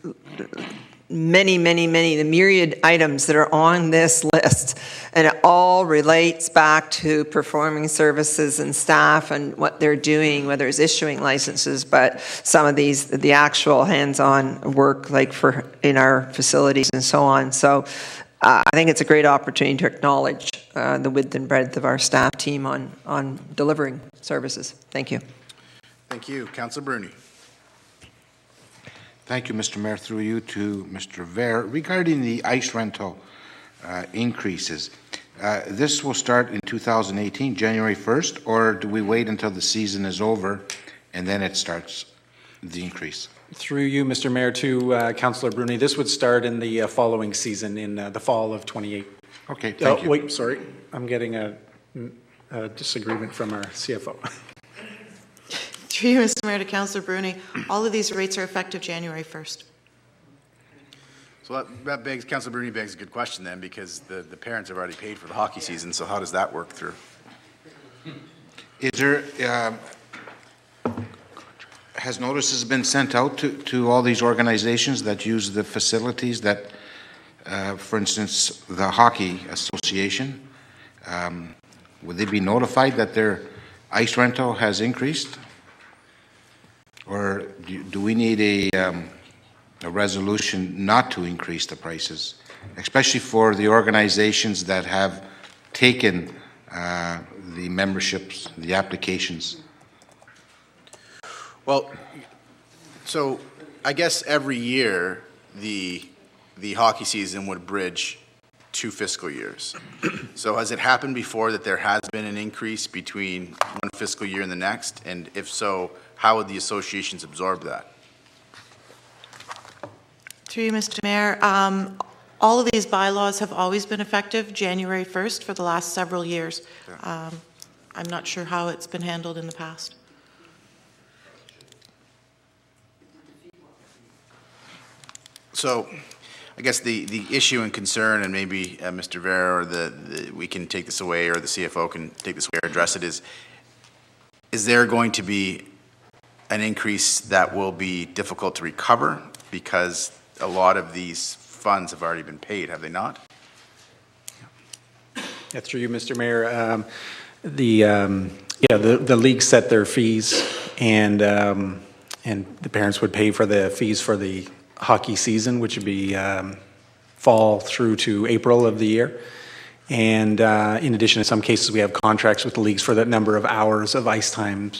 many, the myriad items that are on this list, and it all relates back to performing services and staff and what they're doing, whether it's issuing licenses, but some of these, the actual hands-on work, like for in our facilities and so on. So I think it's a great opportunity to acknowledge the width and breadth of our staff team on delivering services. Thank you. Thank you. Councillor Bruni. Thank you, Mr. Mayor. Through you to Mr. Ver. Regarding the ice rental increases, this will start in 2018, January 1st, or do we wait until the season is over and then it starts the increase? Through you, Mr. Mayor, to Councillor Bruni, this would start in the following season, in the fall of 28. Okay, thank you. Wait, sorry. I'm getting a disagreement from our CFO. Through you, Mr. Mayor, to Councillor Bruni, all of these rates are effective January 1st. So that begs, Councillor Bruni begs a good question then, because the parents have already paid for the hockey season, so how does that work through? Is there, has notices been sent out to all these organizations that use the facilities that, for instance, the Hockey Association, would they be notified that their ice rental has increased? Or do we need a resolution not to increase the prices, especially for the organizations that have taken the memberships, the applications? Well, so I guess every year the hockey season would bridge 2 fiscal years. So has it happened before that there has been an increase between one fiscal year and the next? And if so, how would the associations absorb that? Through you, Mr. Mayor, all of these bylaws have always been effective January 1st for the last several years. I'm not sure how it's been handled in the past. So I guess the issue and concern, and maybe Mr. Vera or we can take this away, or the CFO can take this away or address it, is there going to be an increase that will be difficult to recover because a lot of these funds have already been paid, have they not? Yeah, through you, Mr. Mayor. The league set their fees, and the parents would pay for the fees for the hockey season, which would be fall through to April of the year. And in addition, in some cases, we have contracts with the leagues for that number of hours of ice time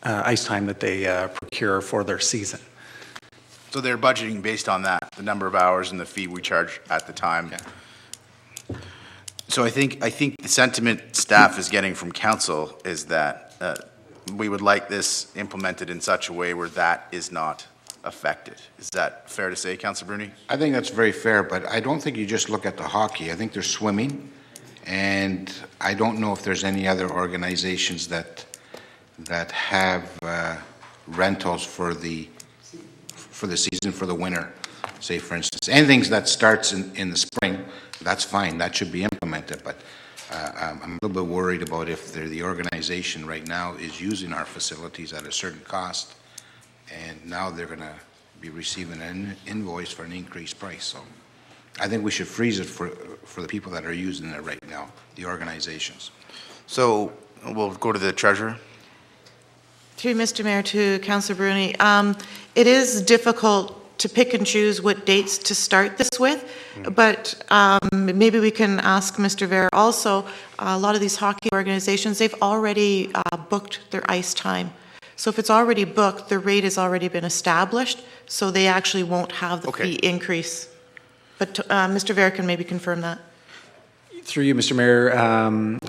that they procure for their season. So they're budgeting based on that, the number of hours and the fee we charge at the time. Yeah. So I think the sentiment staff is getting from council is that we would like this implemented in such a way where that is not affected. Is that fair to say, Councillor Bruni? I think that's very fair, but I don't think you just look at the hockey. I think there's swimming, and I don't know if there's any other organizations that have rentals for the season, for the winter. Say, for instance, anything that starts in the spring, that's fine. That should be implemented. But I'm a little bit worried about if the organization right now is using our facilities at a certain cost, and now they're going to be receiving an invoice for an increased price. So I think we should freeze it for the people that are using it right now, the organizations. So we'll go to the treasurer. Through Mr. Mayor to Councillor Bruni, it is difficult to pick and choose what dates to start this with, but maybe we can ask Mr. Ver also, a lot of these hockey organizations, they've already booked their ice time. So if it's already booked, the rate has already been established, so they actually won't have the fee increase. But Mr. Ver can maybe confirm that. Through you, Mr. Mayor,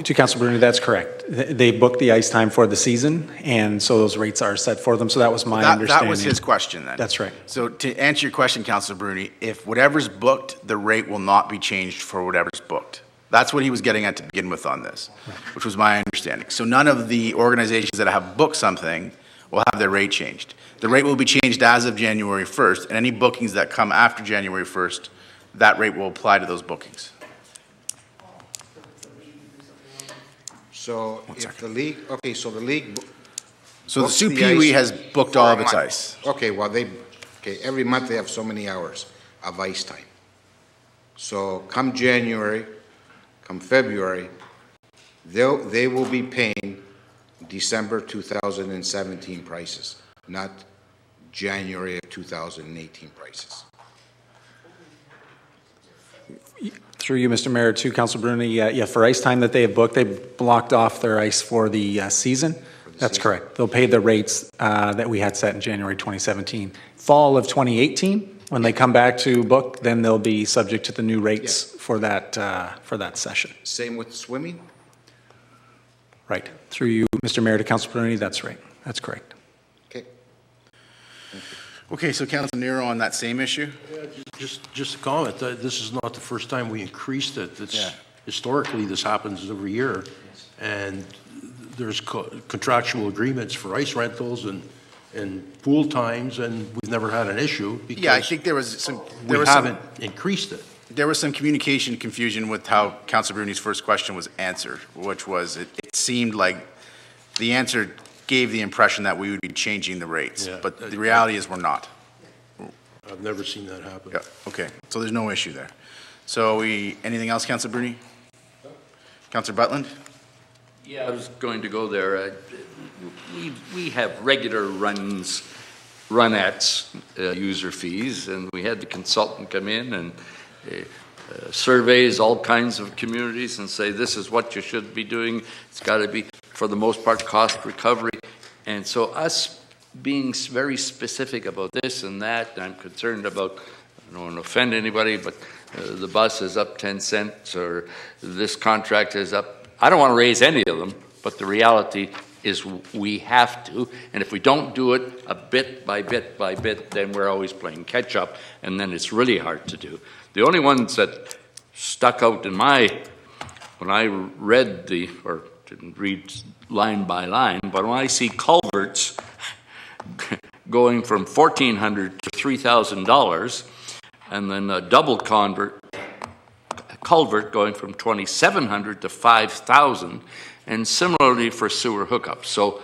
to Councillor Bruni, that's correct. They booked the ice time for the season, and so those rates are set for them. So that was my understanding. That was his question then. That's right. So to answer your question, Councillor Bruni, if whatever's booked, the rate will not be changed for whatever's booked. That's what he was getting at to begin with on this, which was my understanding. So none of the organizations that have booked something will have their rate changed. The rate will be changed as of January 1st, and any bookings that come after January 1st, that rate will apply to those bookings. So if the league, okay, so the league. So the Sault Ste. has booked all of its ice. Okay, well, every month they have so many hours of ice time. So come January, come February, they will be paying December 2017 prices, not January of 2018 prices. Through you, Mr. Mayor, to Councillor Bruni, for ice time that they have booked, they blocked off their ice for the season. That's correct. They'll pay the rates that we had set in January 2017. Fall of 2018, when they come back to book, then they'll be subject to the new rates for that session. Same with swimming? Right. Through you, Mr. Mayor, to Councillor Bruni, that's right. That's correct. Okay. Okay, so Councillor Nero on that same issue? Just a comment. This is not the first time we increased it. Historically, this happens every year, and there's contractual agreements for ice rentals and pool times, and we've never had an issue because I think there was some. We haven't increased it. There was some communication confusion with how Councillor Bruni's first question was answered, which was it seemed like the answer gave the impression that we would be changing the rates, but the reality is we're not. I've never seen that happen. Yeah, okay, so there's no issue there. So anything else, Councillor Bruni? Councillor Butland? Yeah, I was going to go there. We have regular run-ats, user fees, and we had the consultant come in and surveys all kinds of communities and say, this is what you should be doing. It's got to be, for the most part, cost recovery. And so us being very specific about this and that, and I'm concerned about, I don't want to offend anybody, but the bus is up 10 cents or this contract is up. I don't want to raise any of them, but the reality is we have to, and if we don't do it a bit by bit by bit, then we're always playing catch up, and then it's really hard to do. The only ones that stuck out in when I read or didn't read line by line, but when I see culverts going from $1,400 to $3,000, and then a double culvert going from $2,700 to $5,000, and similarly for sewer hookups. So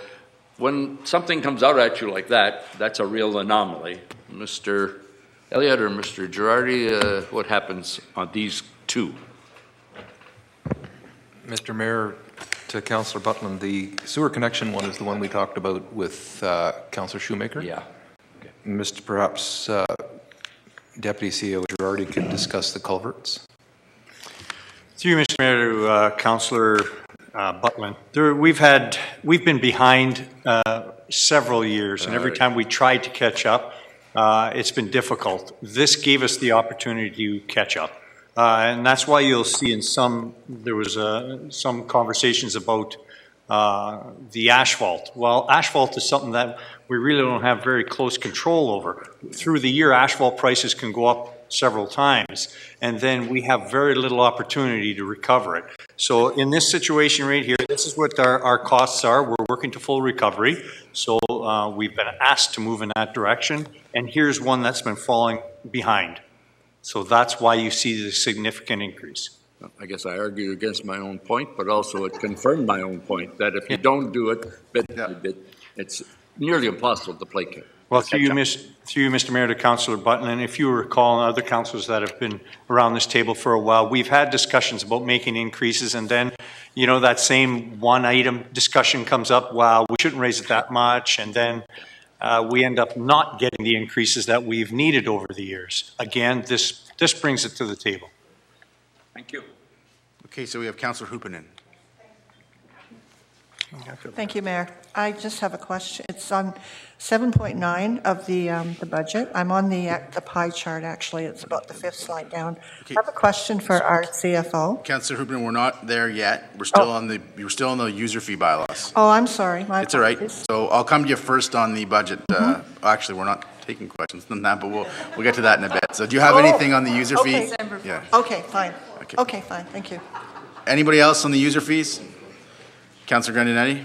when something comes out at you like that, that's a real anomaly. Mr. Elliott or Mr. Girardi, what happens on these two? Mr. Mayor, to Councillor Butland, the sewer connection one is the one we talked about with Councillor Shoemaker. Yeah. Okay. Perhaps Deputy CEO Girardi could discuss the culverts. Through you, Mr. Mayor, to Councillor Butland. We've been behind several years, and every time we tried to catch up, it's been difficult. This gave us the opportunity to catch up. And that's why you'll see there was some conversations about the asphalt. Well, asphalt is something that we really don't have very close control over. Through the year, asphalt prices can go up several times, and then we have very little opportunity to recover it. So in this situation right here, this is what our costs are. We're working to full recovery. So we've been asked to move in that direction, and here's one that's been falling behind. So that's why you see the significant increase. I guess I argue against my own point, but also it confirmed my own point that if you don't do it bit by bit, it's nearly impossible to placate. Well, through you, Mr. Mayor, to Councillor Button, and if you recall, and other councillors that have been around this table for a while, we've had discussions about making increases, and then, you know, that same one item discussion comes up, wow, we shouldn't raise it that much, and then we end up not getting the increases that we've needed over the years. Again, this brings it to the table. Thank you. Okay, so we have Councillor Hupinen. Thank you, Mayor. I just have a question. It's on 7.9 of the budget. I'm on the pie chart, actually. It's about the fifth slide down. Okay. I have a question for our CFO. Councillor Hupinen, we're not there yet. We're still you're still on the user fee bylaws. Oh, I'm sorry. My It's all right. apologies. So I'll come to you first on the budget. Actually, we're not taking questions on that, but we'll get to that in a bit. So do you have anything on the user fee? Yeah. Okay, fine. Okay, fine. Thank you. Anybody else on the user fees? Councillor Grandinetti?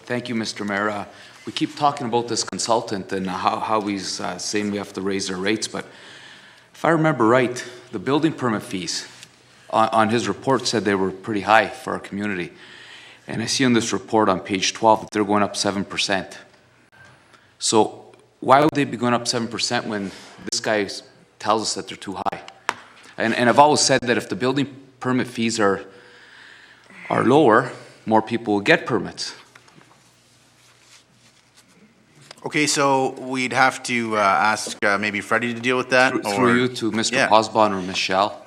Thank you, Mr. Mayor. We keep talking about this consultant and how he's saying we have to raise their rates, but if I remember right, the building permit fees on his report said they were pretty high for our community. And I see on this report on page 12 that they're going up 7%. So why would they be going up 7% when this guy tells us that they're too high? And I've always said that if the building permit fees are lower, more people will get permits. Okay, so we'd have to ask maybe Freddie to deal with that. Through you to Mr. Posbon or Michelle.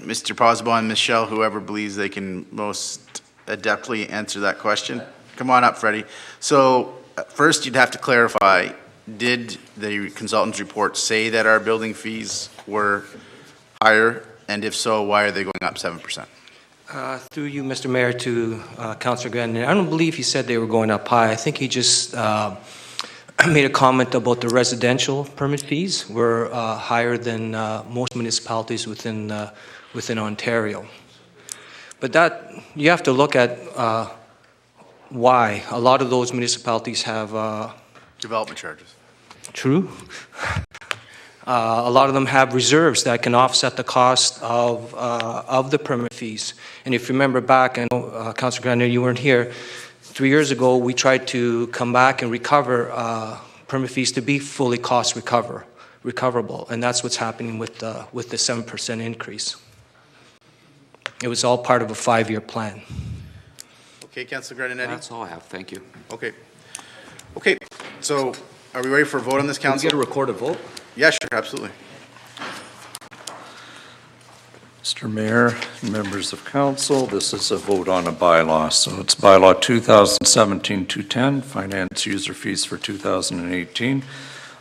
Mr. Posbon, Michelle, whoever believes they can most adeptly answer that question. Come on up, Freddie. So first you'd have to clarify, did the consultant's report say that our building fees were higher? And if so, why are they going up 7%? Through you, Mr. Mayor, to Councillor Grandinetti. I don't believe he said they were going up high. I think he just made a comment about the residential permit fees were higher than most municipalities within Ontario. But that, you have to look at why. A lot of those municipalities have development charges. True. A lot of them have reserves that can offset the cost of the permit fees. And if you remember back, I know Councillor Grandinetti, you weren't here, 3 years ago we tried to come back and recover permit fees to be fully cost recoverable, and that's what's happening with the 7% increase. It was all part of a 5-year plan. Okay, Councillor Grandinetti? That's all I have, thank you. Okay. Okay, so are we ready for a vote on this, Council? Can we get a recorded vote? Yeah, sure, absolutely. Mr. Mayor, members of council, this is a vote on a bylaw. So it's bylaw 2017-210, finance user fees for 2018.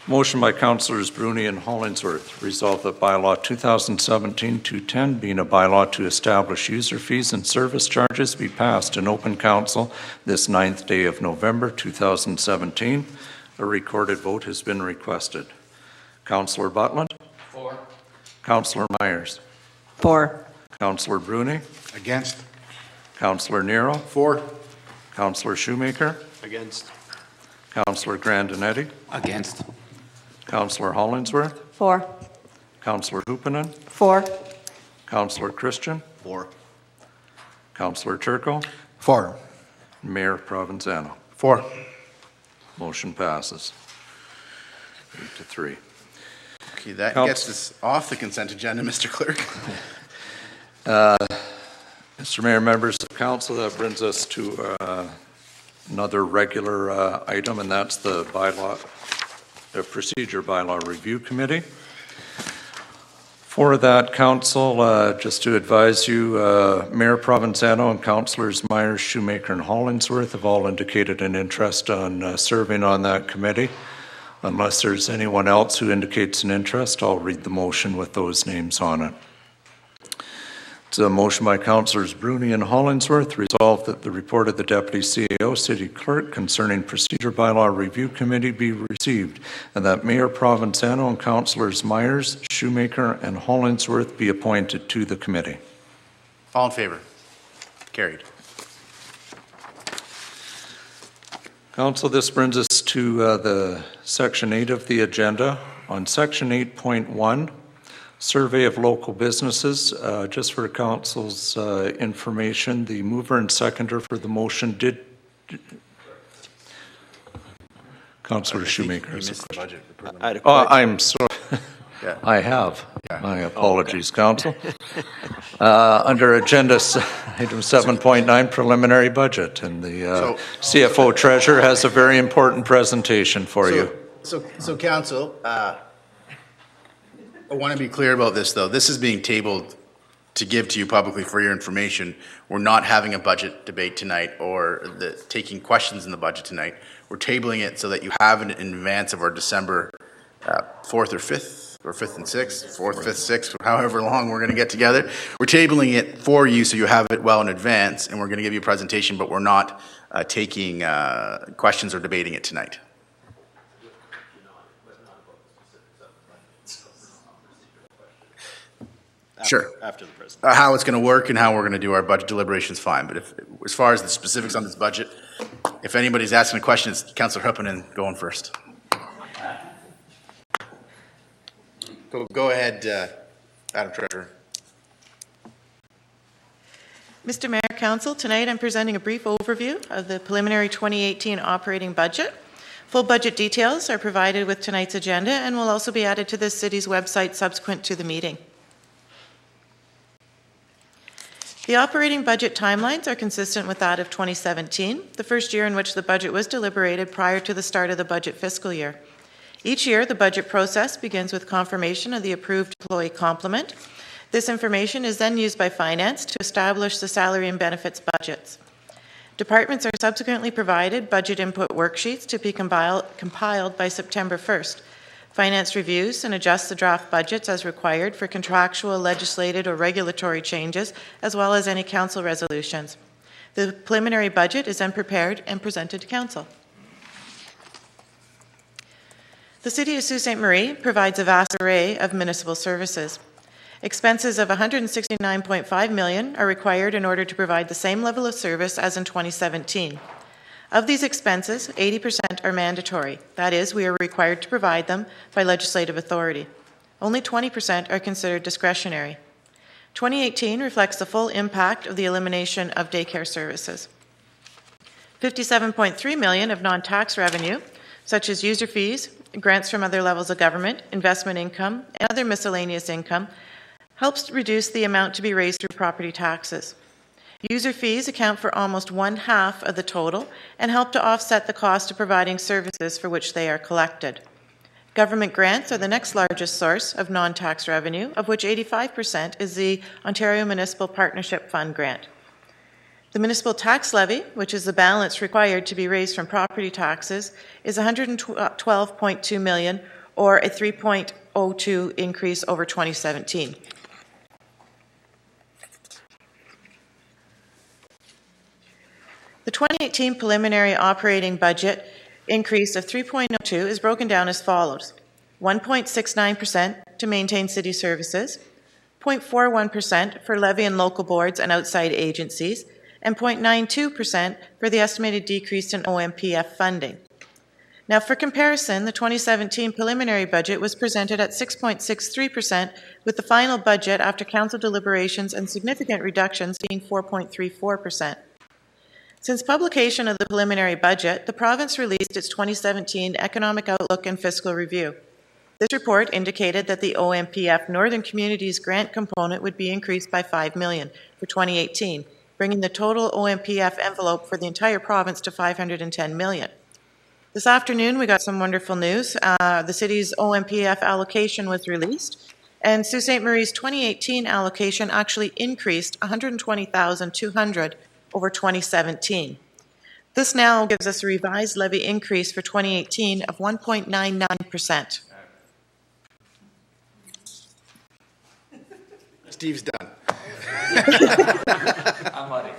Motion by councillors Bruni and Hollingsworth. Resolved that bylaw 2017-210, being a bylaw to establish user fees and service charges, be passed in open council this 9th day of November 2017. A recorded vote has been requested. Councillor Butland? For. Councillor Myers? For. Councillor Bruni? Against. Councillor Nero? For. Councillor Shoemaker? Against. Councillor Grandinetti? Against. Councillor Hollingsworth? For. Councillor Hupinen? For. Councillor Christian? For. Councillor Turco? For. Mayor Provenzano. 4. Motion passes. 8-3. Okay, that gets us off the consent agenda, Mr. Clerk. Mr. Mayor, members of council, that brings us to another regular item, and that's the procedure bylaw review committee. For that, council, just to advise you, Mayor Provenzano and councillors Myers, Shoemaker, and Hollingsworth have all indicated an interest on serving on that committee. Unless there's anyone else who indicates an interest, I'll read the motion with those names on it. It's a motion by councillors Bruni and Hollingsworth, resolved that the report of the Deputy CAO, City Clerk, concerning Procedure Bylaw Review Committee be received, and that Mayor Provenzano and councillors Myers, Shoemaker, and Hollingsworth be appointed to the committee. All in favor? Carried. Council, this brings us to the Section 8 of the agenda. On Section 8.1, Survey of Local Businesses, just for council's information, the mover and seconder for the motion did... Councillor Shoemaker. You missed the budget. I'm sorry. Yeah. I have. My apologies, council. Under agenda item 7.9, preliminary budget, and the CFO treasurer has a very important presentation for you. So council, I want to be clear about this, though. This is being tabled to give to you publicly for your information. We're not having a budget debate tonight or taking questions in the budget tonight. We're tabling it so that you have it in advance of our December 4th or 5th, or 5th and 6th, 4th, 5th, 6th, however long we're going to get together. We're tabling it for you so you have it well in advance, and we're going to give you a presentation, but we're not taking questions or debating it tonight. Sure. After the presentation. How it's going to work and how we're going to do our budget deliberations, fine. But as far as the specifics on this budget, if anybody's asking a question, it's Councillor Huppinen going first. Go ahead, Madam Treasurer. Mr. Mayor, Council, tonight I'm presenting a brief overview of the preliminary 2018 operating budget. Full budget details are provided with tonight's agenda and will also be added to the city's website subsequent to the meeting. The operating budget timelines are consistent with that of 2017, the first year in which the budget was deliberated prior to the start of the budget fiscal year. Each year, the budget process begins with confirmation of the approved employee complement. This information is then used by Finance to establish the salary and benefits budgets. Departments are subsequently provided budget input worksheets to be compiled by September 1st. Finance reviews and adjusts the draft budgets as required for contractual, legislated, or regulatory changes, as well as any council resolutions. The preliminary budget is then prepared and presented to council. The City of Sault Ste. Marie provides a vast array of municipal services. Expenses of $169.5 million are required in order to provide the same level of service as in 2017. Of these expenses, 80% are mandatory. That is, we are required to provide them by legislative authority. Only 20% are considered discretionary. 2018 reflects the full impact of the elimination of daycare services. $57.3 million of non-tax revenue, such as user fees, grants from other levels of government, investment income, and other miscellaneous income, helps reduce the amount to be raised through property taxes. User fees account for almost 1/2 of the total and help to offset the cost of providing services for which they are collected. Government grants are the next largest source of non-tax revenue, of which 85% is the Ontario Municipal Partnership Fund grant. The municipal tax levy, which is the balance required to be raised from property taxes, is $112.2 million, or a 3.02 increase over 2017. The 2018 preliminary operating budget increase of 3.02 is broken down as follows: 1.69% to maintain city services, 0.41% for levy and local boards and outside agencies, and 0.92% for the estimated decrease in OMPF funding. Now, for comparison, the 2017 preliminary budget was presented at 6.63%, with the final budget after council deliberations and significant reductions being 4.34%. Since publication of the preliminary budget, the province released its 2017 Economic Outlook and Fiscal Review. This report indicated that the OMPF Northern Communities grant component would be increased by $5 million for 2018, bringing the total OMPF envelope for the entire province to $510 million. This afternoon, we got some wonderful news. The city's OMPF allocation was released, and Sault Ste. Marie's 2018 allocation actually increased $120,200 over 2017. This now gives us a revised levy increase for 2018 of 1.99%. Steve's done. I'm money.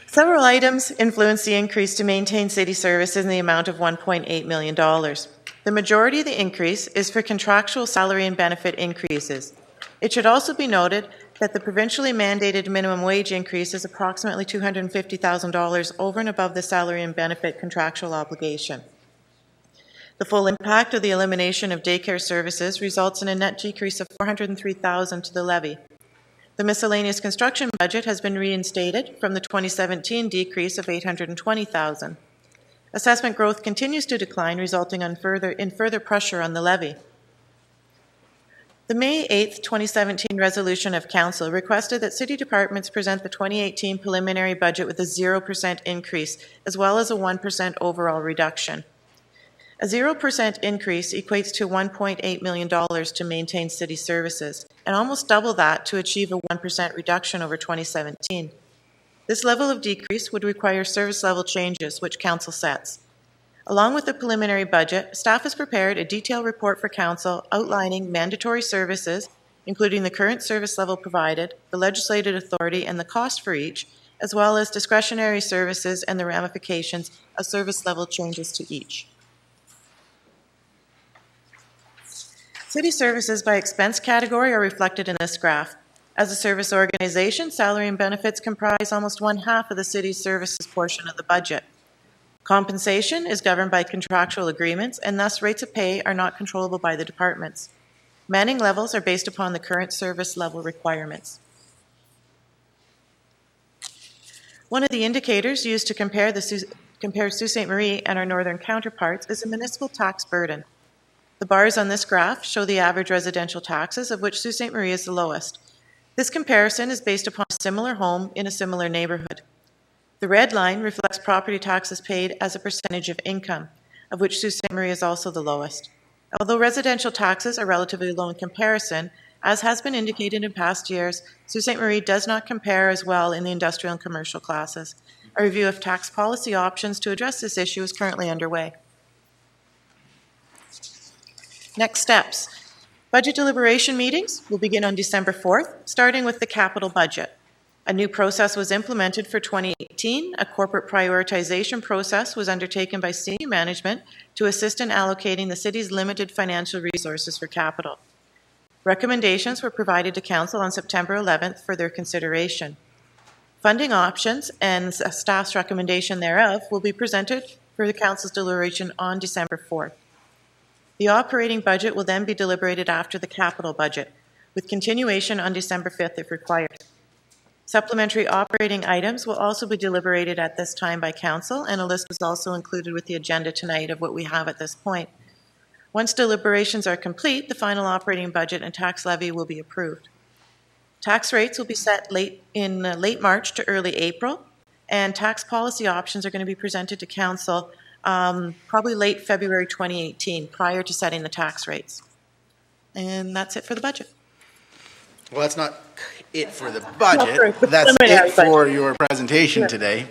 Several items influence the increase to maintain city services in the amount of $1.8 million. The majority of the increase is for contractual salary and benefit increases. It should also be noted that the provincially mandated minimum wage increase is approximately $250,000 over and above the salary and benefit contractual obligation. The full impact of the elimination of daycare services results in a net decrease of $403,000 to the levy. The miscellaneous construction budget has been reinstated from the 2017 decrease of $820,000. Assessment growth continues to decline, resulting in further pressure on the levy. The May 8, 2017 resolution of Council requested that city departments present the 2018 preliminary budget with a 0% increase, as well as a 1% overall reduction. A 0% increase equates to $1.8 million to maintain city services, and almost double that to achieve a 1% reduction over 2017. This level of decrease would require service level changes, which Council sets. Along with the preliminary budget, staff has prepared a detailed report for Council outlining mandatory services, including the current service level provided, the legislated authority, and the cost for each, as well as discretionary services and the ramifications of service level changes to each. City services by expense category are reflected in this graph. As a service organization, salary and benefits comprise almost 1/2 of the city's services portion of the budget. Compensation is governed by contractual agreements, and thus rates of pay are not controllable by the departments. Manning levels are based upon the current service level requirements. One of the indicators used to compare Sault Ste. Marie and our northern counterparts is the municipal tax burden. The bars on this graph show the average residential taxes, of which Sault Ste. Marie is the lowest. This comparison is based upon a similar home in a similar neighborhood. The red line reflects property taxes paid as a percentage of income, of which Sault Ste. Marie is also the lowest. Although residential taxes are relatively low in comparison, as has been indicated in past years, Sault Ste. Marie does not compare as well in the industrial and commercial classes. A review of tax policy options to address this issue is currently underway. Next steps. Budget deliberation meetings will begin on December 4th, starting with the capital budget. A new process was implemented for 2018. A corporate prioritization process was undertaken by senior management to assist in allocating the city's limited financial resources for capital. Recommendations were provided to Council on September 11th for their consideration. Funding options and a staff's recommendation thereof will be presented for the Council's deliberation on December 4th. The operating budget will then be deliberated after the capital budget, with continuation on December 5th if required. Supplementary operating items will also be deliberated at this time by Council, and a list was also included with the agenda tonight of what we have at this point. Once deliberations are complete, the final operating budget and tax levy will be approved. Tax rates will be set late March to early April, and tax policy options are going to be presented to Council probably late February 2018, prior to setting the tax rates. And that's it for the budget. Well, that's not it for the budget. That's it for your presentation today.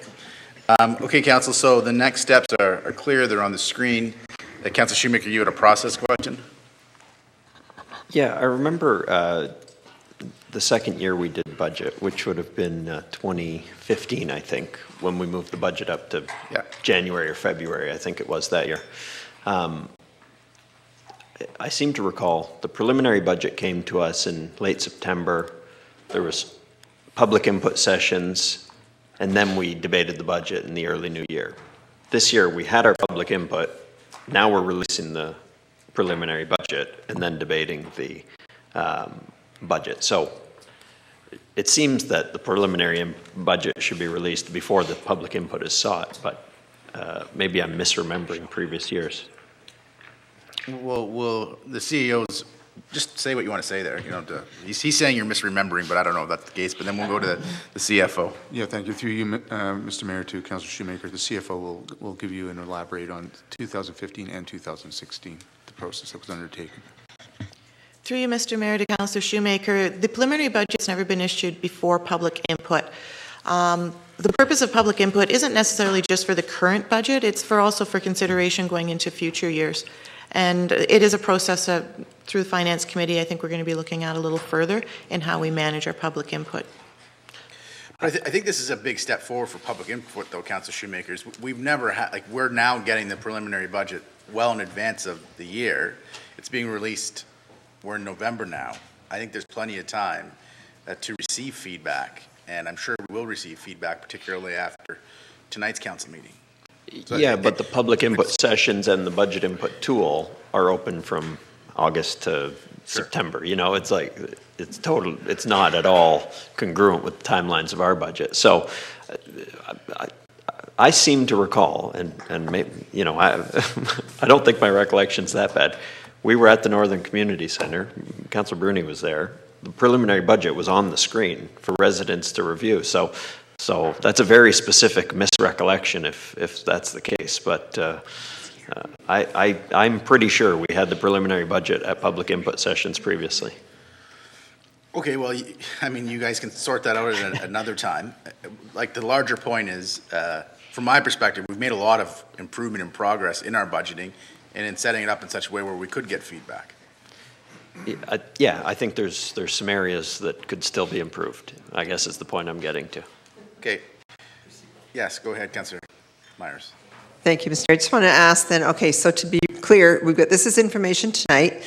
Okay, Council, so the next steps are clear. They're on the screen. Councillor Shoemaker, you had a process question? Yeah, I remember the second year we did budget, which would have been 2015, I think, when we moved the budget up to January or February, I think it was that year. I seem to recall the preliminary budget came to us in late September. There was public input sessions, and then we debated the budget in the early new year. This year we had our public input. Now we're releasing the preliminary budget and then debating the budget. So it seems that the preliminary budget should be released before the public input is sought, but maybe I'm misremembering previous years. Well, the CEO's, just say what you want to say there. You know, he's saying you're misremembering, but I don't know if that's the case. But then we'll go to the CFO. Yeah, thank you. Through you, Mr. Mayor, to Councillor Shoemaker, the CFO will give you and elaborate on 2015 and 2016, the process that was undertaken. Through you, Mr. Mayor, to Councillor Shoemaker, the preliminary budget's never been issued before public input. The purpose of public input isn't necessarily just for the current budget, it's also for consideration going into future years. And it is a process that, through the Finance Committee, I think we're going to be looking at a little further in how we manage our public input. I think this is a big step forward for public input, though, Councillor Shoemakers. We've never had, like, we're now getting the preliminary budget well in advance of the year. It's being released, we're in November now. I think there's plenty of time to receive feedback, and I'm sure we will receive feedback, particularly after tonight's council meeting. So yeah, but the public input sessions and the budget input tool are open from August to September. You know, it's like, it's not at all congruent with the timelines of our budget. So I seem to recall, and maybe, you know, I don't think my recollection's that bad. We were at the Northern Community Center. Councillor Bruni was there. The preliminary budget was on the screen for residents to review. So that's a very specific misrecollection if that's the case. But I'm pretty sure we had the preliminary budget at public input sessions previously. Okay, well, I mean, you guys can sort that out at another time. Like, the larger point is, from my perspective, we've made a lot of improvement and progress in our budgeting and in setting it up in such a way where we could get feedback. Yeah, I think there's some areas that could still be improved, I guess is the point I'm getting to. Okay. Yes, go ahead, Councillor Myers. Thank you, Mr. Chair. I just want to ask then, okay, so to be clear, we've got, this is information tonight,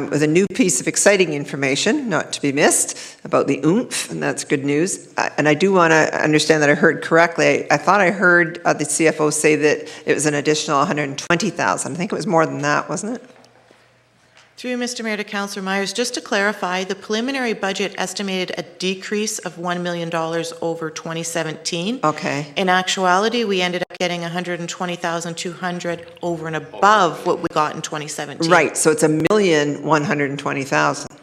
with a new piece of exciting information, not to be missed, about the oomph, and that's good news. And I do want to understand that I heard correctly. I thought I heard the CFO say that it was an additional 120,000. I think it was more than that, wasn't it? Through you, Mr. Mayor, to Councillor Myers, just to clarify, the preliminary budget estimated a decrease of $1 million over 2017. Okay. In actuality, we ended up getting 120,200 over and above what we got in 2017. Right, so it's $1,120,000.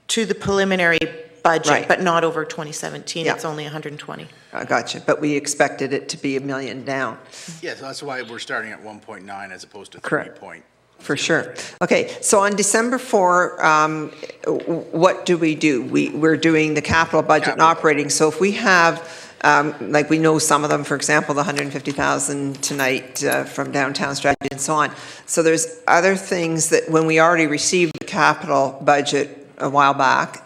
To the preliminary budget, Right. but not over 2017. Yeah. It's only 120. I gotcha, but we expected it to be $1 million down. Yeah, so that's why we're starting at 1.9 as opposed to 3 Correct. point. For sure. Okay, so on December 4, what do? We're doing the capital budget and operating. So if we have, like we know some of them, for example, the 150,000 tonight from downtown strategy and so on. So there's other things that when we already received the capital budget a while back,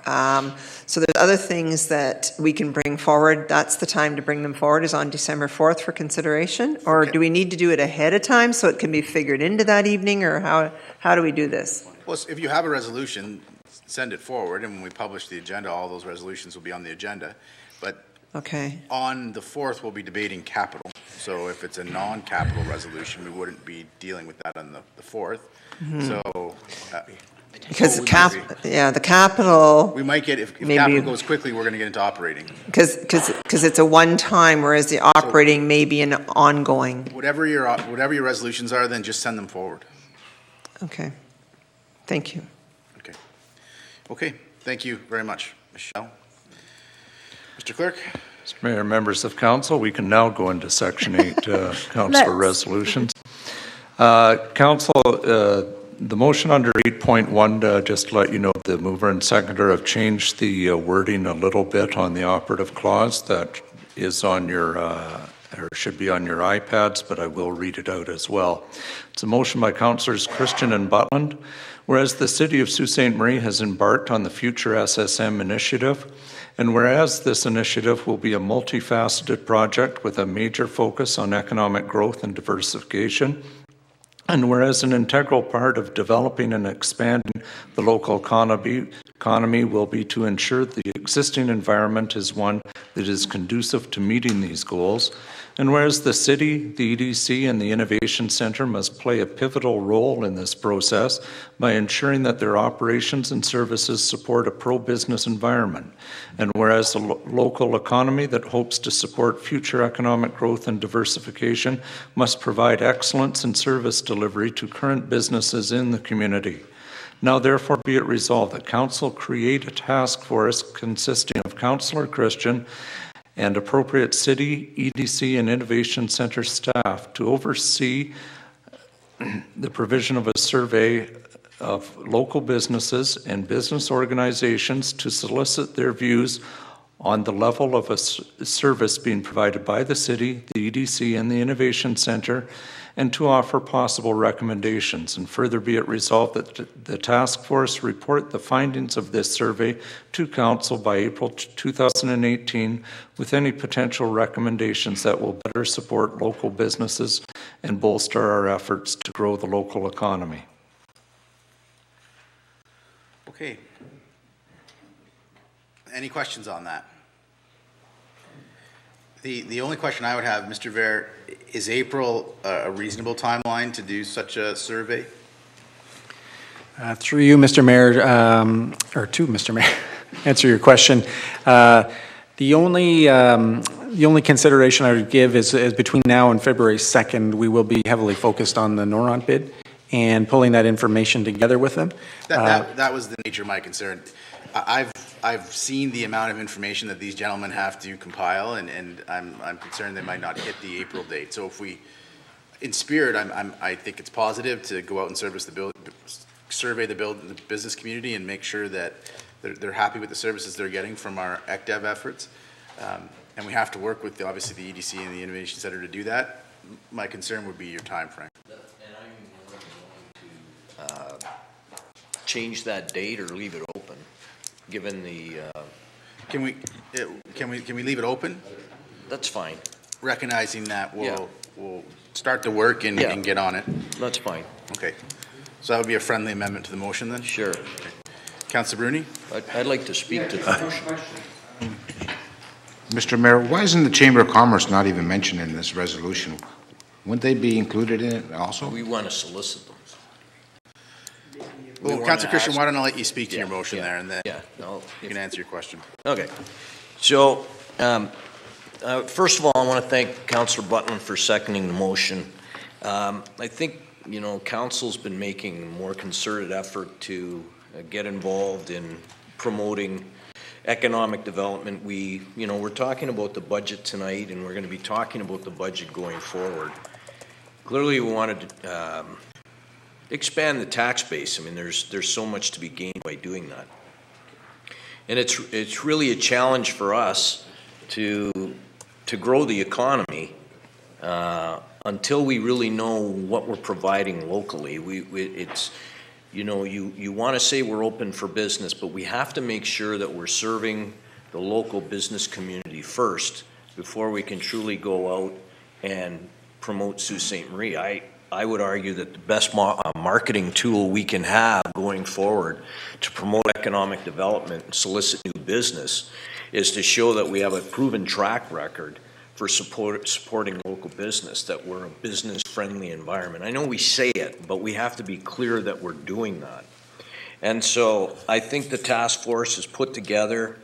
so there's other things that we can bring forward. That's the time to bring them forward, is on December 4th for consideration? Or do we need to do it ahead of time so it can be figured into that evening, or how do we do this? Well, if you have a resolution, send it forward, and when we publish the agenda, all those resolutions will be on the agenda. But okay, on the 4th, we'll be debating capital. So if it's a non-capital resolution, we wouldn't be dealing with that on the 4th. Mhm. So... because the capital... We might get, if capital goes quickly, we're going to get into operating. Because it's a one-time, whereas the operating may be an ongoing. Whatever your resolutions are, then just send them forward. Okay. Thank you. Okay, thank you very much, Michelle. Mr. Clerk? Mr. Mayor, members of council, we can now go into Section 8, council resolutions. Council, the motion under 8.1, just to let you know, the mover and seconder have changed the wording a little bit on the operative clause that is on your, or should be on your iPads, but I will read it out as well. It's a motion by Councillors Christian and Butland. Whereas the City of Sault Ste. Marie has embarked on the Future SSM initiative, and whereas this initiative will be a multifaceted project with a major focus on economic growth and diversification, and whereas an integral part of developing and expanding the local economy will be to ensure the existing environment is one that is conducive to meeting these goals, And whereas the city, the EDC, and the Innovation Center must play a pivotal role in this process by ensuring that their operations and services support a pro-business environment. And whereas the local economy that hopes to support future economic growth and diversification must provide excellence in service delivery to current businesses in the community. Now therefore be it resolved that Council create a task force consisting of Councillor Christian and appropriate city, EDC, and Innovation Center staff to oversee the provision of a survey of local businesses and business organizations to solicit their views on the level of a service being provided by the city, the EDC, and the Innovation Center, and to offer possible recommendations. And further be it resolved that the task force report the findings of this survey to Council by April 2018 with any potential recommendations that will better support local businesses and bolster our efforts to grow the local economy. Okay. Any questions on that? The only question I would have, Mr. Ver, is April a reasonable timeline to do such a survey? Through you, Mr. Mayor, or to Mr. Mayor, answer your question. The only consideration I would give is between now and February 2nd, we will be heavily focused on the Noront bid and pulling that information together with them. That was the nature of my concern. I've seen the amount of information that these gentlemen have to compile, and I'm concerned they might not hit the April date. So if we, in spirit, I think it's positive to go out and survey the business community and make sure that they're happy with the services they're getting from our ECDEV efforts. And we have to work with obviously the EDC and the Innovation Center to do that. My concern would be your time frame. And I'm willing to change that date or leave it open, given the. Can we leave it open? That's fine. Recognizing that we'll start the work and get on it. That's fine. Okay. So that would be a friendly amendment to the motion then? Sure. Okay. Councillor Bruni? I'd like to speak to the motion. Mr. Mayor, why isn't the Chamber of Commerce not even mentioned in this resolution? Wouldn't they be included in it also? We want to solicit them. Well, Councillor Christian, why don't I let you speak to your motion there, and then you can answer your question. Okay. So, first of all, I want to thank Councillor Button for seconding the motion. I think, Council's been making a more concerted effort to get involved in promoting economic development. We're talking about the budget tonight, and we're going to be talking about the budget going forward. Clearly, we wanted to expand the tax base. I mean, there's so much to be gained by doing that. And it's really a challenge for us to grow the economy until we really know what we're providing locally. You want to say we're open for business, but we have to make sure that we're serving the local business community first before we can truly go out and promote Sault Ste. Marie. I would argue that the best marketing tool we can have going forward to promote economic development and solicit new business is to show that we have a proven track record for supporting local business, that we're a business-friendly environment. I know we say it, but we have to be clear that we're doing that. And so I think the task force is put together.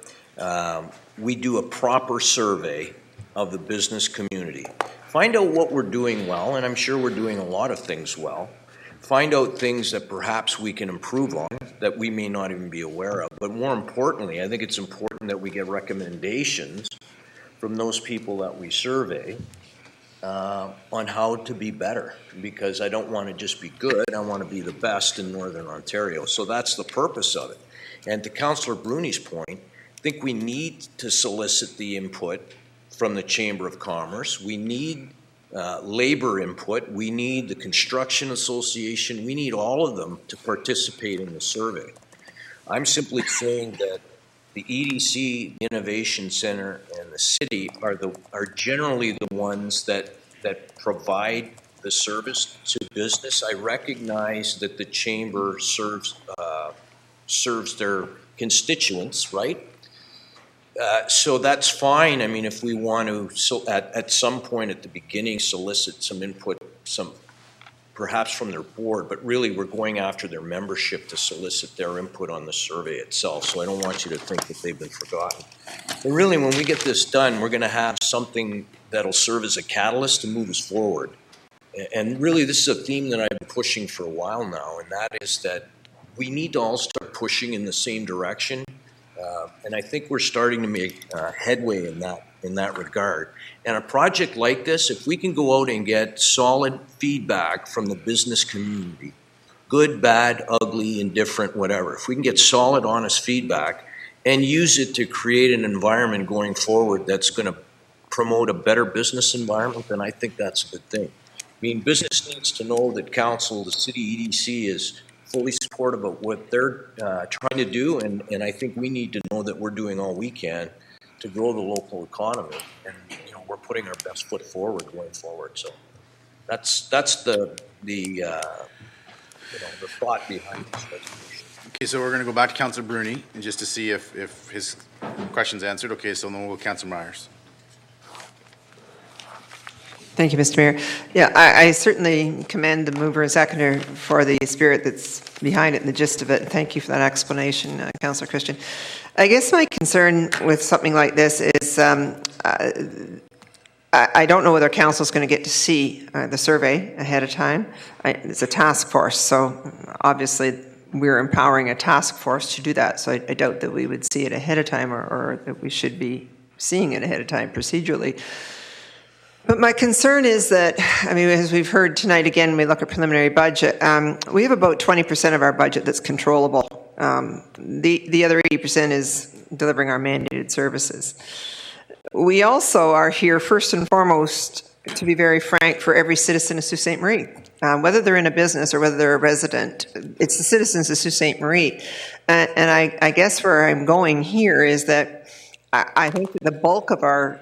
We do a proper survey of the business community. Find out what we're doing well, and I'm sure we're doing a lot of things well. Find out things that perhaps we can improve on that we may not even be aware of. But more importantly, I think it's important that we get recommendations from those people that we survey on how to be better, because I don't want to just be good, I want to be the best in Northern Ontario. So that's the purpose of it. And to Councillor Bruni's point, I think we need to solicit the input from the Chamber of Commerce. We need labor input. We need the Construction Association. We need all of them to participate in the survey. I'm simply saying that the EDC, Innovation Center, and the city are generally the ones that provide the service to business. I recognize that the Chamber serves their constituents, right? So that's fine. I mean, if we want to, at some point at the beginning, solicit some input, perhaps from their board, but really we're going after their membership to solicit their input on the survey itself. So I don't want you to think that they've been forgotten. But really, when we get this done, we're going to have something that'll serve as a catalyst to move us forward. And really, this is a theme that I've been pushing for a while now, and that is that we need to all start pushing in the same direction. And I think we're starting to make headway in that regard. And a project like this, if we can go out and get solid feedback from the business community, good, bad, ugly, indifferent, whatever, if we can get solid, honest feedback and use it to create an environment going forward that's going to promote a better business environment, then I think that's a good thing. I mean, business needs to know that council, the city EDC is fully supportive of what they're trying to do, and I think we need to know that we're doing all we can to grow the local economy, and we're putting our best foot forward going forward. So that's the thought behind this resolution. Okay, so we're going to go back to Councillor Bruni and just to see if his question's answered. Okay, so then we'll go to Councillor Myers. Thank you, Mr. Mayor. Yeah, I certainly commend the mover and seconder for the spirit that's behind it and the gist of it. Thank you for that explanation, Councillor Christian. I guess my concern with something like this is I don't know whether council's going to get to see the survey ahead of time. It's a task force, so obviously we're empowering a task force to do that. So I doubt that we would see it ahead of time or that we should be seeing it ahead of time procedurally. But my concern is that, I mean, as we've heard tonight again, when we look at preliminary budget, we have about 20% of our budget that's controllable. The other 80% is delivering our mandated services. We also are here, first and foremost, to be very frank, for every citizen of Sault Ste. Marie. Whether they're in a business or whether they're a resident, it's the citizens of Sault Ste. Marie. And I guess where I'm going here is that I think that the bulk of our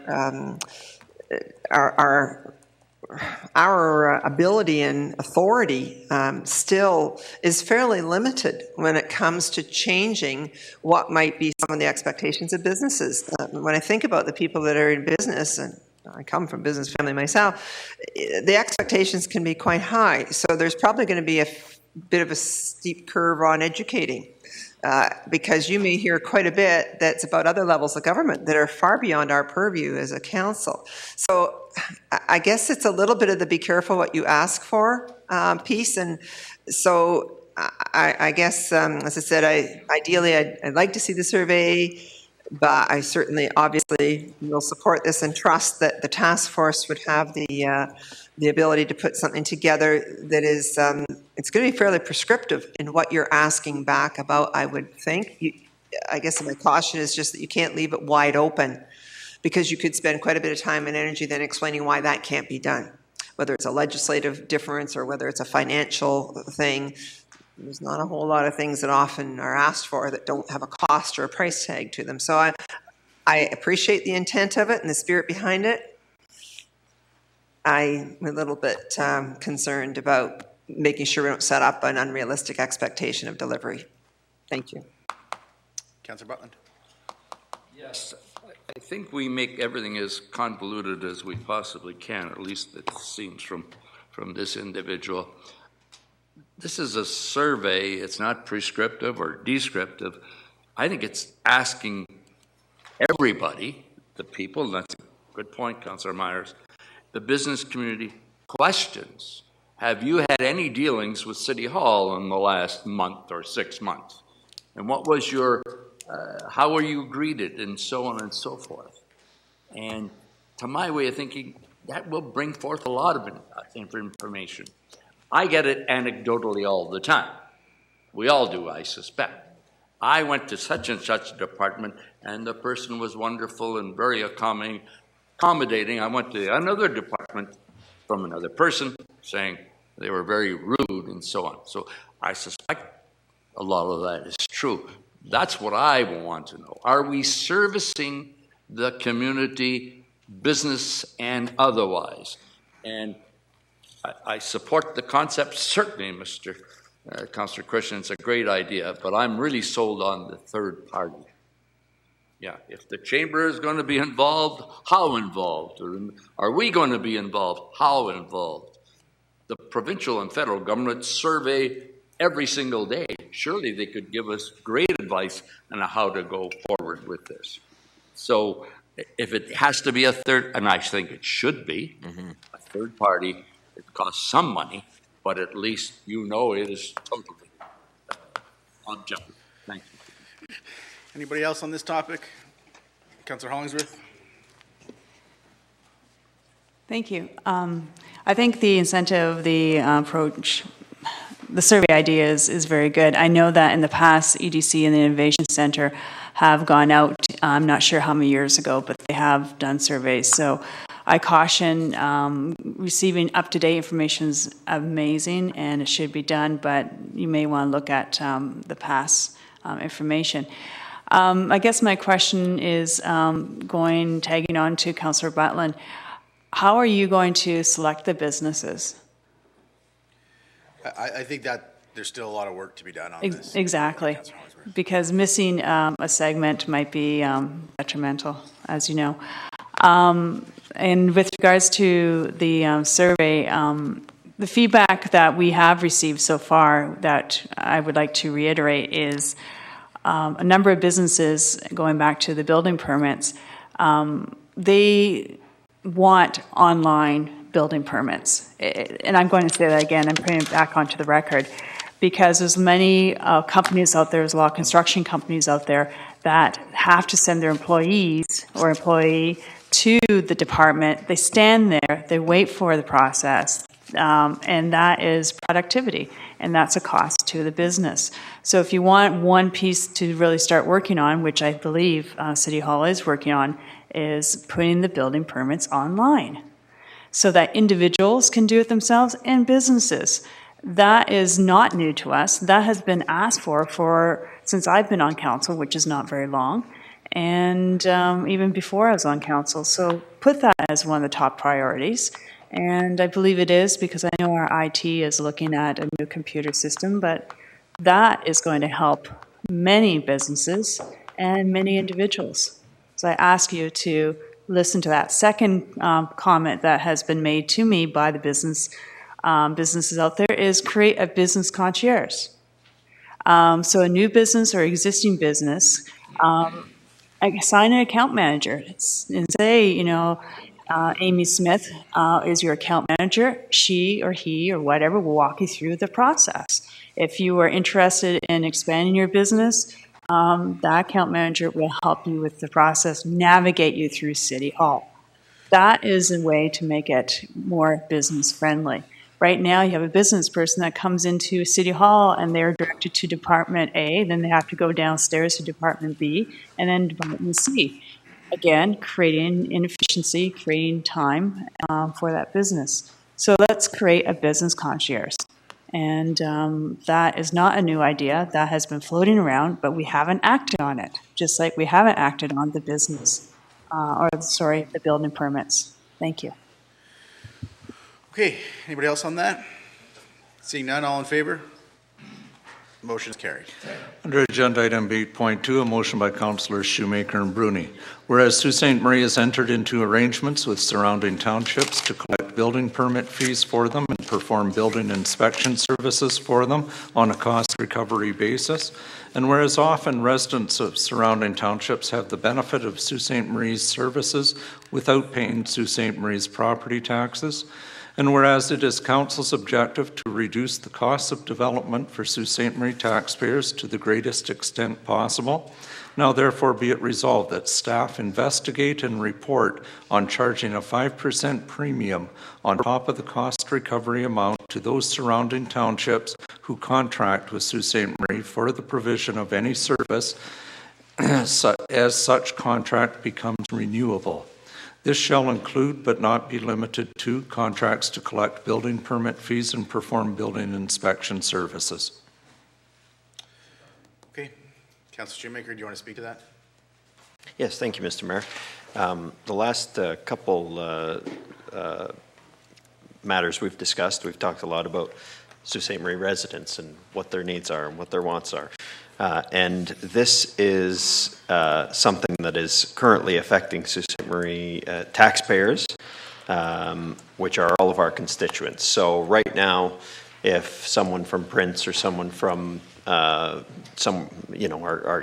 ability and authority still is fairly limited when it comes to changing what might be some of the expectations of businesses. When I think about the people that are in business, and I come from a business family myself, the expectations can be quite high. So there's probably going to be a bit of a steep curve on educating. Because you may hear quite a bit that's about other levels of government that are far beyond our purview as a council. So I guess it's a little bit of the be careful what you ask for piece. And so I guess, as I said, ideally I'd like to see the survey, but I certainly obviously will support this and trust that the task force would have the ability to put something together that is, it's going to be fairly prescriptive in what you're asking back about, I would think. I guess my caution is just that you can't leave it wide open because you could spend quite a bit of time and energy then explaining why that can't be done. Whether it's a legislative difference or whether it's a financial thing, there's not a whole lot of things that often are asked for that don't have a cost or a price tag to them. So I appreciate the intent of it and the spirit behind it. I'm a little bit concerned about making sure we don't set up an unrealistic expectation of delivery. Thank you. Councillor Butland. Yes, I think we make everything as convoluted as we possibly can, or at least it seems from this individual. This is a survey. It's not prescriptive or descriptive. I think it's asking everybody, the people, and that's a good point, Councillor Myers, the business community, questions. Have you had any dealings with City Hall in the last month or 6 months? And what was your, how were you greeted, and so on and so forth? And to my way of thinking, that will bring forth a lot of information. I get it anecdotally all the time. We all do, I suspect. I went to such and such a department, and the person was wonderful and very accommodating. I went to another department from another person saying they were very rude and so on. So I suspect a lot of that is true. That's what I want to know. Are we servicing the community, business and otherwise? And I support the concept, certainly, Mr. Councillor Christian, it's a great idea, but I'm really sold on the third party. Yeah, if the chamber is going to be involved, how involved? Or are we going to be involved? How involved? The provincial and federal governments survey every single day. Surely they could give us great advice on how to go forward with this. So if it has to be a third, and I think it should be, a third party, it costs some money, but at least you know it is totally objective. Thank you. Anybody else on this topic? Councillor Hollingsworth? Thank you. I think the incentive, the approach, the survey idea is very good. I know that in the past, EDC and the Innovation Center have gone out, I'm not sure how many years ago, but they have done surveys. So I caution receiving up-to-date information is amazing and it should be done, but you may want to look at the past information. I guess my question is tagging on to Councillor Butland. How are you going to select the businesses? I think that there's still a lot of work to be done on this. Exactly, because missing a segment might be detrimental, as you know. And with regards to the survey, the feedback that we have received so far that I would like to reiterate is a number of businesses, going back to the building permits, they want online building permits. And I'm going to say that again, I'm putting it back onto the record, because there's many companies out there, there's a lot of construction companies out there that have to send their employees or employee to the department. They stand there, they wait for the process, and that is productivity, and that's a cost to the business. So if you want one piece to really start working on, which I believe City Hall is working on, is putting the building permits online so that individuals can do it themselves and businesses. That is not new to us. That has been asked for since I've been on council, which is not very long, and even before I was on council. So put that as one of the top priorities. And I believe it is, because I know our IT is looking at a new computer system, but that is going to help many businesses and many individuals. So I ask you to listen to that. Second comment that has been made to me by the businesses out there is create a business concierge. So a new business or existing business, assign an account manager and say, Amy Smith is your account manager. She or he or whatever will walk you through the process. If you are interested in expanding your business, that account manager will help you with the process, navigate you through City Hall. That is a way to make it more business friendly. Right now, you have a business person that comes into City Hall and they're directed to Department A, then they have to go downstairs to Department B, and then Department C. Again, creating inefficiency, creating time for that business. So let's create a business concierge. And that is not a new idea. That has been floating around, but we haven't acted on it, just like we haven't acted on the the building permits. Thank you. Okay, anybody else on that? Seeing none, all in favor? Motion is carried. Under agenda item 8.2, a motion by Councillors Shoemaker and Bruni. Whereas Sault Ste. Marie has entered into arrangements with surrounding townships to collect building permit fees for them and perform building inspection services for them on a cost recovery basis. And whereas often residents of surrounding townships have the benefit of Sault Ste. Marie's services without paying Sault Ste. Marie's property taxes. And whereas it is Council's objective to reduce the costs of development for Sault Ste. Marie taxpayers to the greatest extent possible, now therefore be it resolved that staff investigate and report on charging a 5% premium on top of the cost recovery amount to those surrounding townships who contract with Sault Ste. Marie for the provision of any service as such contract becomes renewable. This shall include, but not be limited to, contracts to collect building permit fees and perform building inspection services. Okay. Councillor Shoemaker, do you want to speak to that? Yes, thank you, Mr. Mayor. The last couple matters we've discussed, we've talked a lot about Sault Ste. Marie residents and what their needs are and what their wants are. And this is something that is currently affecting Sault Ste. Marie taxpayers, which are all of our constituents. So right now, if someone from Prince or someone from our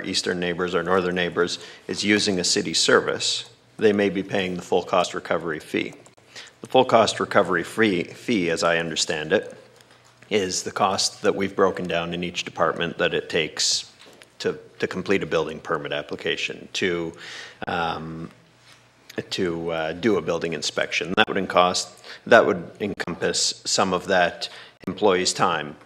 eastern neighbors or northern neighbors is using a city service, they may be paying the full cost recovery fee. The full cost recovery fee, as I understand it, is the cost that we've broken down in each department that it takes to complete a building permit application, to do a building inspection. That would encompass some of that employee's time,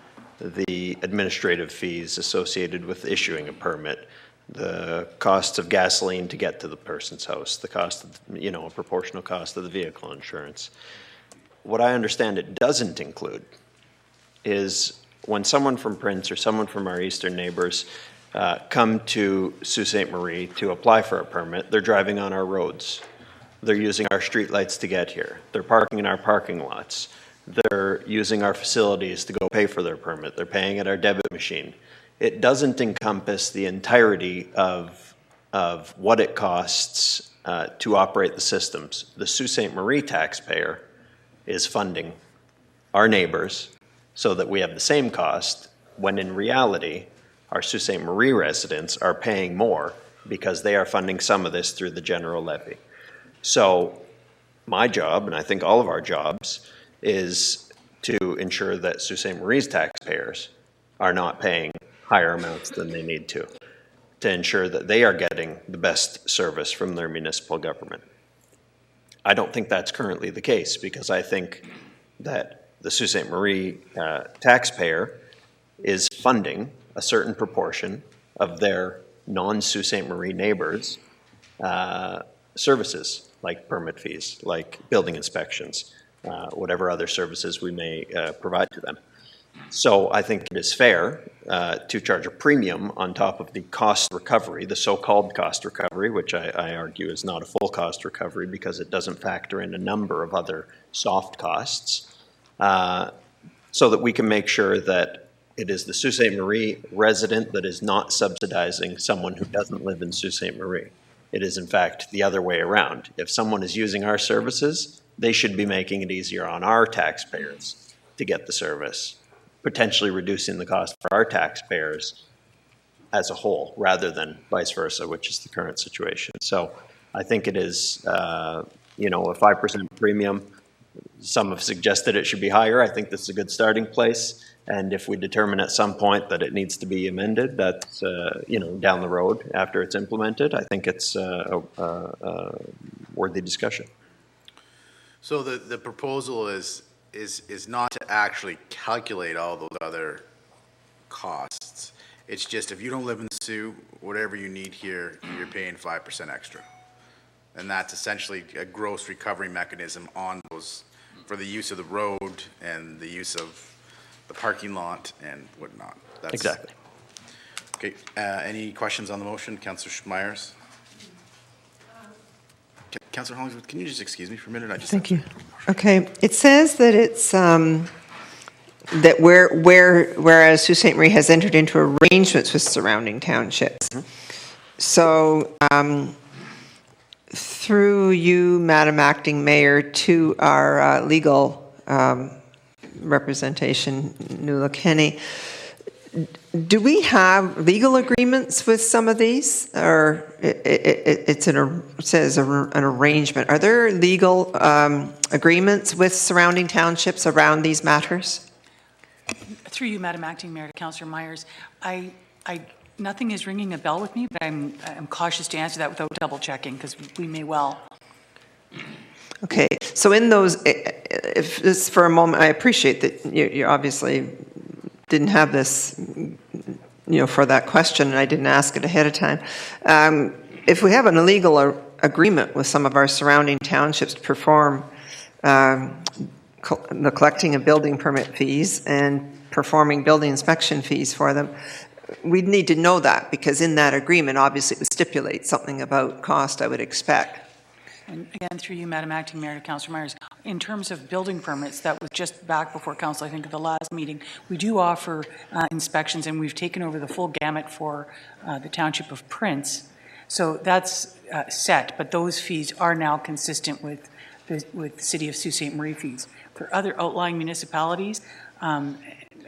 the administrative fees associated with issuing a permit, the costs of gasoline to get to the person's house, the cost of, a proportional cost of the vehicle insurance. What I understand it doesn't include is when someone from Prince or someone from our eastern neighbors come to Sault Ste. Marie to apply for a permit, they're driving on our roads. They're using our streetlights to get here. They're parking in our parking lots. They're using our facilities to go pay for their permit. They're paying at our debit machine. It doesn't encompass the entirety of what it costs to operate the systems. The Sault Ste. Marie taxpayer is funding our neighbors so that we have the same cost, when in reality, our Sault Ste. Marie residents are paying more because they are funding some of this through the general levy. So my job, and I think all of our jobs, is to ensure that Sault Ste. Marie's taxpayers are not paying higher amounts than they need to ensure that they are getting the best service from their municipal government. I don't think that's currently the case, because I think that the Sault Ste. Marie taxpayer is funding a certain proportion of their non-Sault Ste. Marie neighbors' services, like permit fees, like building inspections, whatever other services we may provide to them. So I think it is fair to charge a premium on top of the cost recovery, the so-called cost recovery, which I argue is not a full cost recovery because it doesn't factor in a number of other soft costs, so that we can make sure that it is the Sault Ste. Marie resident that is not subsidizing someone who doesn't live in Sault Ste. Marie. It is, in fact, the other way around. If someone is using our services, they should be making it easier on our taxpayers to get the service, potentially reducing the cost for our taxpayers as a whole, rather than vice versa, which is the current situation. So I think it is, a 5% premium. Some have suggested it should be higher. I think this is a good starting place. And if we determine at some point that it needs to be amended, that's, down the road after it's implemented, I think it's a worthy discussion. So the proposal is not to actually calculate all those other costs. It's just if you don't live in Sioux, whatever you need here, you're paying 5% extra. And that's essentially a gross recovery mechanism on those for the use of the road and the use of the parking lot and whatnot. That's, exactly. Okay. Any questions on the motion? Councillor Myers? Councillor Hollingsworth, can you just excuse me for a minute? Thank you. Okay. It says that it's that whereas Sault Ste. Marie has entered into arrangements with surrounding townships. Mm-hmm. So through you, Madam Acting Mayor, to our legal representation, Nuala Kenny, do we have legal agreements with some of these, or it says an arrangement? Are there legal agreements with surrounding townships around these matters? Through you, Madam Acting Mayor, to Councillor Myers, nothing is ringing a bell with me, but I'm cautious to answer that without double checking, because we may well. Okay, so in those, if this for a moment, I appreciate that you obviously didn't have this, for that question, and I didn't ask it ahead of time. If we have an illegal agreement with some of our surrounding townships to perform the collecting of building permit fees and performing building inspection fees for them, we'd need to know that, because in that agreement, obviously, it would stipulate something about cost, I would expect. And again, through you, Madam Acting Mayor, to Councillor Myers, in terms of building permits, that was just back before council, I think, at the last meeting. We do offer inspections, and we've taken over the full gamut for the Township of Prince. So that's set, but those fees are now consistent with the City of Sault Ste. Marie fees. For other outlying municipalities, and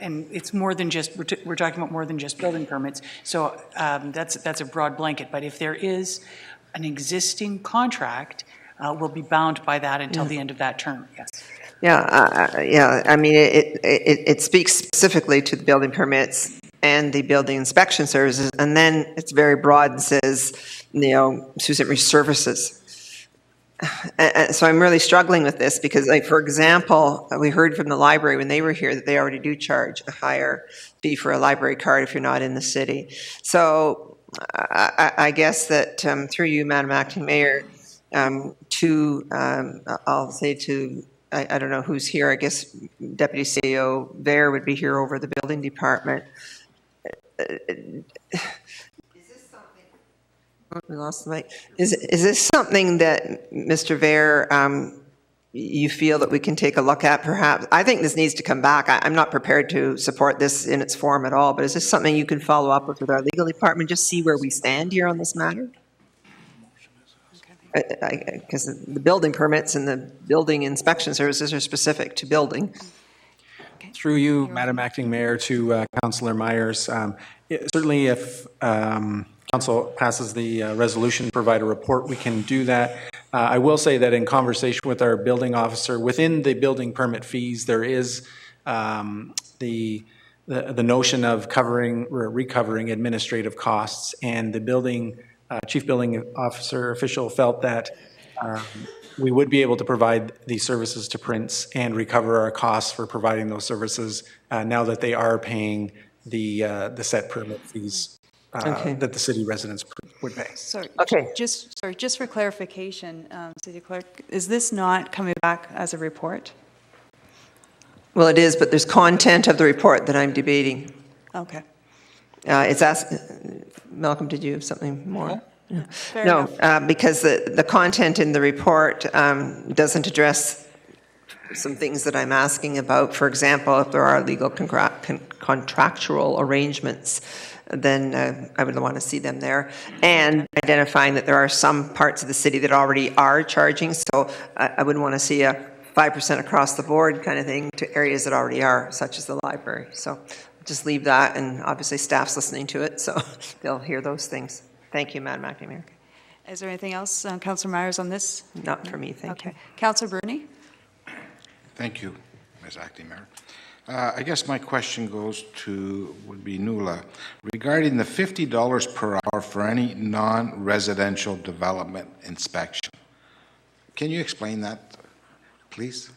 it's more than just, we're talking about more than just building permits, so that's a broad blanket, but if there is an existing contract, we'll be bound by that until the end of that term, yes. Yeah, I mean, it speaks specifically to the building permits and the building inspection services, and then it's very broad and says, Sault Ste. Marie services. So I'm really struggling with this because, like, for example, we heard from the library when they were here that they already do charge a higher fee for a library card if you're not in the city. So I guess that through you, Madam Acting Mayor, I'll say to, I don't know who's here, I guess Deputy CEO Bear would be here over the building department. We lost the mic. Is this something that, Mr. Vare, you feel that we can take a look at perhaps? I think this needs to come back. I'm not prepared to support this in its form at all, but is this something you can follow up with our legal department, just see where we stand here on this matter? Because the building permits and the building inspection services are specific to building. Through you, Madam Acting Mayor, to Councillor Myers, certainly if Council passes the resolution to provide a report, we can do that. I will say that in conversation with our building officer, within the building permit fees, there is the notion of covering or recovering administrative costs, and the building chief building officer official felt that we would be able to provide these services to Prince and recover our costs for providing those services now that they are paying the set permit fees that the city residents would pay. Sorry, okay. Just for clarification, City Clerk, is this not coming back as a report? Well, it is, but there's content of the report that I'm debating. Okay. It's asked, Malcolm, did you have something more? No, because the content in the report doesn't address some things that I'm asking about. For example, if there are legal contractual arrangements, then I would want to see them there. And identifying that there are some parts of the city that already are charging, so I wouldn't want to see a 5% across the board kind of thing to areas that already are, such as the library. So just leave that, and obviously staff's listening to it, so they'll hear those things. Thank you, Madam Acting Mayor. Is there anything else, Councillor Myers, on this? Not for me, thank you. Councillor Bruni? Thank you, Ms. Acting Mayor. I guess my question would be Nuala. Regarding the $50 per hour for any non-residential development inspection. Can you explain that, please?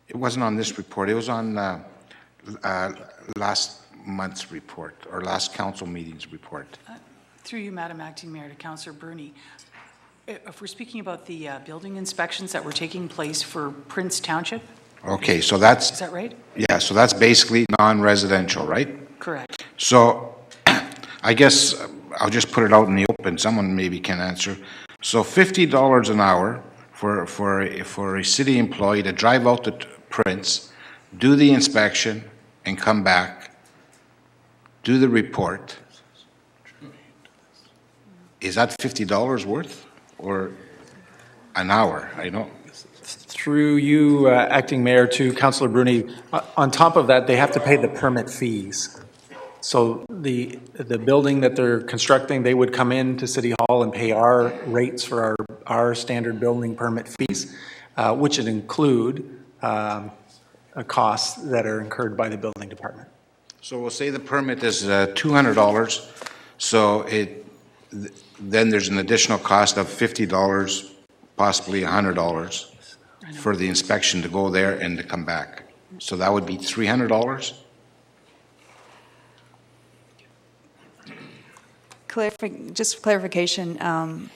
It wasn't on this report. It was on last month's report, or last council meeting's report. Through you, Madam Acting Mayor, to Councillor Bruni. If we're speaking about the building inspections that were taking place for Prince Township. Okay, so that's... Is that right? Yeah, so that's basically non-residential, right? Correct. So I guess I'll just put it out in the open. Someone maybe can answer. So $50 an hour for a city employee to drive out to Prince, do the inspection, and come back, do the report. Is that $50 worth, or an hour? I don't. Through you, Acting Mayor, to Councillor Bruni, on top of that, they have to pay the permit fees. So the building that they're constructing, they would come in to City Hall and pay our rates for our standard building permit fees, which would include costs that are incurred by the building department. So we'll say the permit is $200, so then there's an additional cost of $50, possibly $100 for the inspection to go there and to come back. So that would be $300? Just clarification.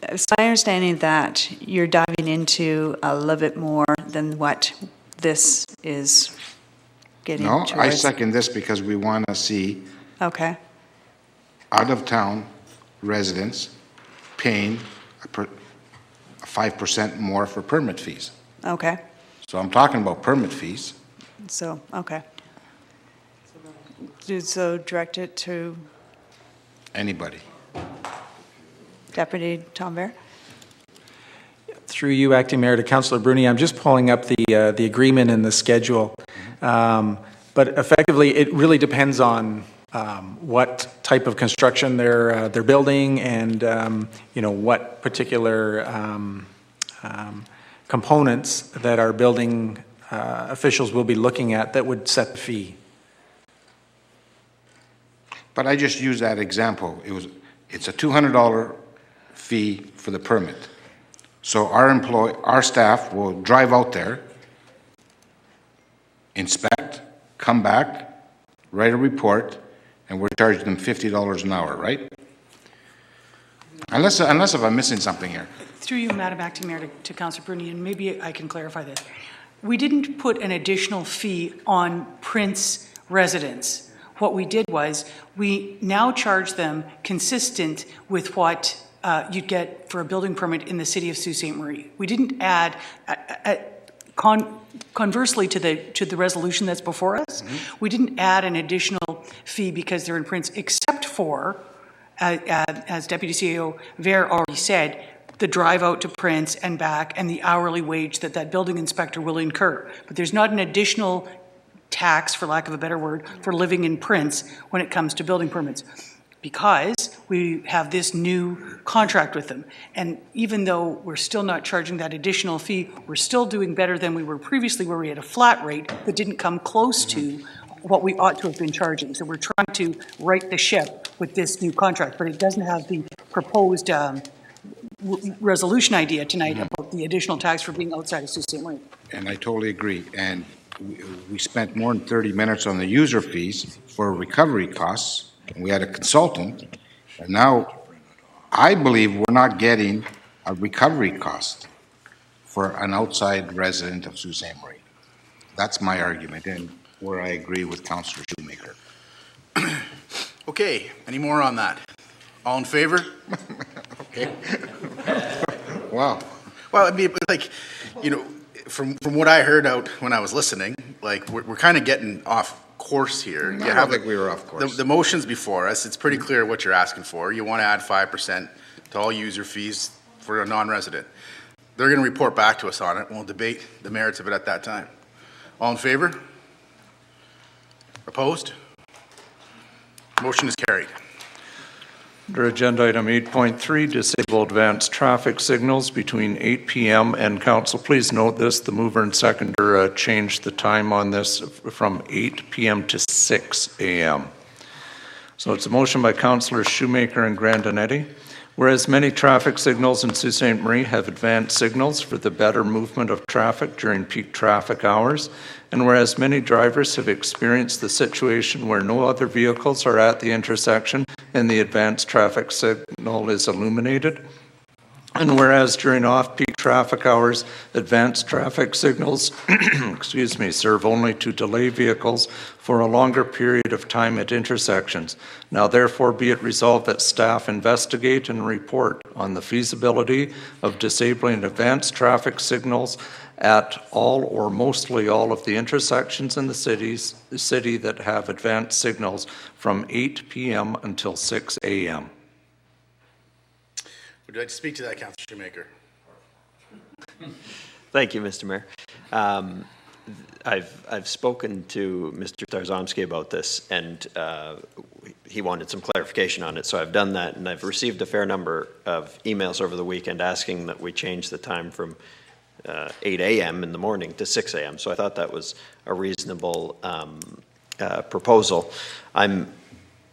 It's my understanding that you're diving into a little bit more than what this is getting No, towards. I second this because we want to see Okay. out-of-town residents paying 5% more for permit fees. Okay, So I'm talking about permit fees. so, okay. So direct it to Anybody. Deputy Tom Bear? Through you, Acting Mayor, to Councillor Bruni, I'm just pulling up the agreement and the schedule. But effectively, it really depends on what type of construction they're building and what particular components that our building officials will be looking at that would set the fee. But I just used that example. It's a $200 fee for the permit. So our staff will drive out there, inspect, come back, write a report, and we're charging them $50 an hour, right? Unless if I'm missing something here. Through you, Madam Acting Mayor, to Councillor Bruni, and maybe I can clarify this. We didn't put an additional fee on Prince residents. What we did was, we now charge them consistent with what you'd get for a building permit in the city of Sault Ste. Marie. We didn't add, conversely to the resolution that's before us, we didn't add an additional fee because they're in Prince, except for, as Deputy CEO Ver already said, the drive out to Prince and back and the hourly wage that building inspector will incur. But there's not an additional tax, for lack of a better word, for living in Prince when it comes to building permits, because we have this new contract with them. And even though we're still not charging that additional fee, we're still doing better than we were previously, where we had a flat rate that didn't come close to what we ought to have been charging. So we're trying to right the ship with this new contract, but it doesn't have the proposed resolution idea tonight about the additional tax for being outside of Sault Ste. Marie. And I totally agree. And we spent more than 30 minutes on the user fees for recovery costs. And we had a consultant. And now I believe we're not getting a recovery cost for an outside resident of Sault Ste. Marie. That's my argument, and where I agree with Councillor Shoemaker. Okay, any more on that? All in favor? Okay. Wow. Well, I mean, like, from what I heard out when I was listening, like, we're kind of getting off course here. I don't think we were off course. The motion's before us. It's pretty clear what you're asking for. You want to add 5% to all user fees for a non-resident. They're going to report back to us on it, and we'll debate the merits of it at that time. All in favor? Opposed? Motion is carried. Under Agenda Item 8.3, disable advanced traffic signals between 8 p.m. and council. Please note this, the mover and seconder changed the time on this from 8 p.m. to 6 a.m. So it's a motion by Councillors Shoemaker and Grandinetti. Whereas many traffic signals in Sault Ste. Marie have advanced signals for the better movement of traffic during peak traffic hours, and whereas many drivers have experienced the situation where no other vehicles are at the intersection and the advanced traffic signal is illuminated, and whereas during off-peak traffic hours, advanced traffic signals serve only to delay vehicles for a longer period of time at intersections. Now therefore be it resolved that staff investigate and report on the feasibility of disabling advanced traffic signals at all or mostly all of the intersections in the city that have advanced signals from 8 p.m. until 6 a.m. Would you like to speak to that, Councillor Shoemaker? Thank you, Mr. Mayor. I've spoken to Mr. Tarzomsky about this, and he wanted some clarification on it, so I've done that, and I've received a fair number of emails over the weekend asking that we change the time from 8 a.m. in the morning to 6 a.m., so I thought that was a reasonable proposal. I'm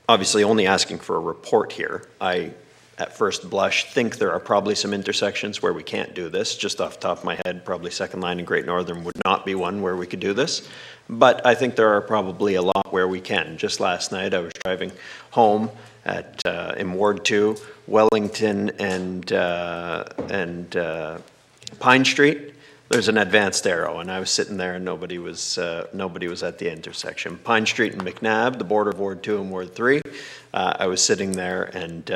obviously only asking for a report here. I, at first blush, think there are probably some intersections where we can't do this. Just off the top of my head, probably Second Line and Great Northern would not be one where we could do this. But I think there are probably a lot where we can. Just last night, I was driving home in Ward 2, Wellington and Pine Street. there's an advanced arrow, and I was sitting there and nobody was at the intersection. Pine Street and McNabb, the border of Ward 2 and Ward 3, I was sitting there and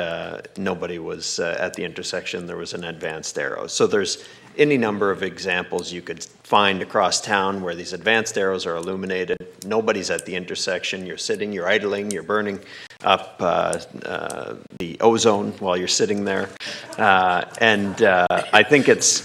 nobody was at the intersection. There was an advanced arrow. So there's any number of examples you could find across town where these advanced arrows are illuminated. Nobody's at the intersection. You're sitting, you're idling, you're burning up the ozone while you're sitting there. I think it's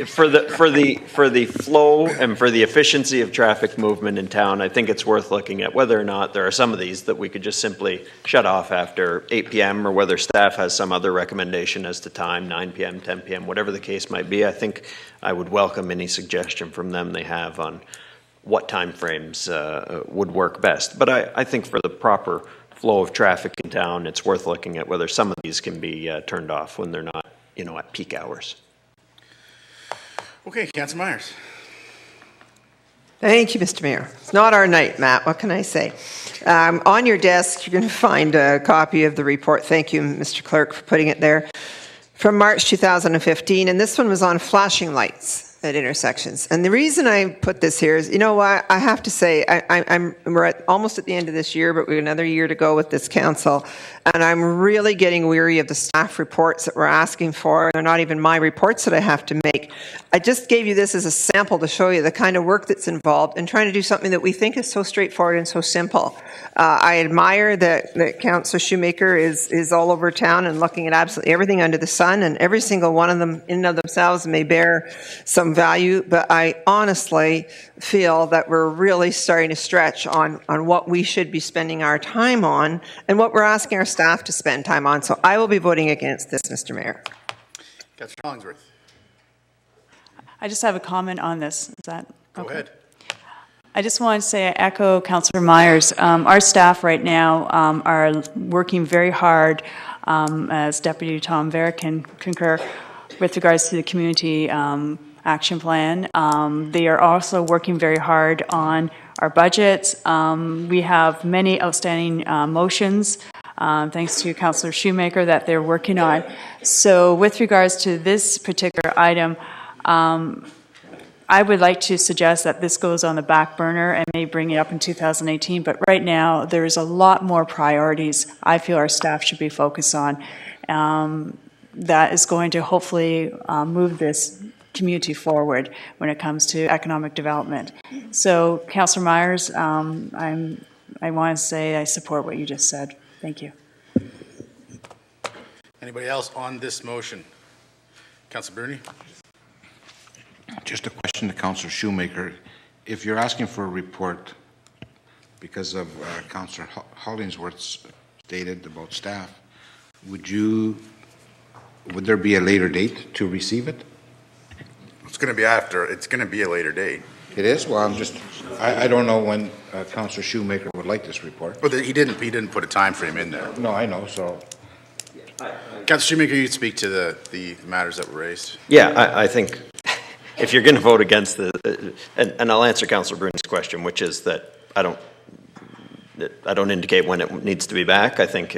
for the flow and for the efficiency of traffic movement in town, I think it's worth looking at whether or not there are some of these that we could just simply shut off after 8 p.m. or whether staff has some other recommendation as to time, 9 p.m., 10 p.m., whatever the case might be. I think I would welcome any suggestion from them they have on what time frames would work best. But I think for the proper flow of traffic in town, it's worth looking at whether some of these can be turned off when they're not, at peak hours. Okay, Councillor Myers. Thank you, Mr. Mayor. It's not our night, Matt. What can I say? On your desk, you're going to find a copy of the report. Thank you, Mr. Clerk, for putting it there. From March 2015, and this one was on flashing lights at intersections. And the reason I put this here is, what, I have to say, we're almost at the end of this year, but we have another year to go with this council, and I'm really getting weary of the staff reports that we're asking for. They're not even my reports that I have to make. I just gave you this as a sample to show you the kind of work that's involved in trying to do something that we think is so straightforward and so simple. I admire that Councillor Shoemaker is all over town and looking at absolutely everything under the sun, and every single one of them in and of themselves may bear some value, but I honestly feel that we're really starting to stretch on what we should be spending our time on and what we're asking our staff to spend time on. So I will be voting against this, Mr. Mayor. Councillor Hollingsworth. I just have a comment on this. Is that Go ahead. I just want to say I echo Councillor Myers. Our staff right now are working very hard, as Deputy Tom Vera can concur, with regards to the community action plan. They are also working very hard on our budgets. We have many outstanding motions, thanks to Councillor Shoemaker, that they're working on. So with regards to this particular item, I would like to suggest that this goes on the back burner and may bring it up in 2018, but right now there's a lot more priorities I feel our staff should be focused on that is going to hopefully move this community forward when it comes to economic development. So, Councillor Myers, I want to say I support what you just said. Thank you. Anybody else on this motion? Councillor Bruni? Just a question to Councillor Shoemaker. If you're asking for a report because of Councillor Hollingsworth's stated about staff, would there be a later date to receive it? It's going to be a later date. It is? Well, I don't know when Councillor Shoemaker would like this report. Well, he didn't put a time frame in there. No, I know, so. Councillor Shoemaker, you speak to the matters that were raised. Yeah, I think if you're going to vote against and I'll answer Councillor Bruni's question, which is that I don't indicate when it needs to be back. I think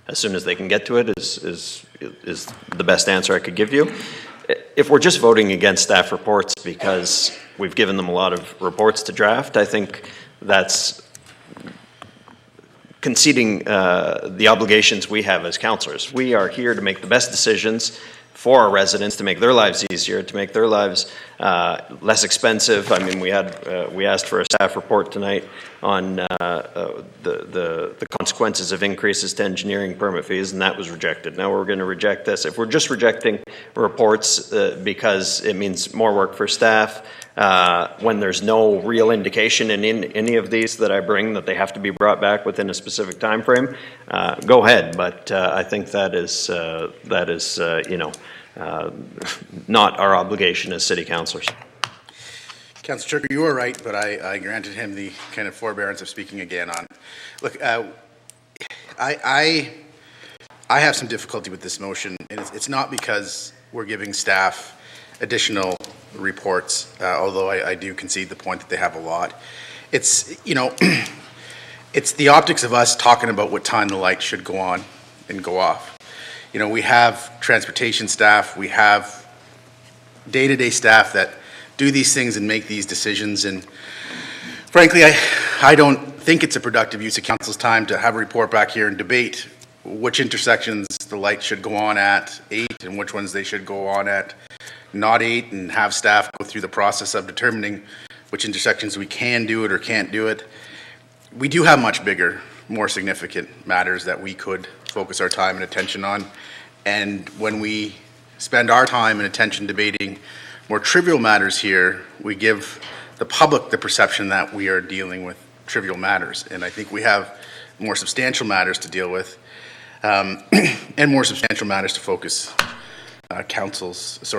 as soon as they can get to it is the best answer I could give you. If we're just voting against staff reports because we've given them a lot of reports to draft, I think that's conceding the obligations we have as councillors. We are here to make the best decisions for our residents, to make their lives easier, to make their lives less expensive. I mean, we asked for a staff report tonight on the consequences of increases to engineering permit fees, and that was rejected. Now we're going to reject this. If we're just rejecting reports because it means more work for staff, when there's no real indication in any of these that I bring that they have to be brought back within a specific time frame, go ahead. But I think that is not our obligation as city councillors. Councillor Turker, you were right, but I granted him the kind of forbearance of speaking again on. Look, I have some difficulty with this motion, and it's not because we're giving staff additional reports, although I do concede the point that they have a lot. It's, it's the optics of us talking about what time the lights should go on and go off. We have transportation staff, we have day-to-day staff that do these things and make these decisions. And frankly, I don't think it's a productive use of council's time to have a report back here and debate which intersections the light should go on at 8 and which ones they should go on at not 8, and have staff go through the process of determining which intersections we can do it or can't do it. We do have much bigger, more significant matters that we could focus our time and attention on. And when we spend our time and attention debating more trivial matters here, we give the public the perception that we are dealing with trivial matters. And I think we have more substantial matters to deal with, and more substantial matters to focus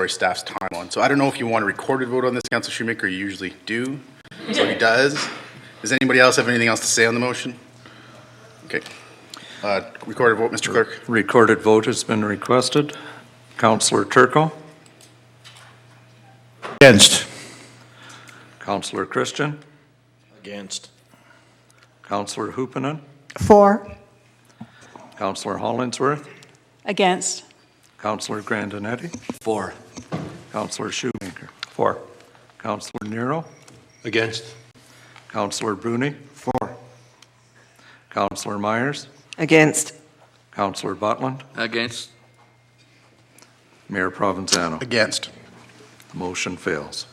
staff's time on. So I don't know if you want a recorded vote on this, Councillor Shoemaker. You usually do, so he does. Does anybody else have anything else to say on the motion? Okay. Recorded vote, Mr. Clerk. Recorded vote has been requested. Councillor Turco. Against. Councillor Christian. Against. Councillor Hupinen. For. Councillor Hollingsworth. Against. Councillor Grandinetti. For. Councillor Shoemaker. For. Councillor Nero. Against. Councillor Bruni. For. Councillor Myers. Against. Councillor Butland. Against. Mayor Provenzano. Against. The motion fails.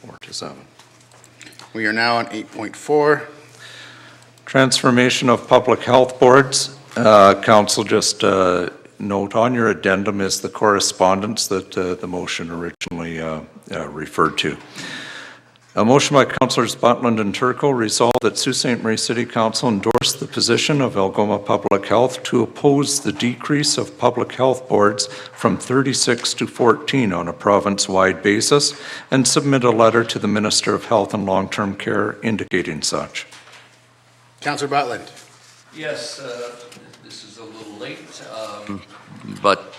4-7. We are now on 8.4. Transformation of public health boards. Council, just note on your addendum is the correspondence that the motion originally referred to. A motion by Councillors Butland and Turco resolved that Sault Ste. Marie City Council endorse the position of Algoma Public Health to oppose the decrease of public health boards from 36 to 14 on a province-wide basis, and submit a letter to the Minister of Health and Long-Term Care indicating such. Councillor Butland. Yes, this is a little late, but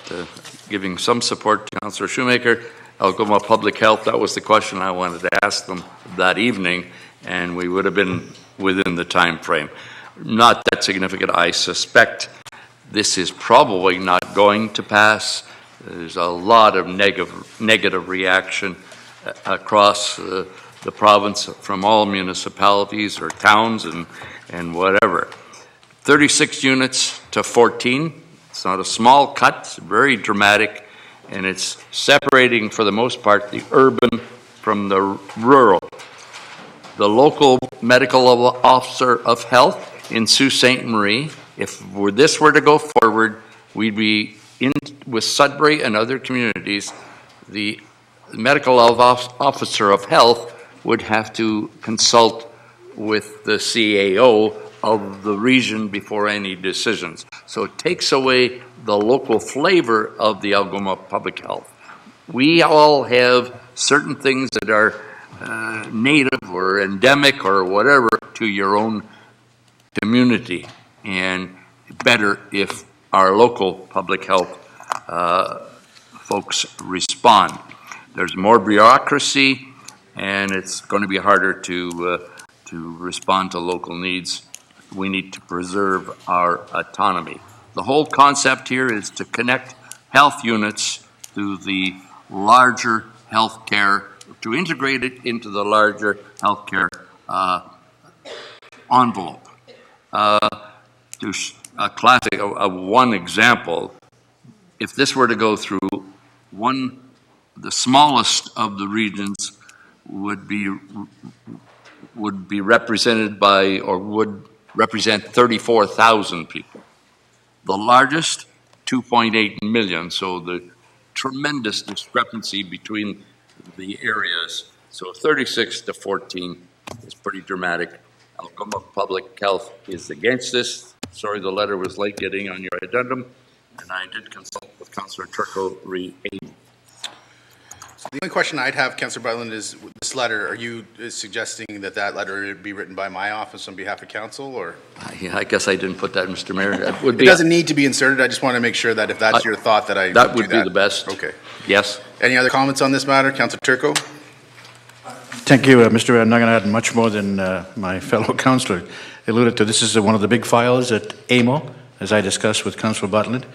giving some support to Councillor Shoemaker. Algoma Public Health, that was the question I wanted to ask them that evening, and we would have been within the time frame. Not that significant. I suspect this is probably not going to pass. There's a lot of negative reaction across the province from all municipalities or towns and whatever. 36 units to 14. It's not a small cut, it's very dramatic, and it's separating, for the most part, the urban from the rural. The local medical officer of health in Sault Ste. Marie, if this were to go forward, we'd be in with Sudbury and other communities. The medical officer of health would have to consult with the CAO of the region before any decisions. So it takes away the local flavor of the Algoma Public Health. We all have certain things that are native or endemic or whatever to your own community, and better if our local public health folks respond. There's more bureaucracy, and it's going to be harder to respond to local needs. We need to preserve our autonomy. The whole concept here is to connect health units to the larger healthcare, to integrate it into the larger healthcare envelope. There's a classic, one example. If this were to go through, the smallest of the regions would be represented by, or would represent 34,000 people. The largest, 2.8 million, so the tremendous discrepancy between the areas. So 36 to 14 is pretty dramatic. Algoma Public Health is against this. Sorry the letter was late getting on your addendum, and I did consult with Councillor Turco The only question I'd have, Councillor Butland, is this letter, are you suggesting that that letter would be written by my office on behalf of council, or? I guess I didn't put that, Mr. Mayor. It doesn't need to be inserted. I just want to make sure that if that's your thought, that I that would be the best. Okay. Yes. Any other comments on this matter? Councillor Turco? Thank you, Mr. Mayor. I'm not going to add much more than my fellow councillor alluded to. This is one of the big files at AMO, as I discussed with Councillor Butland.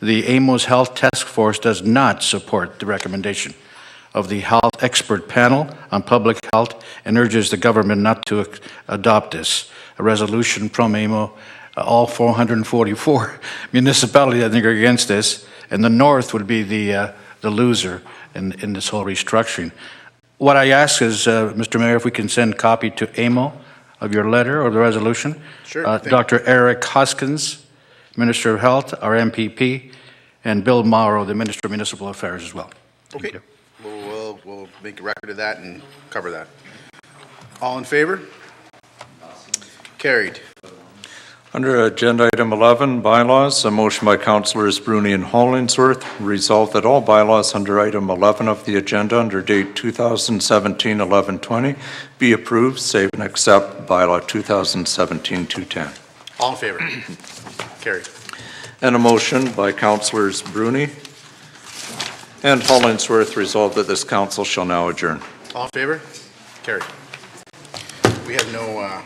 The AMO's Health Task Force does not support the recommendation of the Health Expert Panel on Public Health and urges the government not to adopt this. A resolution from AMO, all 444 municipalities, I think, are against this, and the North would be the loser in this whole restructuring. What I ask is, Mr. Mayor, if we can send copy to AMO of your letter or the resolution. Sure. Dr. Eric Hoskins, Minister of Health, our MPP, and Bill Mauro, the Minister of Municipal Affairs as well. Okay. We'll make a record of that and cover that. All in favor? Carried. Under Agenda Item 11, Bylaws, a motion by Councilors Bruni and Hollingsworth, resolved that all bylaws under Item 11 of the agenda under date 2017-11-20 be approved, save and accept Bylaw 2017-210. All in favor? Carried. And a motion by Councilors Bruni and Hollingsworth, resolved that this council shall now adjourn. All in favor? Carried. We have no